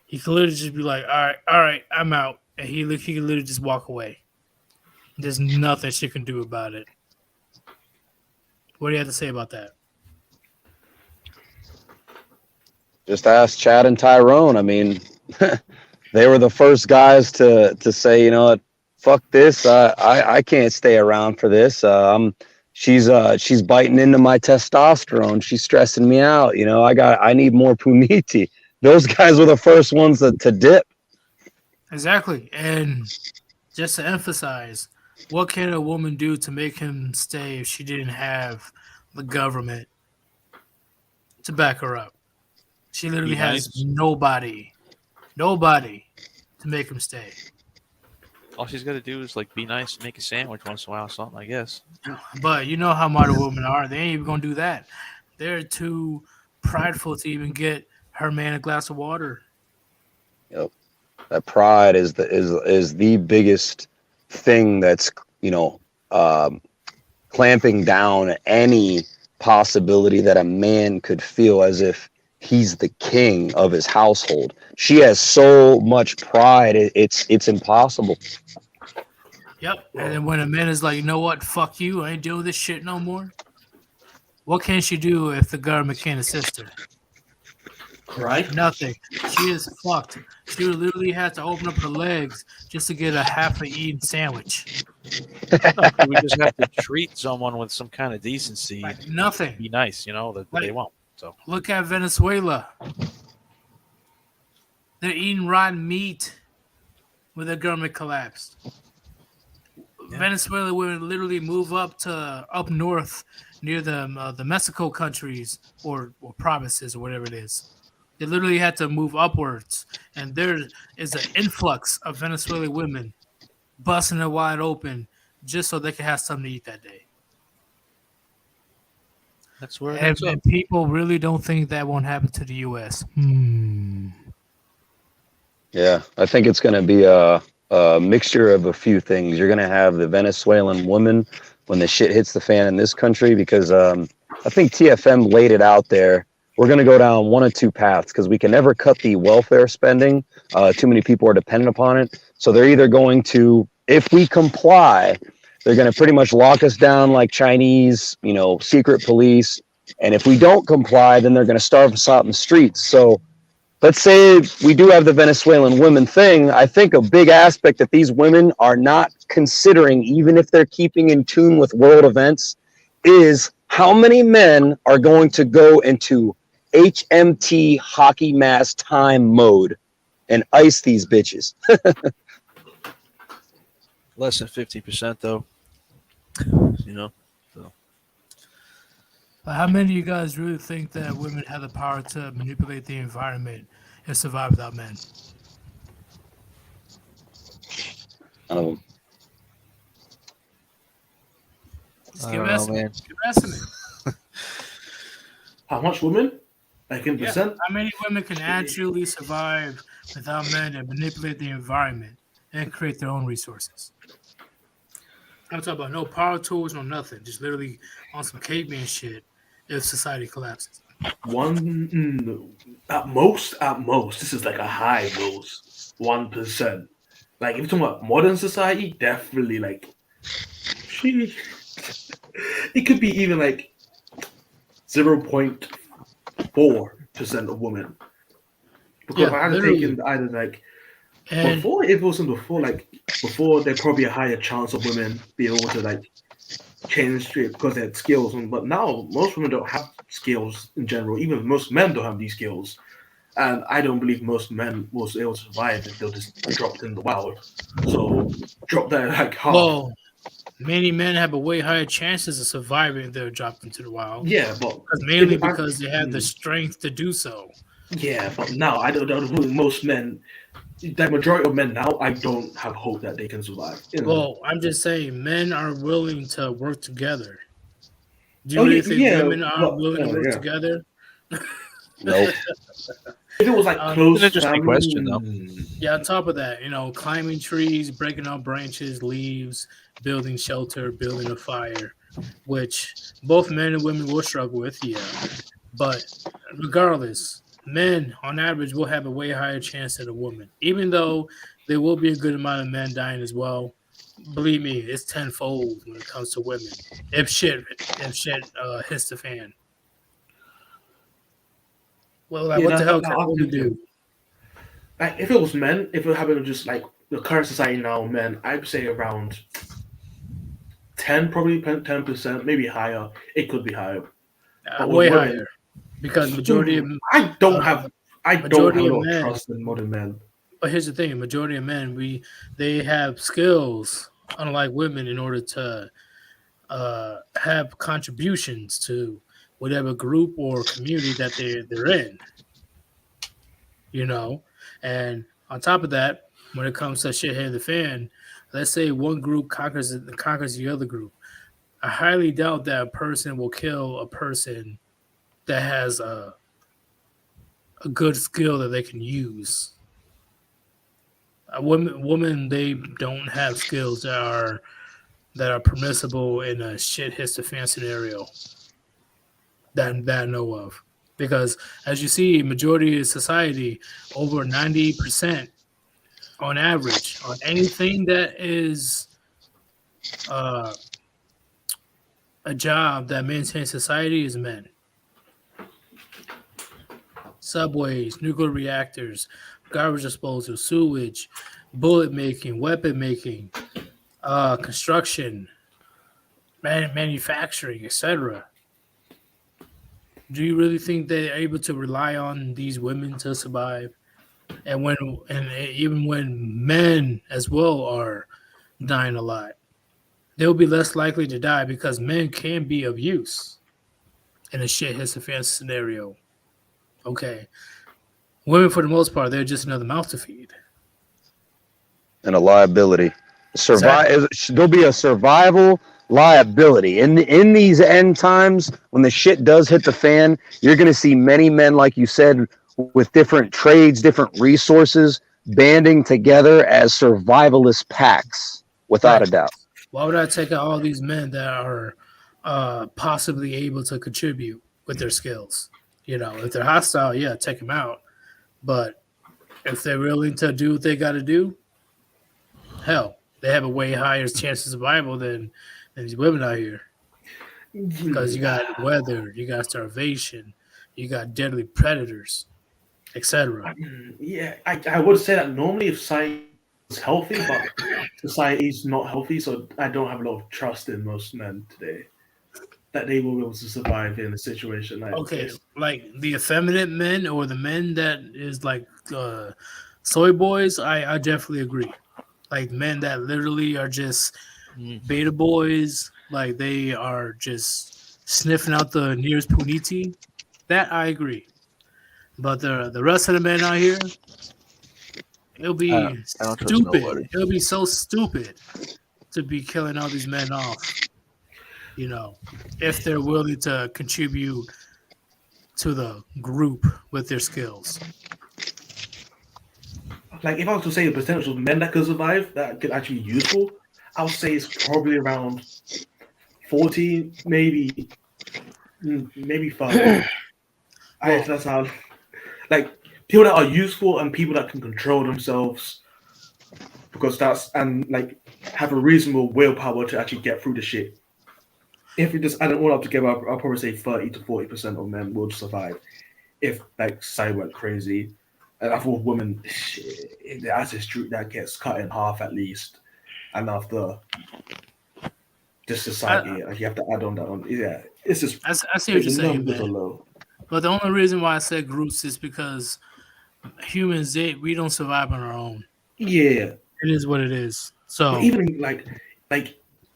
he could literally just be like, all right, I'm out. And he could literally just walk away. There's nothing she can do about it. What do you have to say about that? Just ask Chad and Tyrone. I mean, they were the first guys to say, you know what, fuck this. I can't stay around for this. She's biting into my testosterone. She's stressing me out. You know, I need more puniti. Those guys were the first ones to dip. Exactly. And just to emphasize, what can a woman do to make him stay if she didn't have the government to back her up? She literally has nobody to make him stay. All she's got to do is, like, be nice and make a sandwich once in a while or something, I guess. But you know how modern women are. They ain't even going to do that. They're too prideful to even get her man a glass of water. Yep. That pride is the biggest thing that's, you know, clamping down any possibility that a man could feel as if he's the king of his household. She has so much pride, it's impossible. Yep. And then when a man is like, you know what, fuck you, I ain't dealing with this shit no more. What can she do if the government can't assist her? right? Nothing. She is fucked. She would literally have to open up her legs just to get a half-eaten sandwich. We just have to treat someone with some kind of decency. Like nothing. Be nice, you know, that they won't. So look at Venezuela. They're eating rotten meat when the government collapsed. Yeah. Venezuela would literally move up north near the Mexico countries or provinces or whatever it is. They literally had to move upwards, and there is an influx of Venezuelan women busting it wide open just so they could have something to eat that day. That's where and people really don't think that won't happen to the U.S. Yeah, I think it's going to be a mixture of a few things. You're going to have the Venezuelan women when the shit hits the fan in this country, because I think TFM laid it out there we're going to go down one of two paths because we can never cut the welfare spending. Too many people are dependent upon it. So they're either going to, if we comply, they're going to pretty much lock us down like Chinese, secret police. And if we don't comply, then they're going to starve us out in the streets. So let's say we do have the Venezuelan women thing. I think a big aspect that these women are not considering, even if they're keeping in tune with world events, is how many men are going to go into HMT hockey mask time mode and ice these bitches. Less than 50% though. How many of you guys really think that women have the power to manipulate the environment and survive without men? Just I give don't know, estimate. man. Give estimate. How much women? Like in percent? How many women can actually survive without men and manipulate the environment and create their own resources? I'm talking about no power tools, no nothing. Just literally on some caveman shit if society collapses. At most, this is like a high most, 1%. Like if you're talking about modern society, definitely like it could be even like 0.4% of women. Because I had taken either like before there's probably a higher chance of women being able to like change it because they had skills, but now most women don't have skills in general. Even most men don't have these skills, and I don't believe most men will be able to survive if they're just dropped in the wild. So drop that like half. Well, many men have a way higher chances of surviving if they're dropped into the wild. Yeah, but mainly because they have the strength to do so. Yeah, but now I don't most men. The majority of men now, I don't have hope that they can survive. Well, I'm just saying, men are willing to work together. Do you really think women are willing to work together? Nope. If it was like close, an interesting question, though. Yeah, on top of that, climbing trees, breaking out branches, leaves, building shelter, building a fire, which both men and women will struggle with, yeah. But regardless, men, on average, will have a way higher chance than a woman, even though there will be a good amount of men dying as well. Believe me, it's tenfold when it comes to women. If shit hits the fan. Well, what the hell can a woman do? Like, if it was men, if it happened to just like the current society now, men, I'd say around 10%, maybe higher. It could be higher. Way higher. Because majority of I don't have a lot of trust in modern men. But here's the thing: majority of men, they have skills, unlike women, in order to have contributions to whatever group or community that they're in. And on top of that, when it comes to shit hitting the fan, let's say one group conquers the other group. I highly doubt that a person will kill a person that has a good skill that they can use. A woman, they don't have skills that are permissible in a shit hits the fan scenario that I know of. Because as you see, majority of society, over 90% on average, on anything that is a job that maintains society is men. Subways, nuclear reactors, garbage disposal, sewage, bullet making, weapon making, construction, manufacturing, etc. Do you really think they're able to rely on these women to survive? And even when men as well are dying a lot, they'll be less likely to die because men can be of use in a shit hits the fan scenario. Okay. Women, for the most part, they're just another mouth to feed. And a liability. There'll be a survival liability. In these end times, when the shit does hit the fan, you're going to see many men, like you said, with different trades, different resources, banding together as survivalist packs, without a doubt. Why would I take out all these men that are possibly able to contribute with their skills? You know, if they're hostile, yeah, take them out. But if they're willing to do what they got to do, hell, they have a way higher chance of survival than these women out here. Because you got weather, you got starvation, you got deadly predators, etc. Yeah, I would say that normally if society is healthy, but society is not healthy, so I don't have a lot of trust in most men today that they will be able to survive in a situation like Okay, this. like the effeminate men or the men that is like soy boys, I definitely agree. Like men that literally are just beta boys, like they are just sniffing out the nearest puniti. That I agree. But the rest of the men out here, it'll be I don't trust stupid. nobody. It'll be so stupid to be killing all these men off. You know, if they're willing to contribute to the group with their skills. Like if I was to say the percentage of men that could survive that could actually be useful, I would say it's probably around 40, maybe 30. That's how like people that are useful and people that can control themselves because that's and like have a reasonable willpower to actually get through the shit. If we just add it all up together, I'll probably say 30 to 40% of men will survive if like society went crazy. And I thought women, shit, that's a street that gets cut in half at least. And after this society, like you have to add on that on. Yeah, it's just I see what you're the saying, numbers are man. low. But the only reason why I said groups is because humans, we don't survive on our own. Yeah, It is what it is. but So even like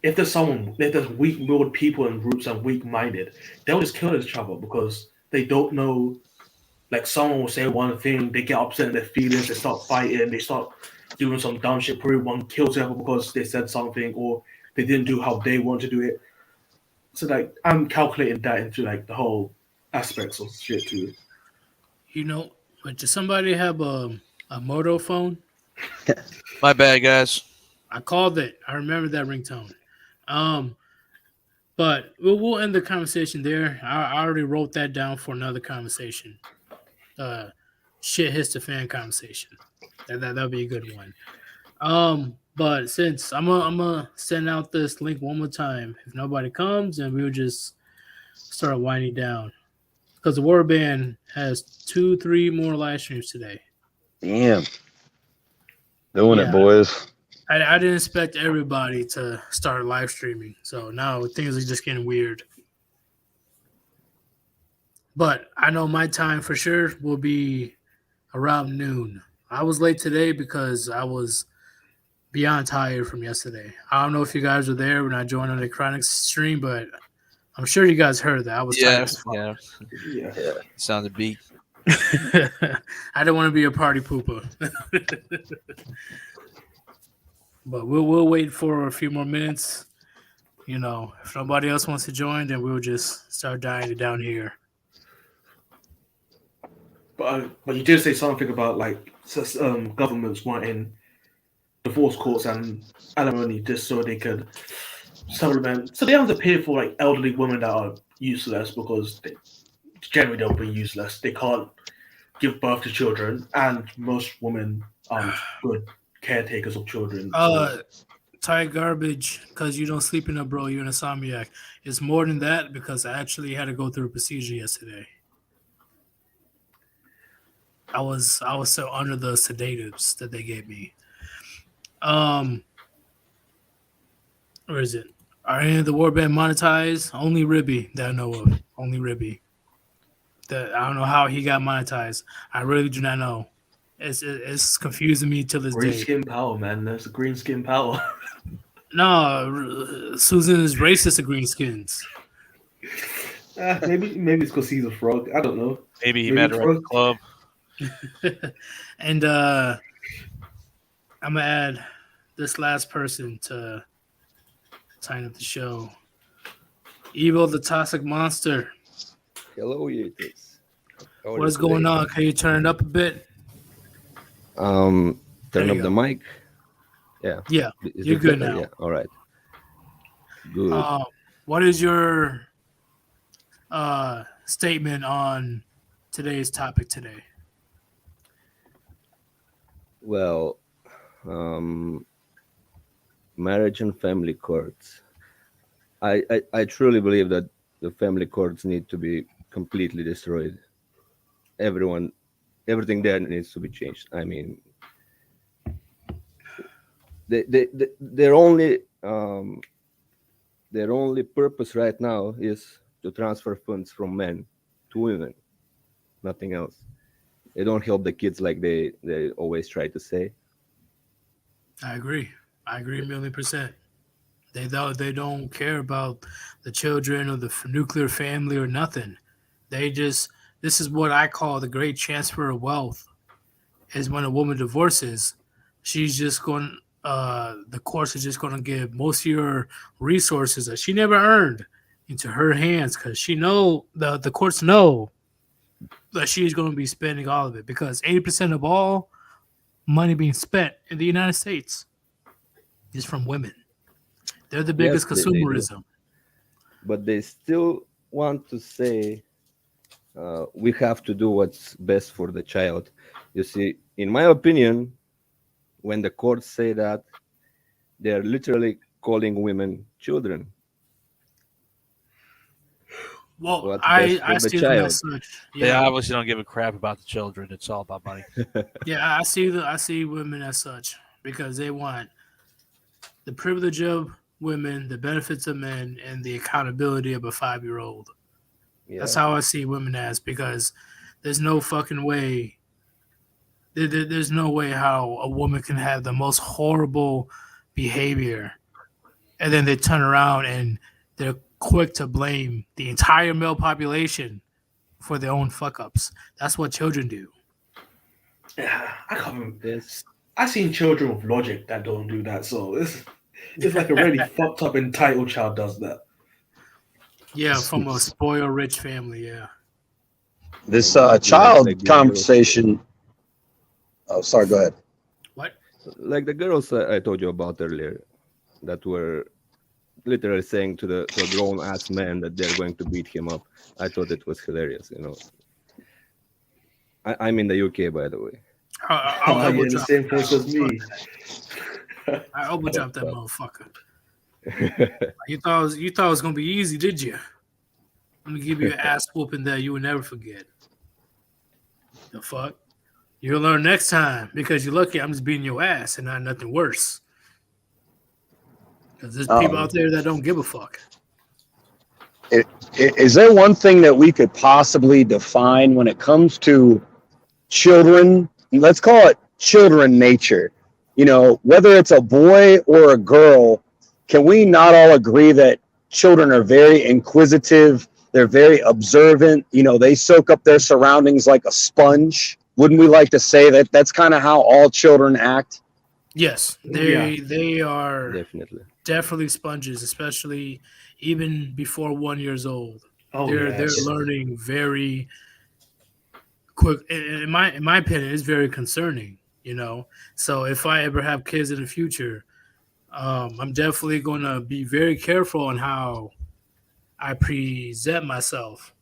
if there's weak-willed people in groups and weak-minded, they'll just kill each other because they don't know. Like someone will say one thing, they get upset in their feelings, they start fighting, they start doing some dumb shit. Probably one kills the other because they said something or they didn't do how they want to do it. So like I'm calculating that into like the whole aspects of shit too. you know, but does somebody have a Moto phone? My bad, guys. I called it. I remember that ringtone. Um, but we'll end the conversation there. I already wrote that down for another conversation. Shit hits the fan conversation. That'll be a good one. But since I'm gonna send out this link one more time. If nobody comes, then we'll just start winding down because the Warband has 2-3 more live streams today. Damn. Doing Yeah. it, boys. I didn't expect everybody to start live streaming, so now things are just getting weird. But I know my time for sure will be around noon. I was late today because I was beyond tired from yesterday. I don't know if you guys were there when I joined on the Chronic stream, but I'm sure you guys heard that. I was tired as fuck. Yeah. Yeah. Sounded beat. I didn't want to be a party pooper. But we'll wait for a few more minutes. You know, if nobody else wants to join, then we'll just start dying it down here. But you did say something about like governments wanting divorce courts and alimony just so they could supplement. So they have to pay for like elderly women that are useless because they generally they'll be useless. They can't give birth to children, and most women aren't good caretakers of children. Tired garbage because you don't sleep enough, bro. You're an insomniac. It's more than that because I actually had to go through a procedure yesterday. I was so under the sedatives that they gave me. Where is it? Are any of the Warband monetized? Only Ribby that I know of. Only Ribby. That I don't know how he got monetized. I really do not know. It's confusing me to this Green day. skin power, man. There's a green skin power. No, Susan is racist to greenskins. Maybe it's because he's a frog. I don't know. Maybe he Maybe met her at the club. And I'm gonna add this last person to sign up the show. Evil the Toxic Monster. Hello, Yeetus. What is going on? Can you turn it up a bit? Turn There up you the go. mic. Yeah. Yeah, Is you're it good better? now. Yeah. All right. Good. What is your statement on today's topic today? Well, marriage and family courts. I truly believe that the family courts need to be completely destroyed. Everything there needs to be changed. I mean, their only purpose right now is to transfer funds from men to women, nothing else. They don't help the kids like they always try to say. I agree a million percent. They don't care about the children or the nuclear family or nothing. This is what I call the great transfer of wealth. Is when a woman divorces, she's just going. The courts is just going to give most of your resources that she never earned into her hands because the courts know that she's going to be spending all of it because 80% of all money being spent in the United States is from women. They're the biggest consumerism. But they still want to say we have to do what's best for the child. You see, in my opinion, when the courts say that, they're literally calling women children. Well, I see them as such. They obviously don't give a crap about the children. It's all about money. Yeah, I see women as such because they want the privilege of women, the benefits of men, and the accountability of a 5-year-old. Yeah. That's how I see women as because there's no fucking way. There's no way how a woman can have the most horrible behavior, and then they turn around and they're quick to blame the entire male population for their own fuck ups. That's what children do. Yeah, I can't remember this. I've seen children with logic that don't do that. So it's like a really fucked up entitled child does that. Yeah, from a spoiled rich family. Yeah. This child conversation. Oh, sorry. Go ahead. What? Like the girls I told you about earlier, that were literally saying to a grown ass man that they're going to beat him up. I thought it was hilarious. You know. I'm in the UK, by the way. I'm in the same place as me. I elbow dropped that motherfucker. You thought it was gonna be easy, did you? Let me give you an ass whooping that you will never forget. The fuck? You'll learn next time because you're lucky I'm just beating your ass and not nothing worse. Because there's people out there that don't give a fuck. Is there one thing that we could possibly define when it comes to children? Let's call it children nature. You know, whether it's a boy or a girl, can we not all agree that children are very inquisitive? They're very observant. You know, they soak up their surroundings like a sponge. Wouldn't we like to say that that's kind of how all children act? Yes, they are definitely sponges, especially even before 1 year old. Oh, they're learning very quick. In my opinion, it's very concerning. You know, so if I ever have kids in the future, I'm definitely going to be very careful on how I present myself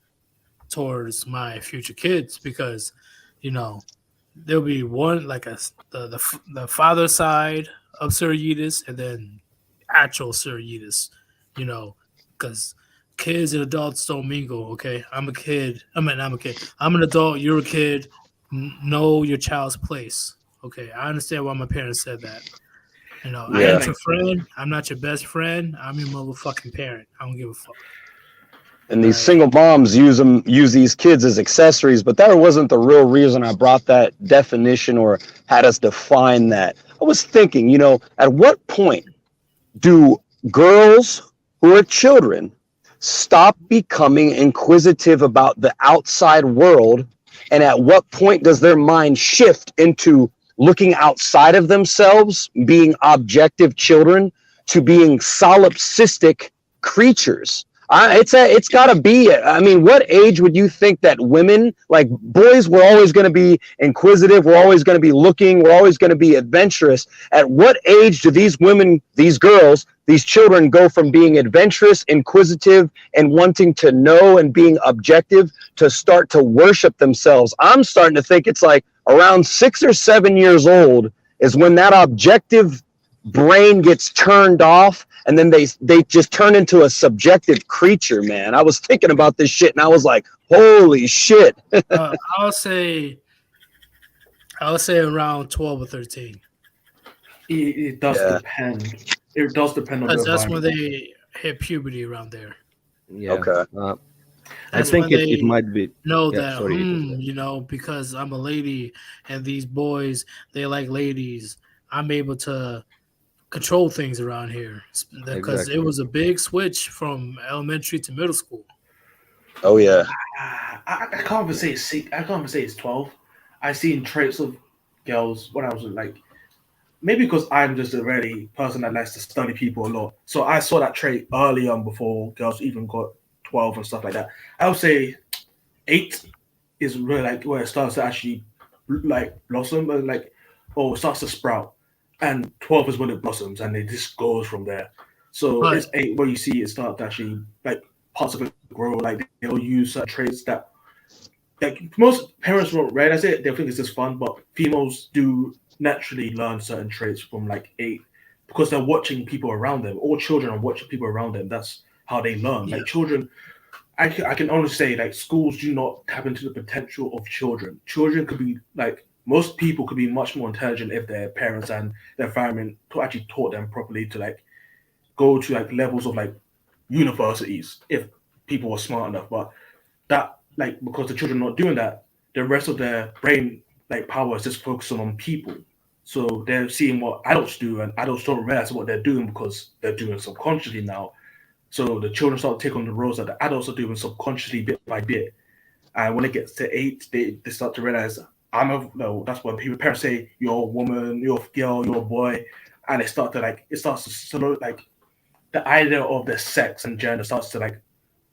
towards my future kids because, you know, there'll be one like the father side of Sir Yeetus and then actual Sir Yeetus, you know, because kids and adults don't mingle. Okay, I'm a kid. I'm an adult. You're a kid. Know your child's place. Okay, I understand why my parents said that. You know, I ain't your friend. I'm not your best friend. I'm your motherfucking parent. I don't give a fuck. And these single moms use these kids as accessories, but that wasn't the real reason I brought that definition or had us define that. I was thinking, you know, at what point do girls who are children stop becoming inquisitive about the outside world? And at what point does their mind shift into looking outside of themselves, being objective children, to being solipsistic creatures? It's got to be. I mean, what age would you think that women, like boys, were always going to be inquisitive? We're always going to be looking. We're always going to be adventurous. At what age do these women, these girls, these children go from being adventurous, inquisitive, and wanting to know and being objective to start to worship themselves? I'm starting to think it's like around 6 or 7 years old is when that objective brain gets turned off, and then they just turn into a subjective creature, man. I was thinking about this shit and I was like, holy shit. I'll say around 12 or 13. It does depend. It does depend on Because the that's when environment. they hit puberty around there. Yeah. Okay. I That's think when it they might be. know Yeah, that, sorry. you know, because I'm a lady and these boys, they like ladies, I'm able to control things around here. Because Exactly. it was a big switch from elementary to middle school. Oh yeah. I can't even say it's 12. I've seen traits of girls when I was like, maybe because I'm just a really person that likes to study people a lot. So I saw that trait early on before girls even got 12 and stuff like that. I would say 8 is really like where it starts to actually like blossom and like, it starts to sprout. And 12 is when it blossoms and it just goes from there. So But- it's 8 where you see it start to actually like parts of it grow, like they'll use certain traits that like most parents won't realize it, they'll think it's just fun, but females do naturally learn certain traits from like 8 because they're watching people around them. All children are watching people around them. That's how they learn. Yeah. Like children, I can only say like schools do not tap into the potential of children. Children could be like most people could be much more intelligent if their parents and their environment actually taught them properly to like go to like levels of like universities if people were smart enough. But that like because the children are not doing that, the rest of their brain like power is just focusing on people. So they're seeing what adults do, and adults don't realize what they're doing because they're doing subconsciously now. So the children start to take on the roles that the adults are doing subconsciously bit by bit. And when it gets to 8, they start to realize that's when parents say you're a woman, you're a girl, you're a boy, and it starts to sort of like the idea of the sex and gender starts to like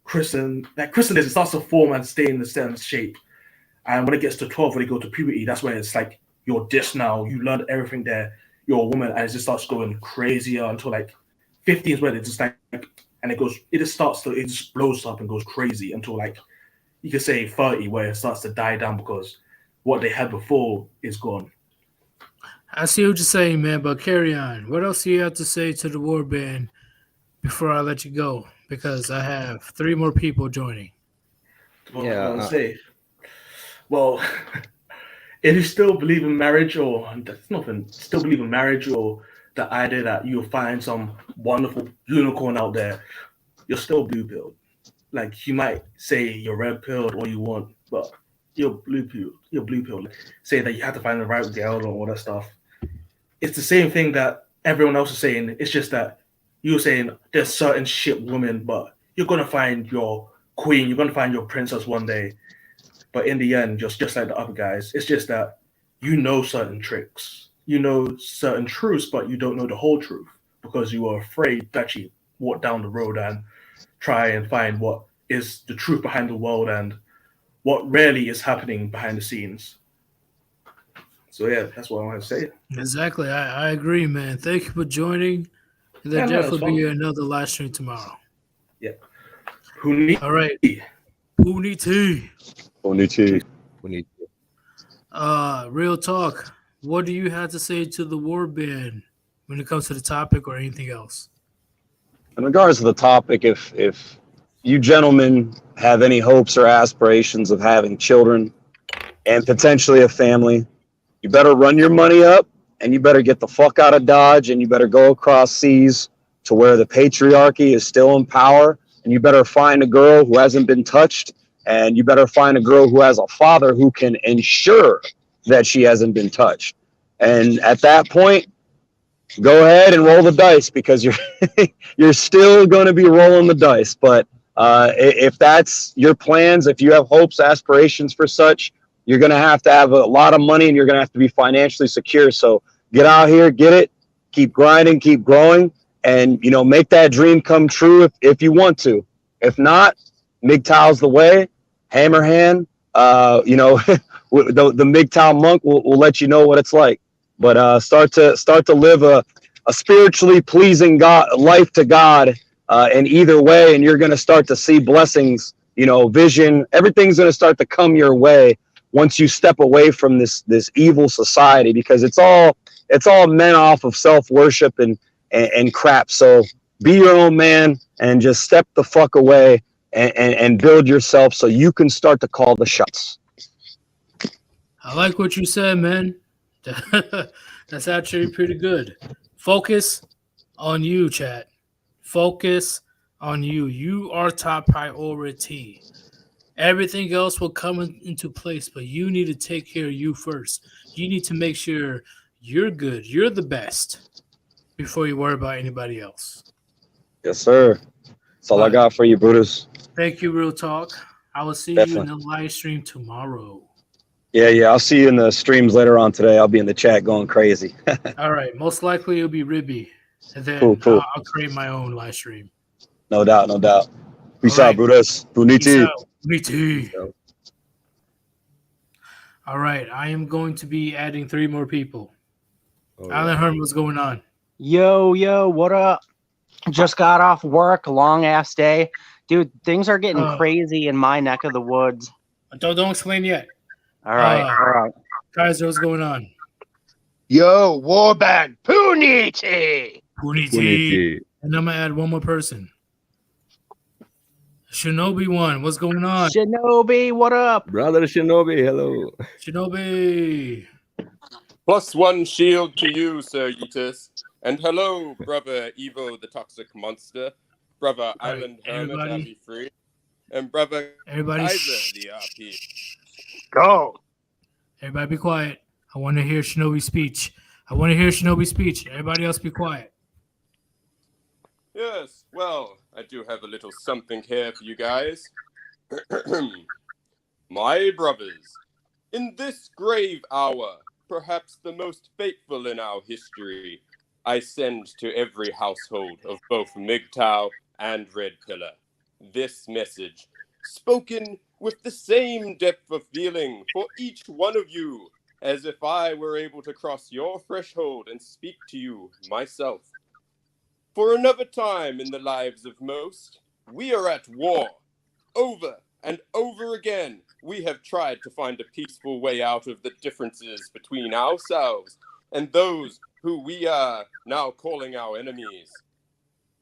chrysalis, it starts to form and stay in the same shape. And when it gets to 12, when they go to puberty, that's when it's like you're this now, you learned everything there, you're a woman, and it just starts going crazier until like 15 is where it just like and it just blows up and goes crazy until like you could say 30 where it starts to die down because what they had before is gone. I see what you're saying, man, but carry on. What else do you have to say to the Warband before I let you go? Because I have 3 more people joining. Well, Yeah, I would say, well, if you still believe in marriage or still believe in marriage or the idea that you'll find some wonderful unicorn out there, you're still blue pilled. Like you might say you're red pilled all you want, but you're blue pilled. You're blue pilled. Say that you have to find the right girl and all that stuff. It's the same thing that everyone else is saying. It's just that you're saying there's certain shit women, but you're gonna find your queen. You're gonna find your princess one day. But in the end, just like the other guys, it's just that you know certain tricks, you know certain truths, but you don't know the whole truth because you are afraid to actually walk down the road and try and find what is the truth behind the world and what really is happening behind the scenes. So yeah, that's what I want to say. Exactly. I agree, man. Thank you for joining. There'll Yeah, no, that's definitely be fine. another live stream tomorrow. Who need? All right. Poonie T. Onichi. We need. Real talk. What do you have to say to the Warband when it comes to the topic or anything else? In regards to the topic, if you gentlemen have any hopes or aspirations of having children and potentially a family, you better run your money up and you better get the fuck out of Dodge and you better go across seas to where the patriarchy is still in power, and you better find a girl who hasn't been touched, and you better find a girl who has a father who can ensure that she hasn't been touched. And at that point, go ahead and roll the dice because you're still going to be rolling the dice. But if that's your plans, if you have hopes, aspirations for such, you're going to have a lot of money and you're going to have to be financially secure. So get out here, get it, keep grinding, keep growing, and make that dream come true if you want to. If not, MGTOW's the way. Hammerhand, you know, the MGTOW monk will let you know what it's like. But start to live a spiritually pleasing life to God in either way, and you're going to start to see blessings. You know, vision. Everything's going to start to come your way once you step away from this evil society, because it's all meant off of self-worship and crap. So be your own man and just step the fuck away and build yourself so you can start to call the shots. I like what you said, man. That's actually pretty good. Focus on you, chat. Focus on you. You are top priority. Everything else will come into place, but you need to take care of you first. You need to make sure you're good. You're the best before you worry about anybody else. Yes, sir. That's all I got for you, Brutus. Thank you, Real Talk. I will see Definitely. you in the live stream tomorrow. Yeah. I'll see you in the streams later on today. I'll be in the chat going crazy. All right. Most likely it'll be Ribby. And then Cool. I'll create my own live stream. No doubt. Peace All out, right. Brutus. Peace Puniti. out. Puniti. All right. I am going to be adding 3 more people. Alan Herm, what's going on? Yo, what up? Just got off work, long ass day. Dude, things are getting crazy in my neck of the woods. Don't explain yet. All right. Guys, what's going on? Yo, Warband, Puniti. And I'm going to add 1 more person. Shinobi 1, what's going on? Shinobi, what up? Brother Shinobi, hello. Shinobi. +1 shield to you, Sir Yeetus. And hello, brother Evo the Toxic Monster, brother Island Hermit, I'll be free, and brother Kaiser the RP. Go. Everybody be quiet. I want to hear Shinobi's speech. Everybody else be quiet. Yes, well, I do have a little something here for you guys. My brothers, in this grave hour, perhaps the most fateful in our history, I send to every household of both MGTOW and Red Pillar this message, spoken with the same depth of feeling for each one of you, as if I were able to cross your threshold and speak to you myself. For another time in the lives of most, we are at war. Over and over again, we have tried to find a peaceful way out of the differences between ourselves and those who we are now calling our enemies.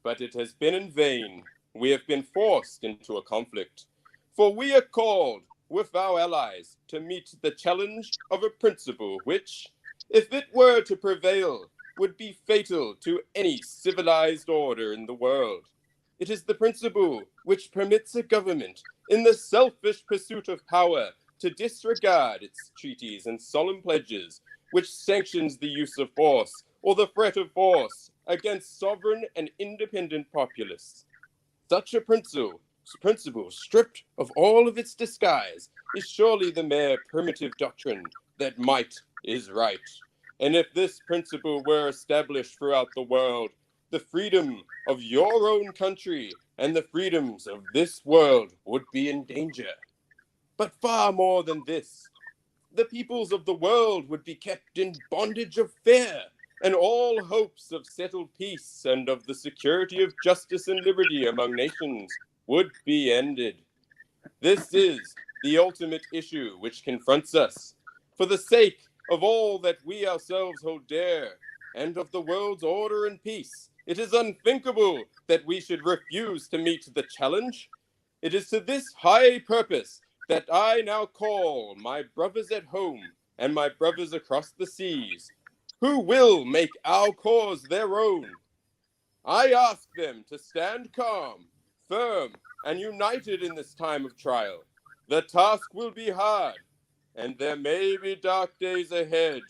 But it has been in vain. We have been forced into a conflict, for we are called with our allies to meet the challenge of a principle which, if it were to prevail, would be fatal to any civilized order in the world. It is the principle which permits a government, in the selfish pursuit of power, to disregard its treaties and solemn pledges, which sanctions the use of force or the threat of force against sovereign and independent populace. Such a principle, stripped of all of its disguise, is surely the mere primitive doctrine that might is right. And if this principle were established throughout the world, the freedom of your own country and the freedoms of this world would be in danger. But far more than this, the peoples of the world would be kept in bondage of fear, and all hopes of settled peace and of the security of justice and liberty among nations would be ended. This is the ultimate issue which confronts us. For the sake of all that we ourselves hold dear, and of the world's order and peace, it is unthinkable that we should refuse to meet the challenge. It is to this high purpose that I now call my brothers at home and my brothers across the seas, who will make our cause their own. I ask them to stand calm, firm, and united in this time of trial. The task will be hard, and there may be dark days ahead.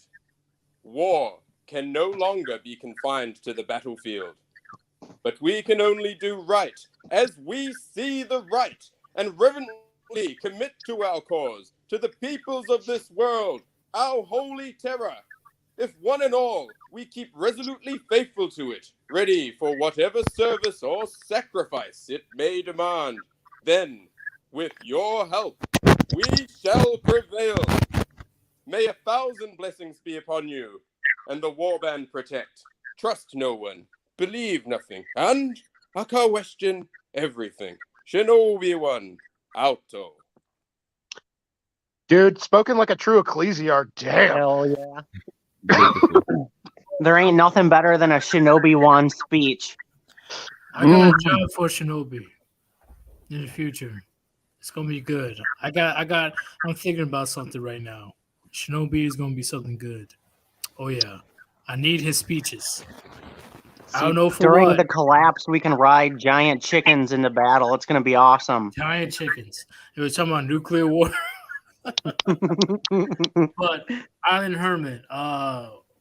War can no longer be confined to the battlefield, but we can only do right as we see the right, and reverently commit to our cause, to the peoples of this world, our holy terror. if one and all we keep resolutely faithful to it, ready for whatever service or sacrifice it may demand, then, with your help, we shall prevail. May 1,000 blessings be upon you, and the Warband protect. Trust no one, believe nothing, and question everything. Shinobi one, Auto. Dude, spoken like a true ecclesiarch. Damn. Hell yeah. There ain't nothing better than a Shinobi one speech. I got a job for Shinobi in the future. It's gonna be good. I'm thinking about something right now. Shinobi is gonna be something good. Oh yeah. I need his speeches. I don't know for During what. the collapse, we can ride giant chickens into battle. It's gonna be awesome. Giant chickens. It was talking about nuclear war. But Island Hermit,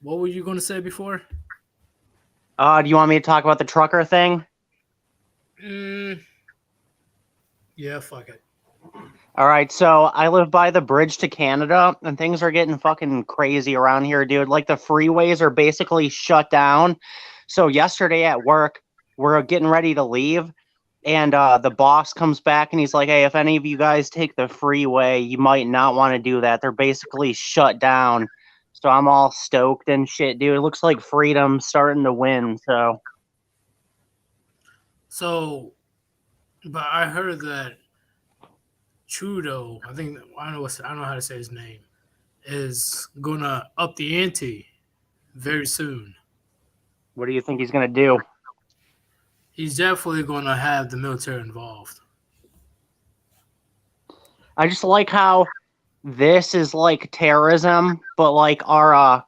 what were you gonna say before? Do you want me to talk about the trucker thing? Yeah, fuck it. All right, so I live by the bridge to Canada, and things are getting fucking crazy around here, dude. Like, the freeways are basically shut down. So yesterday at work, we're getting ready to leave, and the boss comes back, and he's like, hey, if any of you guys take the freeway, you might not want to do that. They're basically shut down. So I'm all stoked and shit, dude. It looks like freedom's starting to win, So, but I heard that Trudeau, I don't know how to say his name, is gonna up the ante very soon. What do you think he's gonna do? He's definitely gonna have the military involved. I just like how this is like terrorism, but like our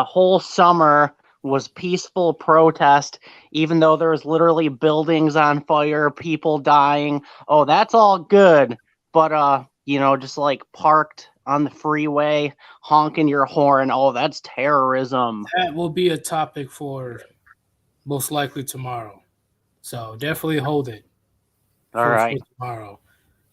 whole summer was peaceful protest, even though there was literally buildings on fire, people dying. Oh, that's all good, but just like parked on the freeway, honking your horn. Oh, that's terrorism. That will be a topic for most likely tomorrow. So definitely hold it. All right. For tomorrow.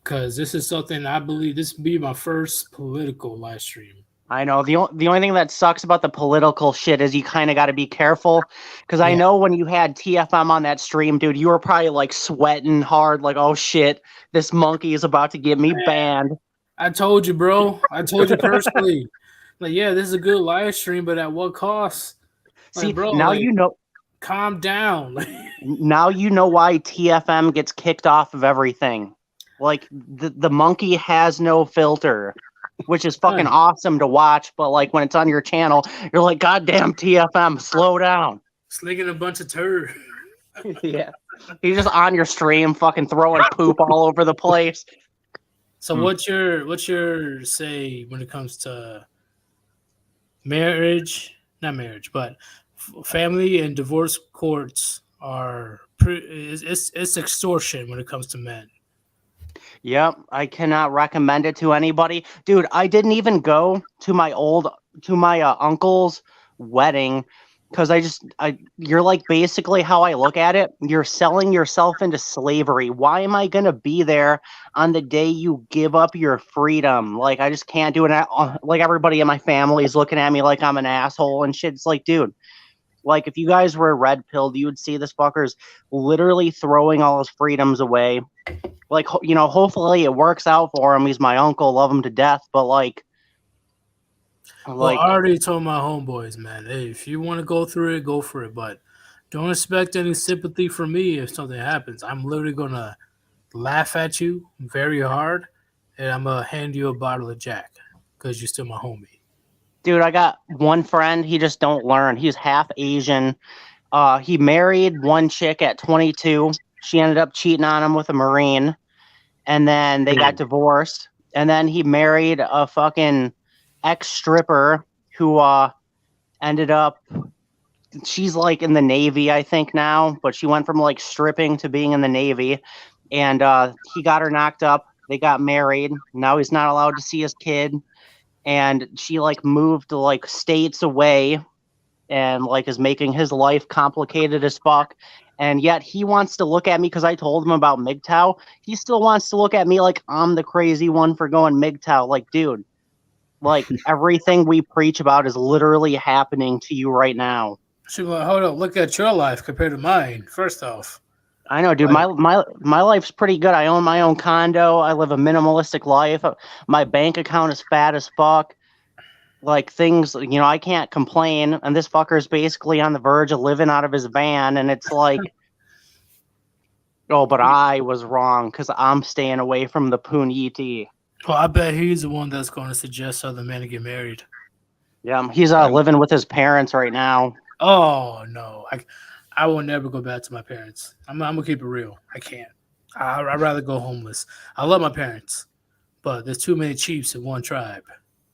Because this is something I believe this will be my first political live stream. I know. The only thing that sucks about the political shit is you kind of got to be careful. Because I know when you had TFM on that stream, dude, you were probably like sweating hard, like, oh shit, this monkey is about to get me banned. I told you, bro. I told you personally. Like, yeah, this is a good live stream, but at what cost? Like, See, bro, now like, you know. Calm down. Now you know why TFM gets kicked off of everything. Like, the monkey has no filter, which is fucking awesome to watch. But like when it's on your channel, you're like, goddamn TFM, slow down. Slinging a bunch of turd. Yeah, he's just on your stream, fucking throwing poop all over the place. So what's your say when it comes to marriage? Not marriage, but family and divorce courts are it's extortion when it comes to men. Yep, I cannot recommend it to anybody, dude. I didn't even go to my uncle's wedding because you're like basically how I look at it. You're selling yourself into slavery. Why am I gonna be there on the day you give up your freedom? Like, I just can't do it. Like, everybody in my family is looking at me like I'm an asshole and shit. It's like, dude, like, if you guys were red pilled, you would see this fucker's literally throwing all his freedoms away. Like, hopefully it works out for him. He's my uncle, love him to death. But like, I already told my homeboys, man, hey, if you want to go through it, go for it. But don't expect any sympathy from me if something happens. I'm literally gonna laugh at you very hard, and I'm gonna hand you a bottle of Jack because you're still my homie. Dude, I got one friend. He just don't learn. He's half Asian. He married one chick at 22. She ended up cheating on him with a Marine, and then they got divorced. And then he married a fucking ex-stripper who ended up, she's like in the Navy, I think now, but she went from like stripping to being in the Navy. And he got her knocked up. They got married. Now he's not allowed to see his kid. And she like moved to like states away and like is making his life complicated as fuck. And yet he wants to look at me because I told him about MGTOW. He still wants to look at me like I'm the crazy one for going MGTOW. Like, dude, Like everything we preach about is literally happening to you right now. She's like, hold up, look at your life compared to mine. First off, I know, dude. Like- My life's pretty good. I own my own condo. I live a minimalistic life. My bank account is fat as fuck. Like things, I can't complain. And this fucker is basically on the verge of living out of his van. And it's like, oh, but I was wrong because I'm staying away from the Puniti. well, I bet he's the one that's going to suggest other men to get married. Yeah, he's living with his parents right now. Oh no, I will never go back to my parents. I'm gonna keep it real. I can't. I'd rather go homeless. I love my parents, but there's too many chiefs in one tribe.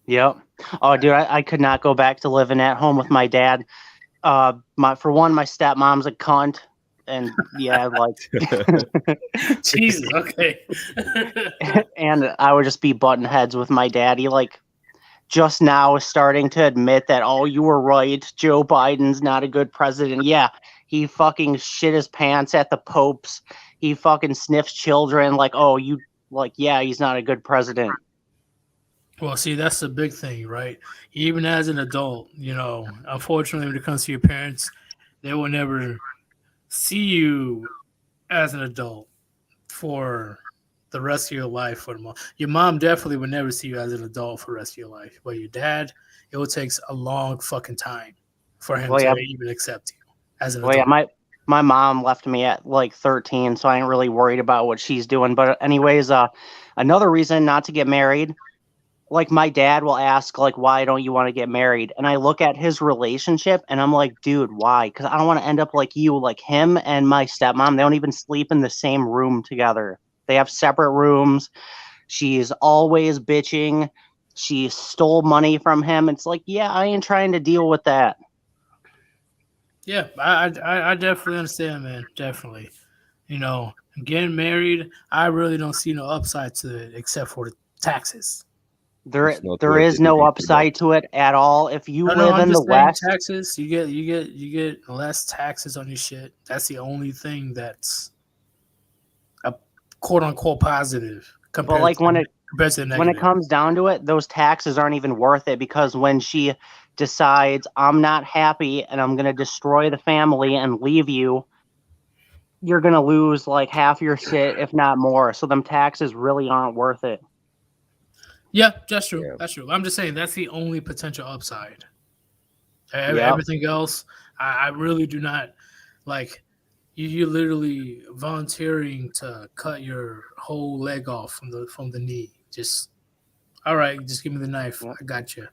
Yep. Oh, dude, I could not go back to living at home with my dad. My stepmom's a cunt, and yeah, like Jesus. Okay. and I would just be butting heads with my daddy. Like just now is starting to admit that, oh, you were right. Joe Biden's not a good president. Yeah, he fucking shit his pants at the Popes. He fucking sniffs children. Like, oh, yeah, he's not a good president. Well, see, that's the big thing, right? Even as an adult, unfortunately, when it comes to your parents, they will never see you as an adult for the rest of your life. For the most, your mom definitely would never see you as an adult for the rest of your life. But your dad, it will take a long fucking time for him to even accept you as an adult. Yeah, my mom left me at like 13, so I ain't really worried about what she's doing. But anyways, another reason not to get married. Like my dad will ask, like, why don't you want to get married? And I look at his relationship and I'm like, dude, why? Because I don't want to end up like you, like him and my stepmom. They don't even sleep in the same room together. They have separate rooms. She's always bitching. She stole money from him. It's like, yeah, I ain't trying to deal with that. Yeah, I definitely understand, man. Definitely. Getting married, I really don't see no upside to it except for the taxes. There is no upside to it at all. If you live in the West, taxes, you get less taxes on your shit. That's the only thing that's a quote unquote positive. But like when it comes down to it, those taxes aren't even worth it because when she decides I'm not happy and I'm gonna destroy the family and leave you, you're gonna lose like half your shit, if not more. So them taxes really aren't worth it. Yeah, that's true. Yeah. That's true. I'm just saying that's the only potential upside. Everything else, I really do not like. You're literally volunteering to cut your whole leg off from the knee. Just all right. Just give me the knife. I got you.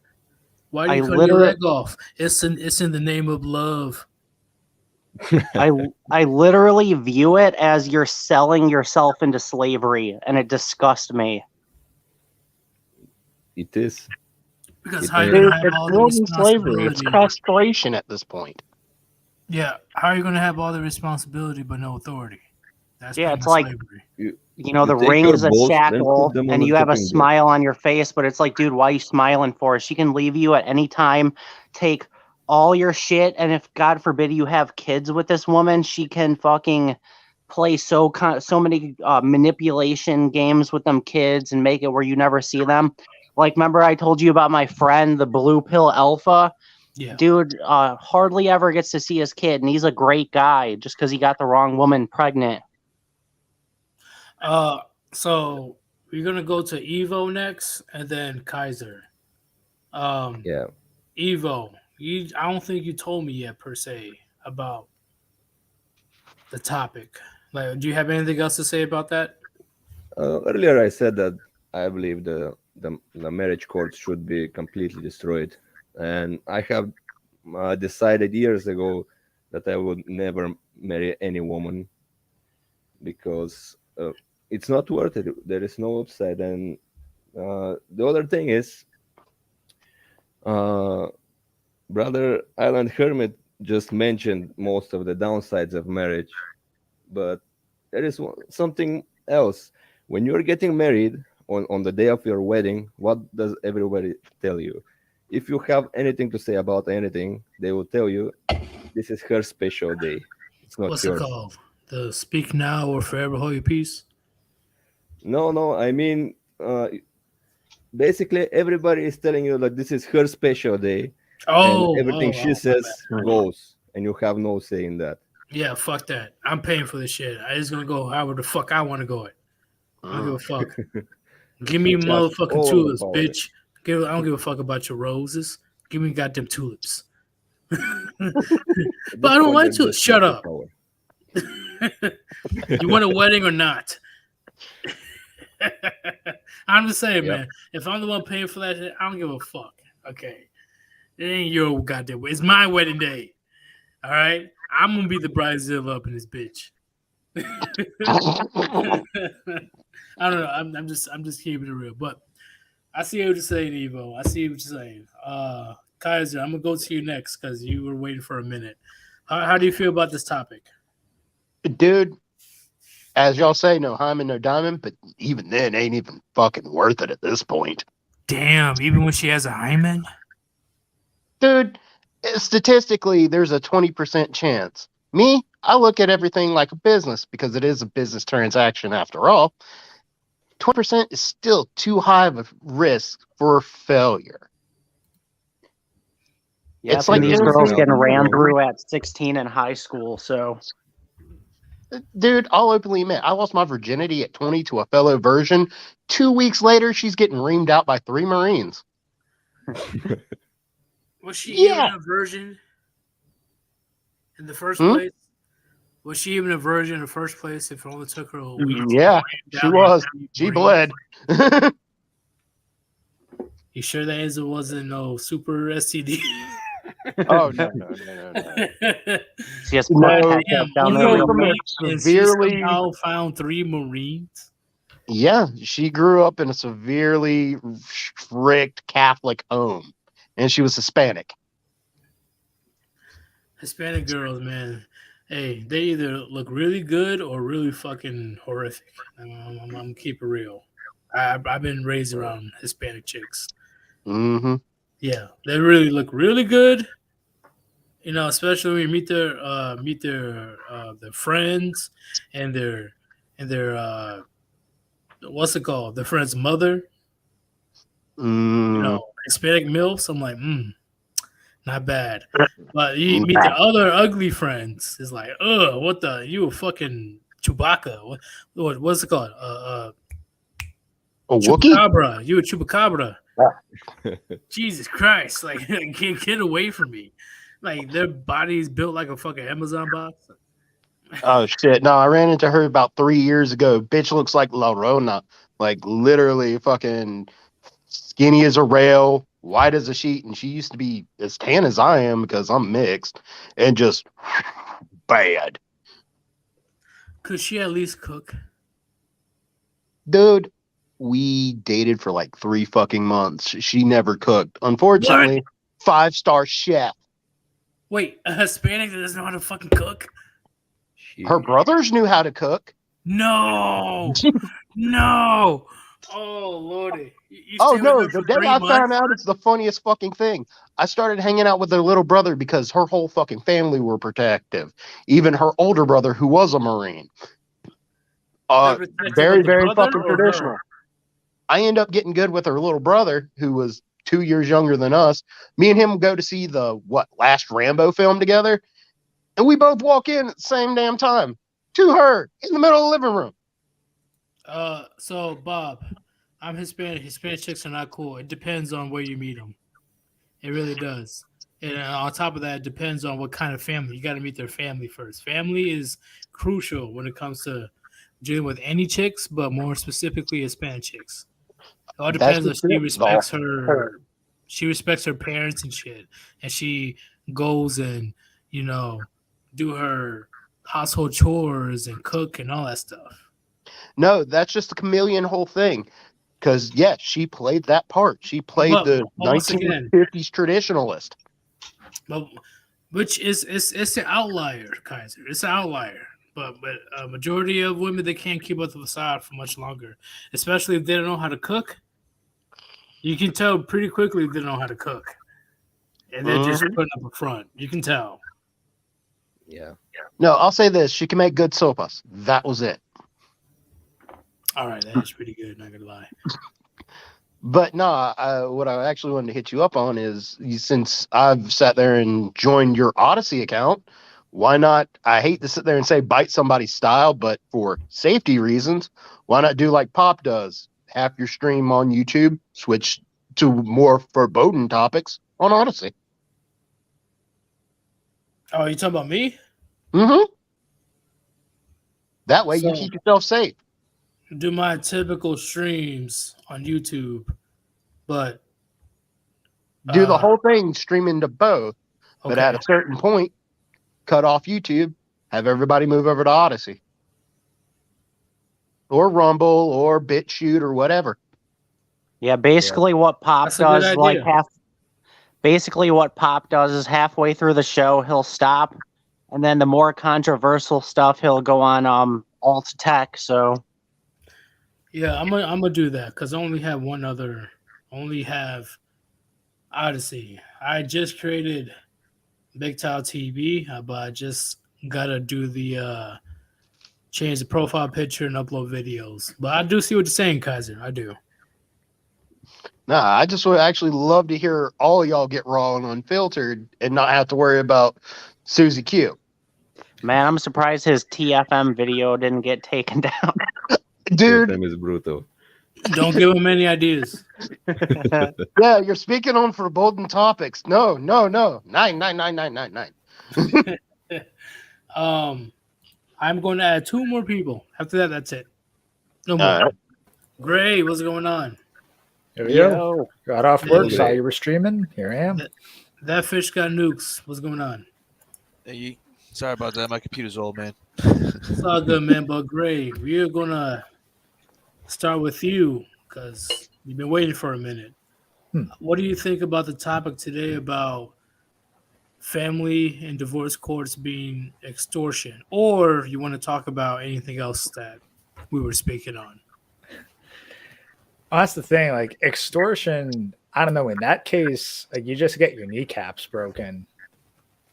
Why do you cut your leg off? It's in the name of love. I literally view it as you're selling yourself into slavery, and it disgusts me. It is. Because how are you going to have all the slavery? It's castration at this point. Yeah. How are you going to have all the responsibility but no authority? That's it's like slavery. The ring is a shackle, and you have a smile on your face, but it's like, dude, why are you smiling for? She can leave you at any time, take all your shit, and if God forbid you have kids with this woman, she can fucking play so many manipulation games with them kids and make it where you never see them. Like, remember I told you about my friend, the blue pill alpha? Yeah. Dude hardly ever gets to see his kid, and he's a great guy just because he got the wrong woman pregnant. So we're going to go to Evo next and then Kaiser. Yeah. Evo, I don't think you told me yet, per se, about the topic. Like, do you have anything else to say about that? Earlier I said that I believe the marriage court should be completely destroyed, and I have decided years ago that I would never marry any woman because it's not worth it. There is no upside. And the other thing is, Brother Island Hermit just mentioned most of the downsides of marriage, but there is something else. When you're getting married, on the day of your wedding, what does everybody tell you? If you have anything to say about anything, they will tell you this is her special day. It's not What's yours. it called? The speak now or forever hold your peace? No. I mean, basically everybody is telling you like this is her special day, Oh, and everything she says my bad. goes, and you have no say in that. Yeah, fuck that. I'm paying for this shit. I just gonna go however the fuck I want to go it. I don't give a fuck. Give me Just motherfucking all the tulips, power. bitch. I don't give a fuck about your roses. Give me goddamn tulips. But I don't like tulips. Shut up. You want a wedding or not? I'm just saying, man. If I'm the one paying for that shit, I don't give a fuck. Okay. It ain't your goddamn way. It's my wedding day. All right? I'm gonna be the bridezilla up in this bitch. I don't know. I'm just keeping it real. But I see what you're saying, Evo. I see what you're saying. Kaiser, I'm gonna go to you next because you were waiting for a minute. How do you feel about this topic? Dude, as y'all say, no hymen, no diamond, but even then, ain't even fucking worth it at this point. Damn, even when she has a hymen? Dude, statistically, there's a 20% chance. Me, I look at everything like a business because it is a business transaction after all. 20% is still too high of a risk for failure. Yeah, It's like these anything- girls getting ran through at 16 in high school, so Dude, I'll openly admit, I lost my virginity at 20 to a fellow virgin. 2 weeks later, she's getting reamed out by 3 Marines. Was she even a virgin in the first place? Was she even a virgin in the first place if it only took her a week? Yeah, she was. She bled. You sure that it wasn't no super STD? Oh, no. she has severely somehow found 3 Marines. Yeah, she grew up in a severely strict Catholic home, and she was Hispanic. Hispanic girls, man. Hey, they either look really good or really fucking horrific. I'm keep it real. I've been raised around Hispanic chicks. Mm-hmm. Yeah, they really look really good. You know, especially when you meet their friends and their what's it called? Their friend's mother. You know, Hispanic MILFs. I'm like, not bad. But you meet the other ugly friends. It's like, what the? You a fucking Chewbacca? What's it called? A Wookiee? Chupacabra. You a Chupacabra? Jesus Christ! Like, get away from me! Like, their body's built like a fucking Amazon box. Oh shit! No, I ran into her about 3 years ago. Bitch looks like La Rona. Like literally, fucking skinny as a rail, white as a sheet, and she used to be as tan as I am because I'm mixed, and just bad. Could she at least cook? Dude, we dated for like 3 fucking months. She never cooked. Unfortunately, 5-star chef. Wait, a Hispanic that doesn't know how to fucking cook? Her brothers knew how to cook. No, no. Oh lordy. The day I found out, it's the funniest fucking thing. I started hanging out with her little brother because her whole fucking family were protective. Even her older brother, who was a Marine. Very, very fucking traditional. I end up getting good with her little brother, who was 2 years younger than us. Me and him go to see the last Rambo film together, and we both walk in at the same damn time to her in the middle of the living room. So Bob, I'm Hispanic. Hispanic chicks are not cool. It depends on where you meet them. It really does. And on top of that, it depends on what kind of family. You got to meet their family first. Family is crucial when it comes to dealing with any chicks, but more specifically Hispanic chicks. It all depends on she respects her. She respects her parents and shit, and she goes and do her household chores and cook and all that stuff. No, that's just the chameleon whole thing. Because she played that part. She played the 1950s traditionalist. But which is it's an outlier, Kaiser. It's an outlier. But a majority of women, they can't keep up the facade for much longer, especially if they don't know how to cook. You can tell pretty quickly if they don't know how to cook, and they're just putting up a front. You can tell. Yeah. No, I'll say this: she can make good sopas. That was it. All right, that's pretty good. Not gonna lie. But no, what I actually wanted to hit you up on is since I've sat there and joined your Odyssey account, why not? I hate to sit there and say bite somebody's style, but for safety reasons, why not do like Pop does? Half your stream on YouTube, switch to more foreboding topics on Odyssey. Oh, you talking about me? Mm-hmm. That way you So- keep yourself safe. Do my typical streams on YouTube, but Do the whole thing streaming to both, but okay. at a certain point, cut off YouTube, have everybody move over to Odyssey. Or Rumble or BitChute or whatever. Yeah, basically what Pop That's a good does, like idea. basically what Pop does is halfway through the show he'll stop, and then the more controversial stuff he'll go on alt tech. So Yeah, I'm gonna do that because I only have only have Odyssey. I just created Big Tile TV, but I just gotta do the change the profile picture and upload videos. But I do see what you're saying, Kaiser. I do. Nah, I just would actually love to hear all of y'all get raw and unfiltered and not have to worry about Susie Q. man, I'm surprised his TFM video didn't get taken down. Dude, Time is brutal. Don't give him any ideas. yeah, you're speaking on foreboding topics. No. 9. I'm going to add 2 more people. After that, that's it. No more. All right. Gray, what's going on? Here we go. Yo, Got off work, Hey. saw you were streaming. Here I am. That fish got nukes. What's going on? Hey, sorry about that. My computer's old, man. It's all good, man. But Gray, we're gonna start with you because you've been waiting for a minute. What do you think about the topic today about family and divorce courts being extortion, or you want to talk about anything else that we were speaking on? Well, that's the thing. Like extortion, I don't know. In that case, like you just get your kneecaps broken.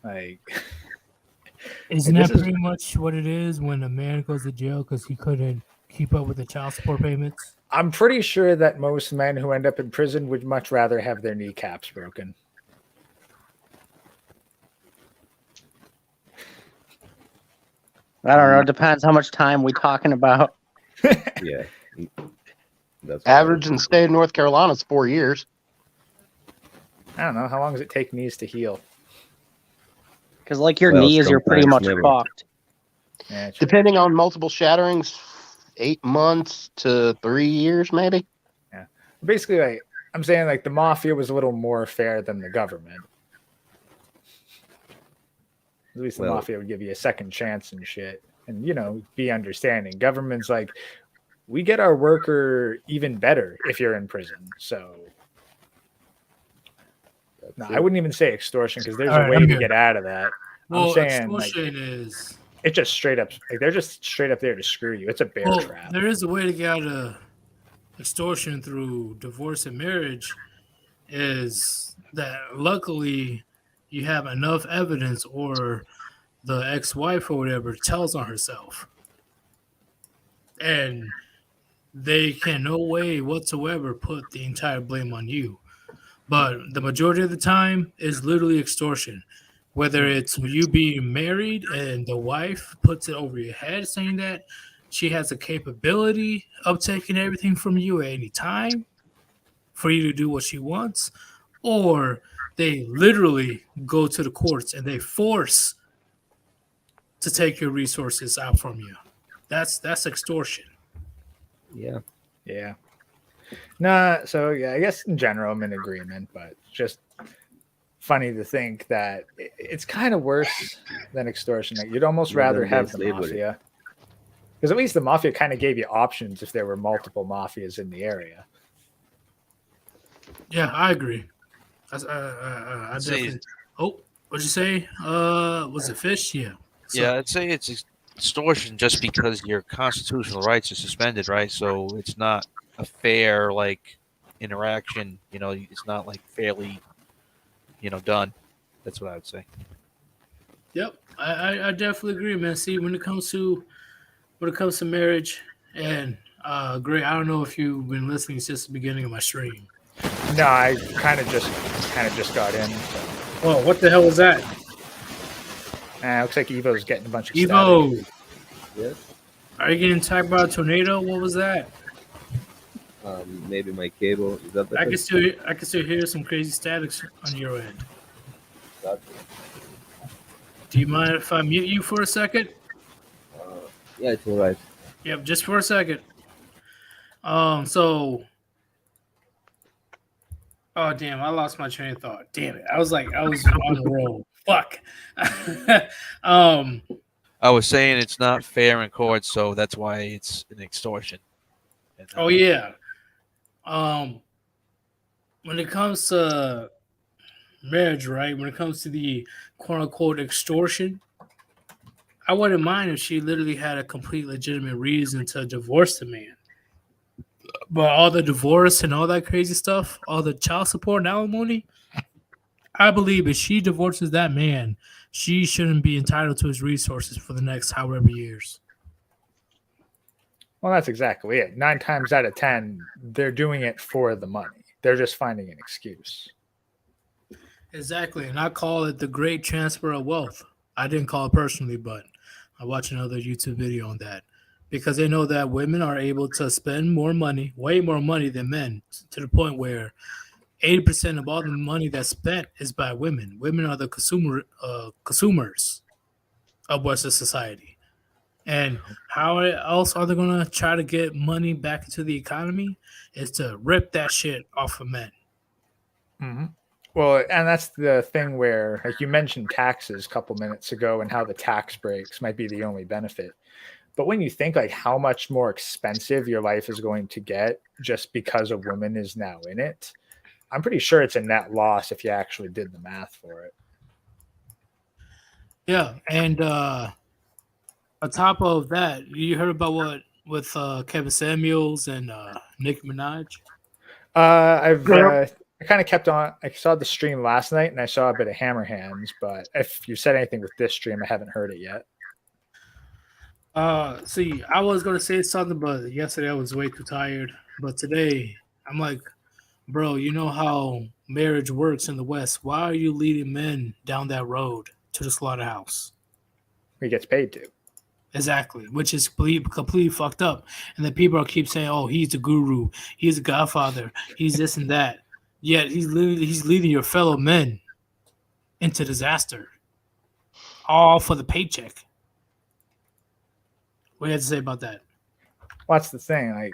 Like, Isn't Like, that this is- pretty much what it is when a man goes to jail because he couldn't keep up with the child support payments? I'm pretty sure that most men who end up in prison would much rather have their kneecaps broken. I don't know. It depends how much time we talking about. Yeah. That's Average and stay in North Carolina is 4 years. I don't know. How long does it take knees to heal? Because like your Well, knees, you're pretty much sometimes never. fucked. Yeah, true. Depending on multiple shatterings, 8 months to 3 years, maybe. Basically, like I'm saying, like the mafia was a little more fair than the government. At least the Well- mafia would give you a second chance and shit, and be understanding. Government's like, we get our worker even better if you're in prison. So, no, I wouldn't even say extortion because there's All a right, way I'm to here. get out of that. Well, I'm saying like extortion is it's just straight up, like they're just straight up there to screw you. It's a bear well, trap. there is a way to get out of extortion through divorce and marriage. Is that luckily you have enough evidence, or the ex-wife or whatever tells on herself, and they can no way whatsoever put the entire blame on you. But the majority of the time is literally extortion. Whether it's you being married and the wife puts it over your head saying that she has the capability of taking everything from you at any time for you to do what she wants, or they literally go to the courts and they force to take your resources out from you. That's extortion. Yeah. Yeah. Nah, so yeah, I guess in general I'm in agreement, but just funny to think that it's kind of worse than extortion. Like, you'd almost Modern rather day have the slavery. mafia. Because at least the mafia kind of gave you options if there were multiple mafias in the area. Yeah, I agree. I Say- definitely. Oh, what'd you say? Was it fish? Yeah. So- Yeah, I'd say it's extortion just because your constitutional rights are suspended, right? So it's not a fair interaction. It's not fairly done. That's what I would say. Yep, I definitely agree, man. See, when it comes to marriage and Great. I don't know if you've been listening since the beginning of my stream. No, I kind of just got in. So. Oh, what the hell was that? Looks like Evo's getting a bunch of Evo, static. Yes. are you getting attacked by a tornado? What was that? Maybe my cable. Is that better? I can still hear some crazy statics on your end. Do you mind if I mute you for a second? Yeah, it's all right. Yep, just for a second. So, oh damn, I lost my train of thought. Damn it, I was on the roll. Fuck. I was saying it's not fair in court, so that's why it's an extortion. And, oh yeah. When it comes to marriage, right? When it comes to the quote unquote extortion, I wouldn't mind if she literally had a complete legitimate reason to divorce the man. But all the divorce and all that crazy stuff, all the child support and alimony, I believe if she divorces that man, she shouldn't be entitled to his resources for the next however years. Well, that's exactly it. 9 times out of 10, they're doing it for the money. They're just finding an excuse. Exactly, and I call it the great transfer of wealth. I didn't call it personally, but I watched another YouTube video on that because they know that women are able to spend more money, way more money than men, to the point where 80% of all the money that's spent is by women. Women are the consumers of Western society. And how else are they going to try to get money back into the economy? Is to rip that shit off of men. Mm-hmm. Well, and that's the thing where, like you mentioned taxes a couple minutes ago and how the tax breaks might be the only benefit. But when you think like how much more expensive your life is going to get just because a woman is now in it, I'm pretty sure it's a net loss if you actually did the math for it. Yeah, and on top of that, you heard about what with Kevin Samuels and Nicki Minaj? I kind of kept on. I saw the stream last night and I saw a bit of Hammer Hands, but if you said anything with this stream, I haven't heard it yet. See, I was gonna say something, but yesterday I was way too tired. But today, I'm like, bro, you know how marriage works in the West. Why are you leading men down that road to the slaughterhouse? He gets paid to. Exactly, which is completely fucked up. And then people keep saying, "Oh, he's the guru, he's the godfather, he's this and that." Yet he's leading your fellow men into disaster, all for the paycheck. What do you have to say about that? Well, that's the thing. Like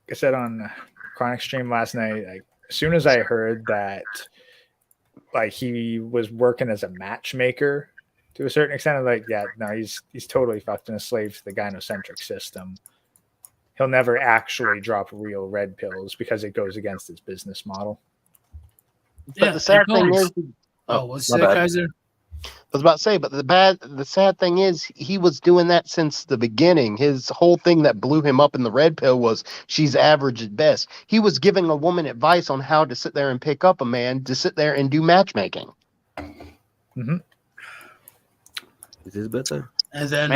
I said on Chronic stream last night, like as soon as I heard that, like he was working as a matchmaker to a certain extent, I'm like, yeah, no, he's totally fucked and a slave to the gynocentric system. He'll never actually drop real red pills because it goes against his business model. But the sad thing is, what's that, Kaiser? I was about to say, but the sad thing is he was doing that since the beginning. His whole thing that blew him up in the red pill was she's average at best. He was giving a woman advice on how to sit there and pick up a man to sit there and do matchmaking. Mm-hmm. Is this better? And then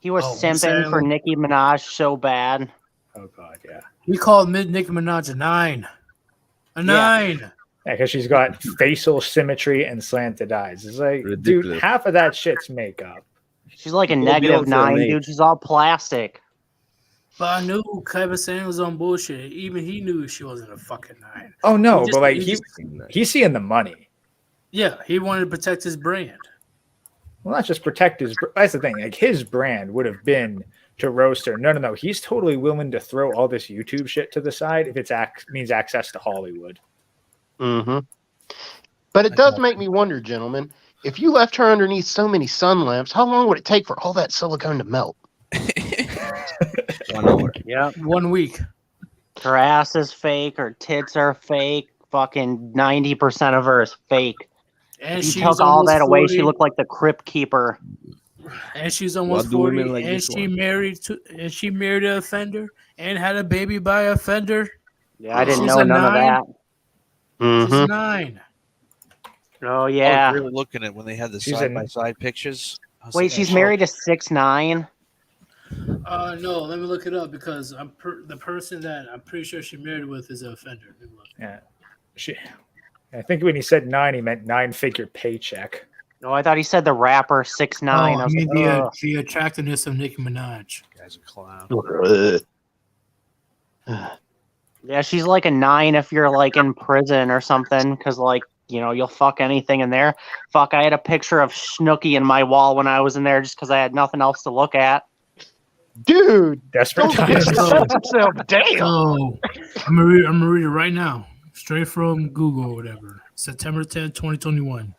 he was simping for Nicki Minaj so bad. Oh god, yeah. We called Nicki Minaj a 9. A 9. Yeah, because she's got facial symmetry and slanted eyes. It's like, Ridiculous. dude, half of that shit's makeup. She's like a negative 9, dude. She's all plastic. But I knew Kevin Samuels was on bullshit. Even he knew she wasn't a fucking 9. Oh no, but like he's seeing the money. Yeah, he wanted to protect his brand. Well, not just protect his. That's the thing. Like his brand would have been to roast her. No. He's totally willing to throw all this YouTube shit to the side if it means access to Hollywood. Mm-hmm. But it does make me wonder, gentlemen, if you left her underneath so many sun lamps, how long would it take for all that silicone to melt? 1 hour. Yeah. 1 week. Her ass is fake. Her tits are fake. Fucking 90% of her is fake. And she took all that away. She looked like the Crypt Keeper. And she's almost 40. Like and she married an offender and had a baby by an offender. Yeah, I didn't know none of that. Mm-hmm. She's 9. Oh yeah. I was really looking at when they had the side by side pictures. Wait, she's married to 6'9". No, let me look it up because the person that I'm pretty sure she married with is an offender. Let me look. Yeah. I think when he said 9, he meant 9-figure paycheck. No, I thought he said the rapper 6ix9ine. Oh, I I was mean like, ugh. the attractiveness of Nicki Minaj. Guy's a clown. Yeah, she's like a 9 if you're like in prison or something, because like, you know, you'll fuck anything in there. Fuck, I had a picture of Snooki in my wall when I was in there just because I had nothing else to look at. Dude, Desperate don't get times. yourself. Damn. So I'm gonna read it right now, straight from Google or whatever. September 10th, 2021.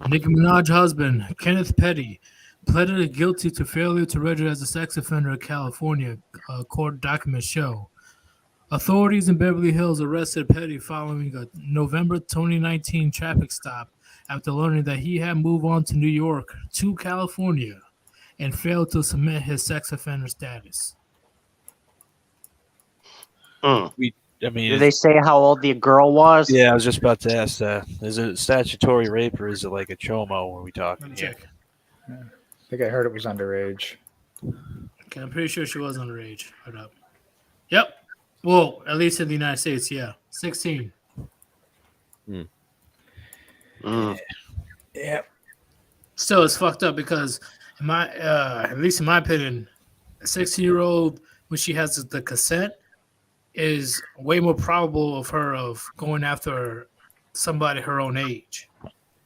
Nicki Minaj's husband, Kenneth Petty, pleaded guilty to failure to register as a sex offender in California, court documents show. Authorities in Beverly Hills arrested Petty following a November 2019 traffic stop after learning that he had moved on to New York to California and failed to submit his sex offender status. I mean, Did they say how old the girl was? yeah, I was just about to ask that. Is it statutory rape or is it like a chomo when we talk? Let me check. I think I heard it was underage. Okay, I'm pretty sure she was underage. Hold up. Yep. Well, at least in the United States, yeah. 16. Yeah. Still, it's fucked up because, in my, at least in my opinion, a 16-year-old, when she has the consent, is way more probable of her of going after somebody her own age.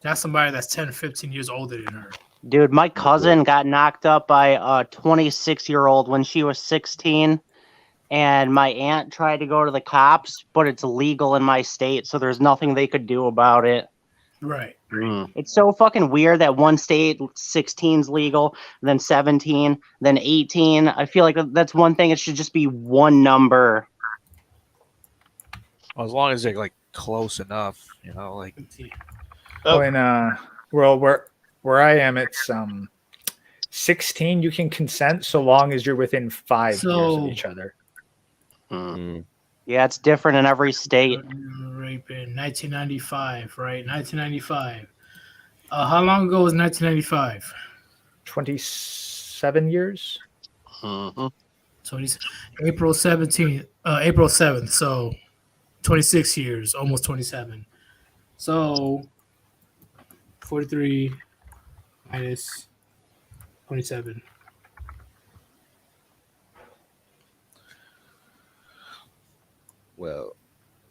Not somebody that's 10, 15 years older than her. Dude, my cousin got knocked up by a 26-year-old when she was 16. And my aunt tried to go to the cops, but it's illegal in my state, so there's nothing they could do about it. Right. It's so fucking weird that one state 16's legal, then 17, then 18. I feel like that's one thing. It should just be one number. Well, as long as they're like close enough, you know, like. Well, in well, where I am, it's 16. You can consent so long as you're within 5 years of each other. Yeah, it's different in every state. Rape in 1995, right? 1995. How long ago was 1995? 27 years. So he's April 17th, April 7th. So 26 years, almost 27. So 43 minus 27. Well,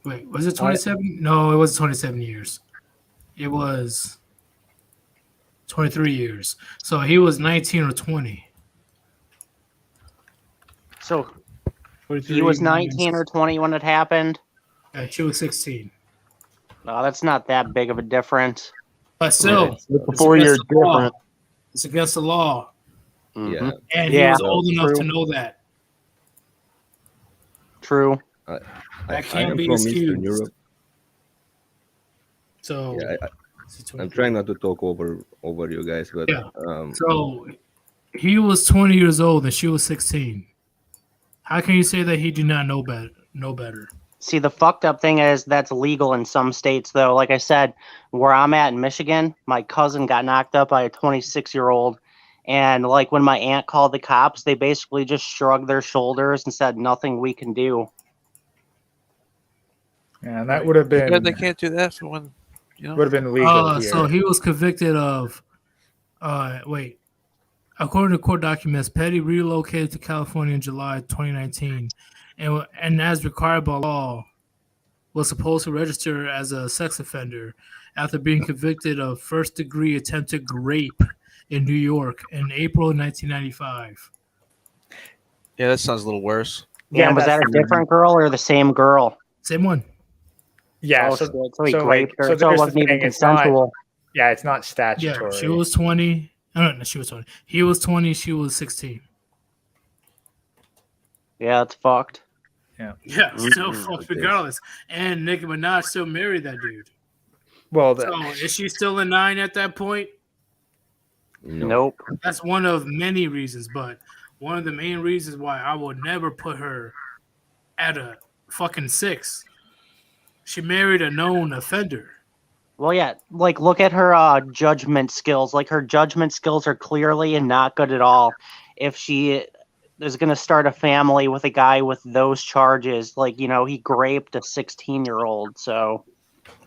wait, was it 27? No, it wasn't 27 years. It was 23 years. So he was 19 or 20. So he was 19 or 20 when it happened? Yeah, she was 16. No, that's not that big of a difference. But still, it's 4 years different. It's against the law. Yeah. And he was old enough to know that. True. That I can't am be from excused. Eastern Europe. So yeah, I'm trying not to talk over you guys, but yeah. So he was 20 years old and she was 16. How can you say that he did not know better? Know better. See, the fucked up thing is that's legal in some states, though. Like I said, where I'm at in Michigan, my cousin got knocked up by a 26-year-old. And like when my aunt called the cops, they basically just shrugged their shoulders and said, nothing we can do. Yeah, and that would have been. Yeah, they can't do that for when, you know. Would have been legal here. So he was convicted of. Wait. According to court documents, Petty relocated to California in July 2019, and as required by law, was supposed to register as a sex offender after being convicted of first-degree attempted rape in New York in April 1995. Yeah, that sounds a little worse. Yeah, was that a different girl or the same girl? Same one. Yeah, so he so raped her, so it wasn't even it's not, consensual. yeah, it's not statutory. Yeah, she was 20. No, she was 20. He was 20. She was 16. Yeah, it's fucked. Yeah. Yeah, still fucked regardless. And Nicki Minaj still married that dude. Well, so is she still a 9 at that point? Nope. That's one of many reasons, but one of the main reasons why I would never put her at a fucking 6. She married a known offender. Well, yeah, like look at her judgment skills. Like her judgment skills are clearly not good at all. If she is going to start a family with a guy with those charges. Like, you know, he raped a 16-year-old. So,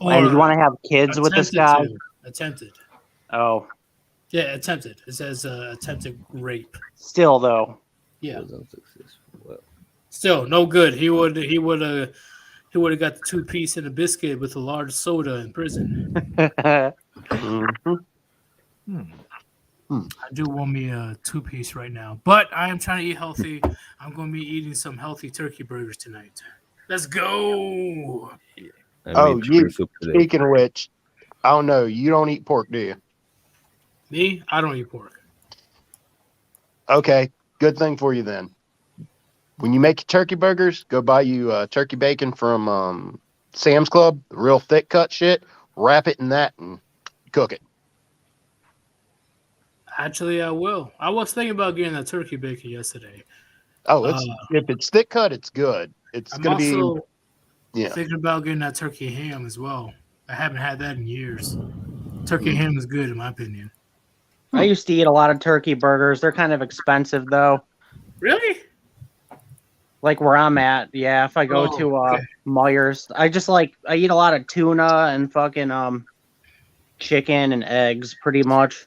and you want to have kids with this guy? Attempted. Oh, Yeah, attempted. It says attempted rape. still though. Yeah. Was unsuccessful. Well, Still no good. He would have got the 2-piece and a biscuit with a large soda in prison. Mhm. I do want me a 2-piece right now, but I am trying to eat healthy. I'm going to be eating some healthy turkey burgers tonight. Let's go. I Oh, made you. chicken soup today. Speaking of which, I don't know. You don't eat pork, do you? Me? I don't eat pork. Okay, good thing for you then. When you make your turkey burgers, go buy you turkey bacon from Sam's Club, the real thick cut shit. Wrap it in that and cook it. Actually, I will. I was thinking about getting that turkey bacon yesterday. Oh, if it's thick cut, it's good. It's I'm gonna also be thinking about getting that turkey ham as well. I haven't had that in years. Turkey ham is good in my opinion. I used to eat a lot of turkey burgers. They're kind of expensive though. Really? Like where I'm at, yeah. If I go Oh, to okay. Myers, I eat a lot of tuna and fucking chicken and eggs, pretty much.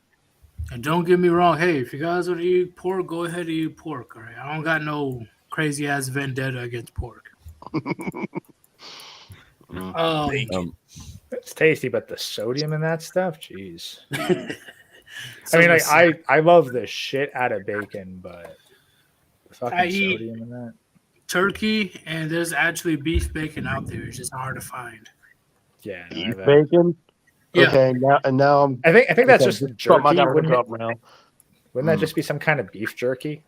And don't get me wrong. Hey, if you guys want to eat pork, go ahead and eat pork. All right. I don't got no crazy ass vendetta against pork. It's tasty, but the sodium in that stuff, jeez. So I mean, like listen, I love the shit out of bacon, but the fucking I eat- sodium in that. turkey, and there's actually beef bacon out there. It's just hard to find. Yeah, no, beef I've, bacon. Yeah. Okay, now I'm. I think that's okay, just this is something I jerky. gotta look Wouldn't, up now. wouldn't that just be some kind of beef jerky?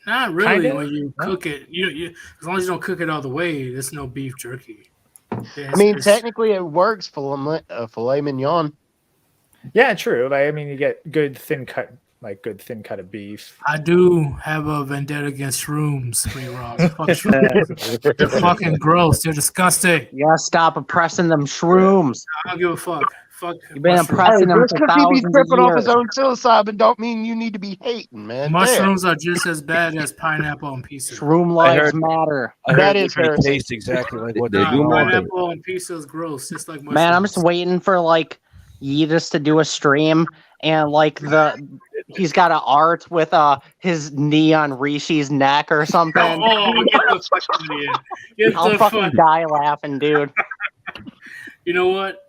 Not really. Kinda? When you No? cook it, you as long as you don't cook it all the way, there's no beef jerky. I mean, technically, it works for filet mignon. Yeah, true. Like, I mean, you get good thin cut of beef. I do have a vendetta against shrooms, Ross. Fuck shrooms. They're fucking gross. They're disgusting. You gotta stop oppressing them shrooms. I don't give a fuck. Fuck. You've been mushrooms. oppressing them Just for because he be thousands of tripping off his years. own psilocybin don't mean you need to be hating, man. Mushrooms are just as bad as pineapple and pizza. Shroom lives matter. I heard That they're is gonna heresy. taste exactly like what They they do do. more than- Pineapple and pizza is gross, just like mushrooms. Man, I'm just waiting for like Yeetus to do a stream and like he's got an art with his knee on Rishi's neck or something. Oh, get the fuck out of here. Get I'll the fucking fuck. die laughing, dude. You know what?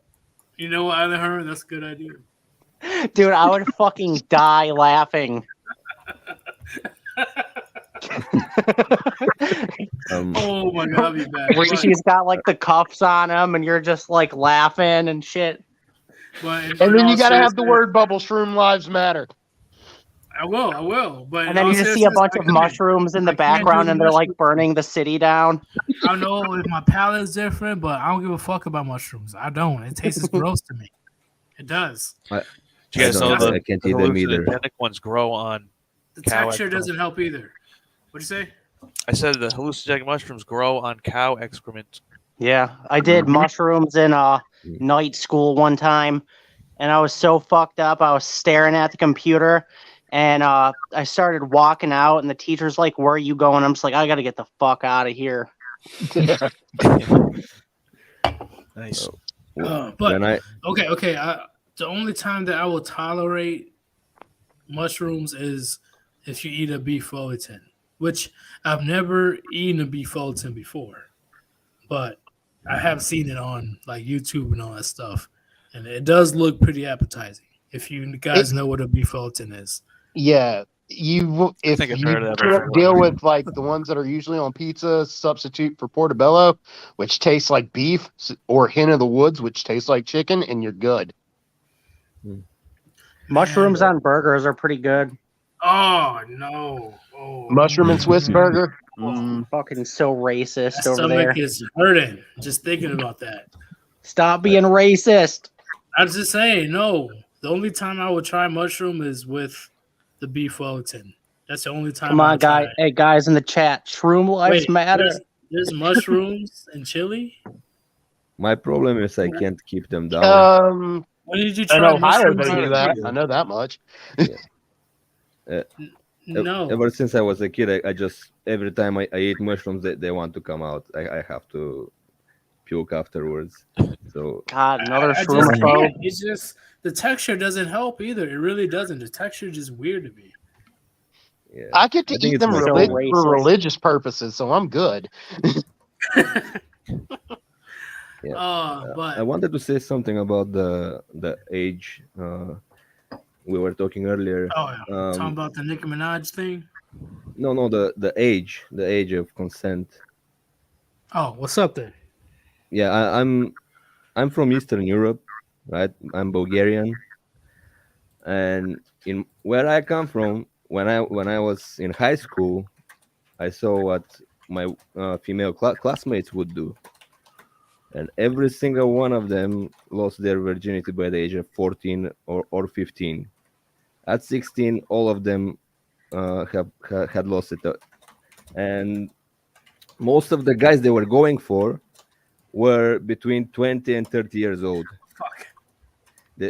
You know what, Island Hermit? That's a good idea. Dude, I would fucking die laughing. Oh my god, I'll be back. Rishi's got like the cuffs on him and you're just like laughing and shit. But And then you gotta have the word bubble. Shroom lives matter. I will. But And then you just see a bunch of mushrooms in the background and they're like burning the city down. I don't know if my palate is different, but I don't give a fuck about mushrooms. I don't. It tastes gross to me. It does. Do you guys know I can't eat them either. hallucinogenic ones grow on The cow texture excrement? doesn't help either. What'd you say? I said the hallucinogenic mushrooms grow on cow excrement. Yeah, I did mushrooms in night school one time, and I was so fucked up. I was staring at the computer, and I started walking out, and the teacher's like, "Where are you going?" I'm just like, "I gotta get the fuck out of here." Nice. But okay. The only time that I will tolerate mushrooms is if you eat a beef Wellington, which I've never eaten a beef Wellington before, but I have seen it on like YouTube and all that stuff, and it does look pretty appetizing. If you guys know what a beef Wellington is, Yeah, if think I've you heard of that before. deal with like the ones that are usually on pizza, substitute for portobello, which tastes like beef, or hen of the woods, which tastes like chicken, and you're good. Mushrooms on burgers are pretty good. oh no, Mushroom and Swiss burger. Fucking so racist my over there. stomach is hurting just thinking about that. Stop being racist. I'm just saying, no. The only time I would try mushroom is with the beef Wellington. That's the only time. Come I on, would try guys. it. Hey, guys in the chat. Shroom lives Wait, matter. There's mushrooms and chili. My problem is I can't keep them down. When did you In try Ohio, mushrooms? they do that. I know that much. No. Ever since I was a kid, I just every time I eat mushrooms, they want to come out. I have to puke afterwards. So God, another I just shroom can't. It's just the texture doesn't help either. It really doesn't. The texture is just weird to me. yeah, I get to I think eat it's them my so stomach. for racist. religious purposes, so I'm good. Yeah. I But wanted to say something about the age we were talking earlier. oh yeah, talking about the Nicki Minaj thing. No, the age of consent. Oh, what's up then? Yeah, I'm from Eastern Europe, right? I'm Bulgarian, and in where I come from, when I was in high school, I saw what my female classmates would do, and every single one of them lost their virginity by the age of 14 or 15. At 16, all of them had lost it, and most of the guys they were going for were between 20 and 30 years old. Fuck.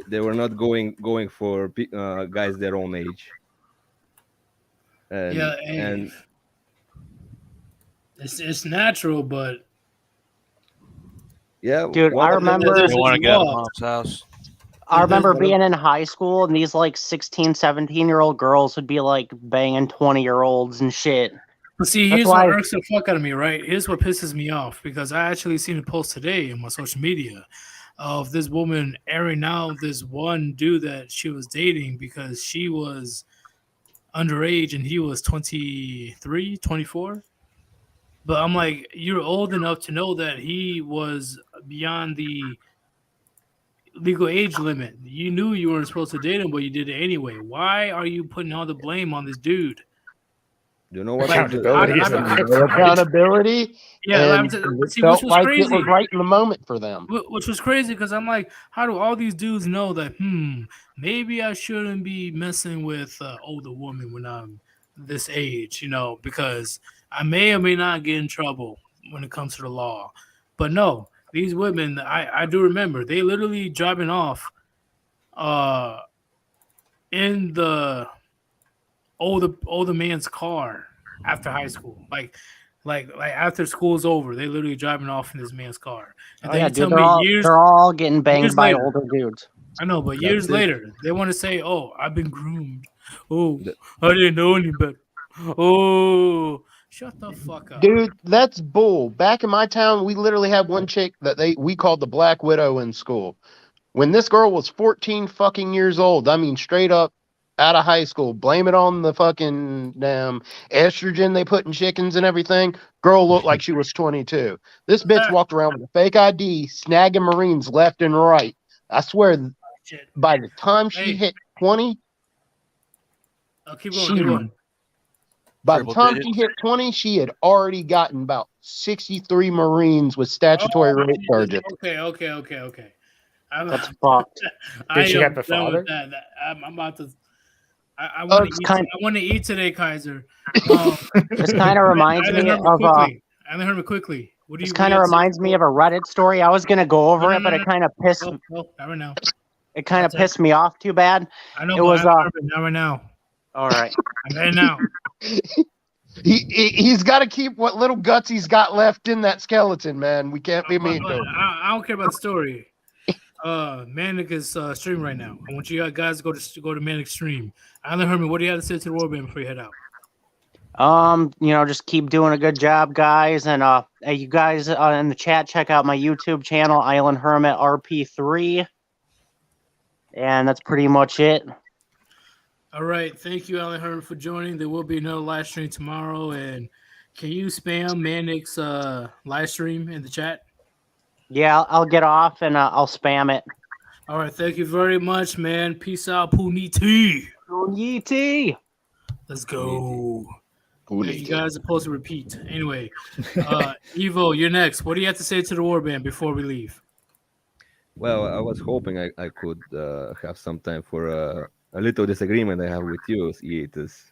They were not going for guys their own age. And, Yeah, and it's natural, but yeah, Dude, I remember They want to get out of mom's house. I remember being in high school and these like 16, 17-year-old girls would be like banging 20-year-olds and shit. But see, That's here's why what irks the fuck out of me, right? Here's what pisses me off because I actually seen a post today on my social media of this woman airing out this one dude that she was dating because she was underage and he was 23, 24. But I'm like, you're old enough to know that he was beyond the legal age limit. You knew you weren't supposed to date him, but you did it anyway. Why are you putting all the blame on this dude? you know what? Like, Accountability. Accountability. Yeah, And see, it which felt was like crazy. it was right in the moment for them. Which was crazy because I'm like, how do all these dudes know that? Maybe I shouldn't be messing with older woman when I'm this age, because I may or may not get in trouble when it comes to the law. But no, these women, I do remember they literally driving off, in the older man's car after high school, like after school's over, they literally driving off in this man's car. And then you tell me they're all getting banged years by later, older dudes. I know, but years later, they want to say, "Oh, I've been groomed. Oh, The- I didn't know any better. Oh, shut the fuck up." Dude, that's bull. Back in my town, we literally had one chick that we called the Black Widow in school. When this girl was 14 fucking years old, I mean straight up out of high school, blame it on the fucking damn estrogen they put in chickens and everything. Girl looked like she was 22. This bitch walked around with a fake ID, snagging Marines left and right. I swear, by the time she hit 20, keep going. By the time she hit 20, she had already gotten about 63 Marines with statutory rape charges. Okay. That's fucked. Did she have the done with father? that. I'm about to. I want to eat. I want to eat today, Kaiser. This kind of reminds me of Alan Herman quickly. This kind of reminds me of a Reddit story. I was gonna go over it, but it kind of pissed. Not right now. It kind of pissed me off too bad. I know. It was not right now. All right. I'm ready now. He's got to keep what little guts he's got left in that skeleton, man. We can't be mean to him. I don't care about the story. Manic is streaming right now. I want you guys to go to Manic stream. Alan Herman, what do you have to say to the Warband before you head out? Just keep doing a good job, guys, and you guys in the chat, check out my YouTube channel, Island Hermit RP3, and that's pretty much it. All right, thank you, Alan Herman, for joining. There will be another live stream tomorrow, and can you spam Manic's live stream in the chat? Yeah, I'll get off and I'll spam it. All right, thank you very much, man. Peace out, Puniti. Puniti. Let's go. Hey, you guys are supposed to repeat. Anyway, Evo, you're next. What do you have to say to the Warband before we leave? Well, I was hoping I could have some time for a little disagreement I have with you, Yeetus.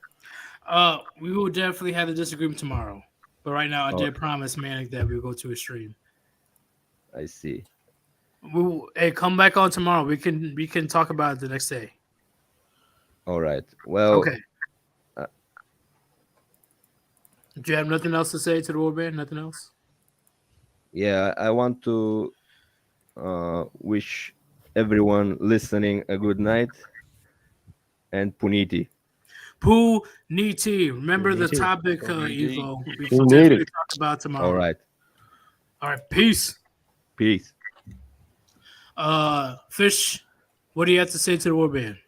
We will definitely have the disagreement tomorrow. But right now, I did promise Manic that we'll go to a stream. I see. Hey, come back on tomorrow. We can talk about it the next day. All right. Well, okay. Do you have nothing else to say to the Warband? Nothing else? Yeah, I want to wish everyone listening a good night and puniti. Puniti. Remember the Puniti. topic, Puniti. Evo. We Puniti. can definitely talk about tomorrow. All right. All right. Peace. Peace. Fish, what do you have to say to the Warband?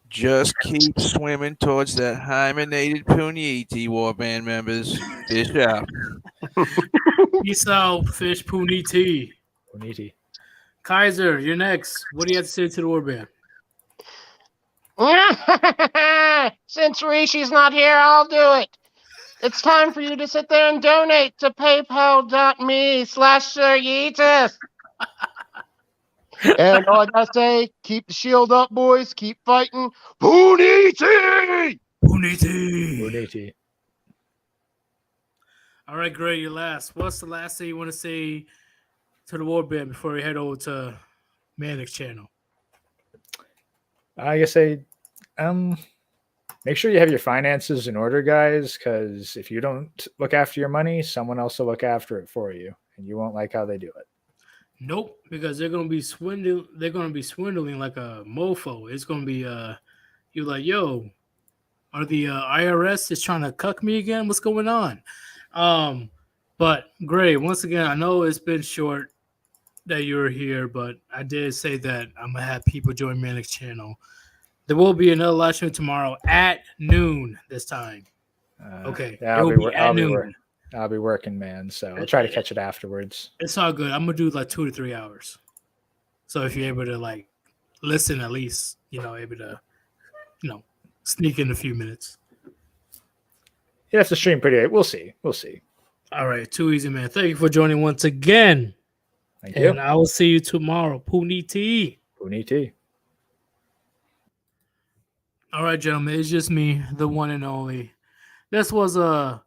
Just keep swimming towards that hymenated puniti, Warband members. Fish out. Peace out, Fish. Puniti. Puniti. Kaiser, you're next. What do you have to say to the Warband? Since Rishi's not here, I'll do it. It's time for you to sit there and donate to paypal.me/Sir Yeetus. And all I gotta say, keep the shield up, boys. Keep fighting. Puniti! Puniti. Puniti. All right, great. You're last. What's the last thing you want to say to the Warband before we head over to Manic's channel? I guess make sure you have your finances in order, guys, because if you don't look after your money, someone else will look after it for you, and you won't like how they do it. Nope, because they're gonna be swindling. They're gonna be swindling like a mofo. It's gonna be you're like, yo, are the IRS is trying to cuck me again? What's going on? But great. Once again, I know it's been short that you were here, but I did say that I'm gonna have people join Manic's channel. There will be another live stream tomorrow at noon this time. Okay, Yeah, it will be at noon. I'll be working, man. So I'll try to catch it afterwards. It's all good. I'm gonna do like 2 to 3 hours. So if you're able to like listen, at least able to sneak in a few minutes. You have to stream pretty late. We'll see. We'll see. All right, too easy, man. Thank you for joining once again. Thank you. And I will see you tomorrow. Puniti. Puniti. All right, gentlemen. It's just me, the one and only. This was a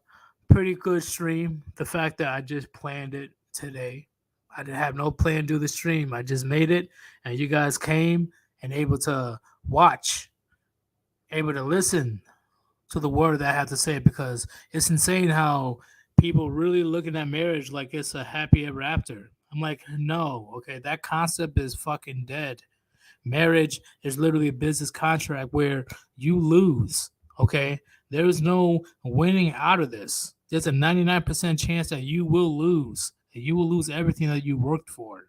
pretty good stream. The fact that I just planned it today. I didn't have no plan to do the stream. I just made it, and you guys came and able to watch, able to listen to the word that I have to say, because it's insane how people really looking at marriage like it's a happy ever after. I'm like, no, okay, that concept is fucking dead. Marriage is literally a business contract where you lose, okay? There is no winning out of this. There's a 99% chance that you will lose. That you will lose everything that you worked for.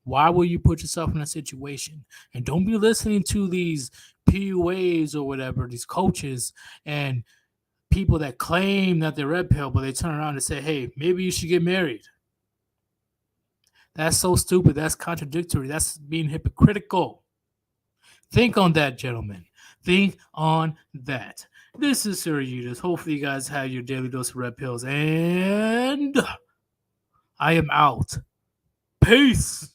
Why will you put yourself in a situation? And don't be listening to these PUAs or whatever, these coaches and people that claim that they're red pill, but they turn around and say, hey, maybe you should get married. That's so stupid. That's contradictory. That's being hypocritical. Think on that, gentlemen. Think on that. This is Sir Yeetus. Hopefully you guys have your daily dose of red pills. And I am out. Peace.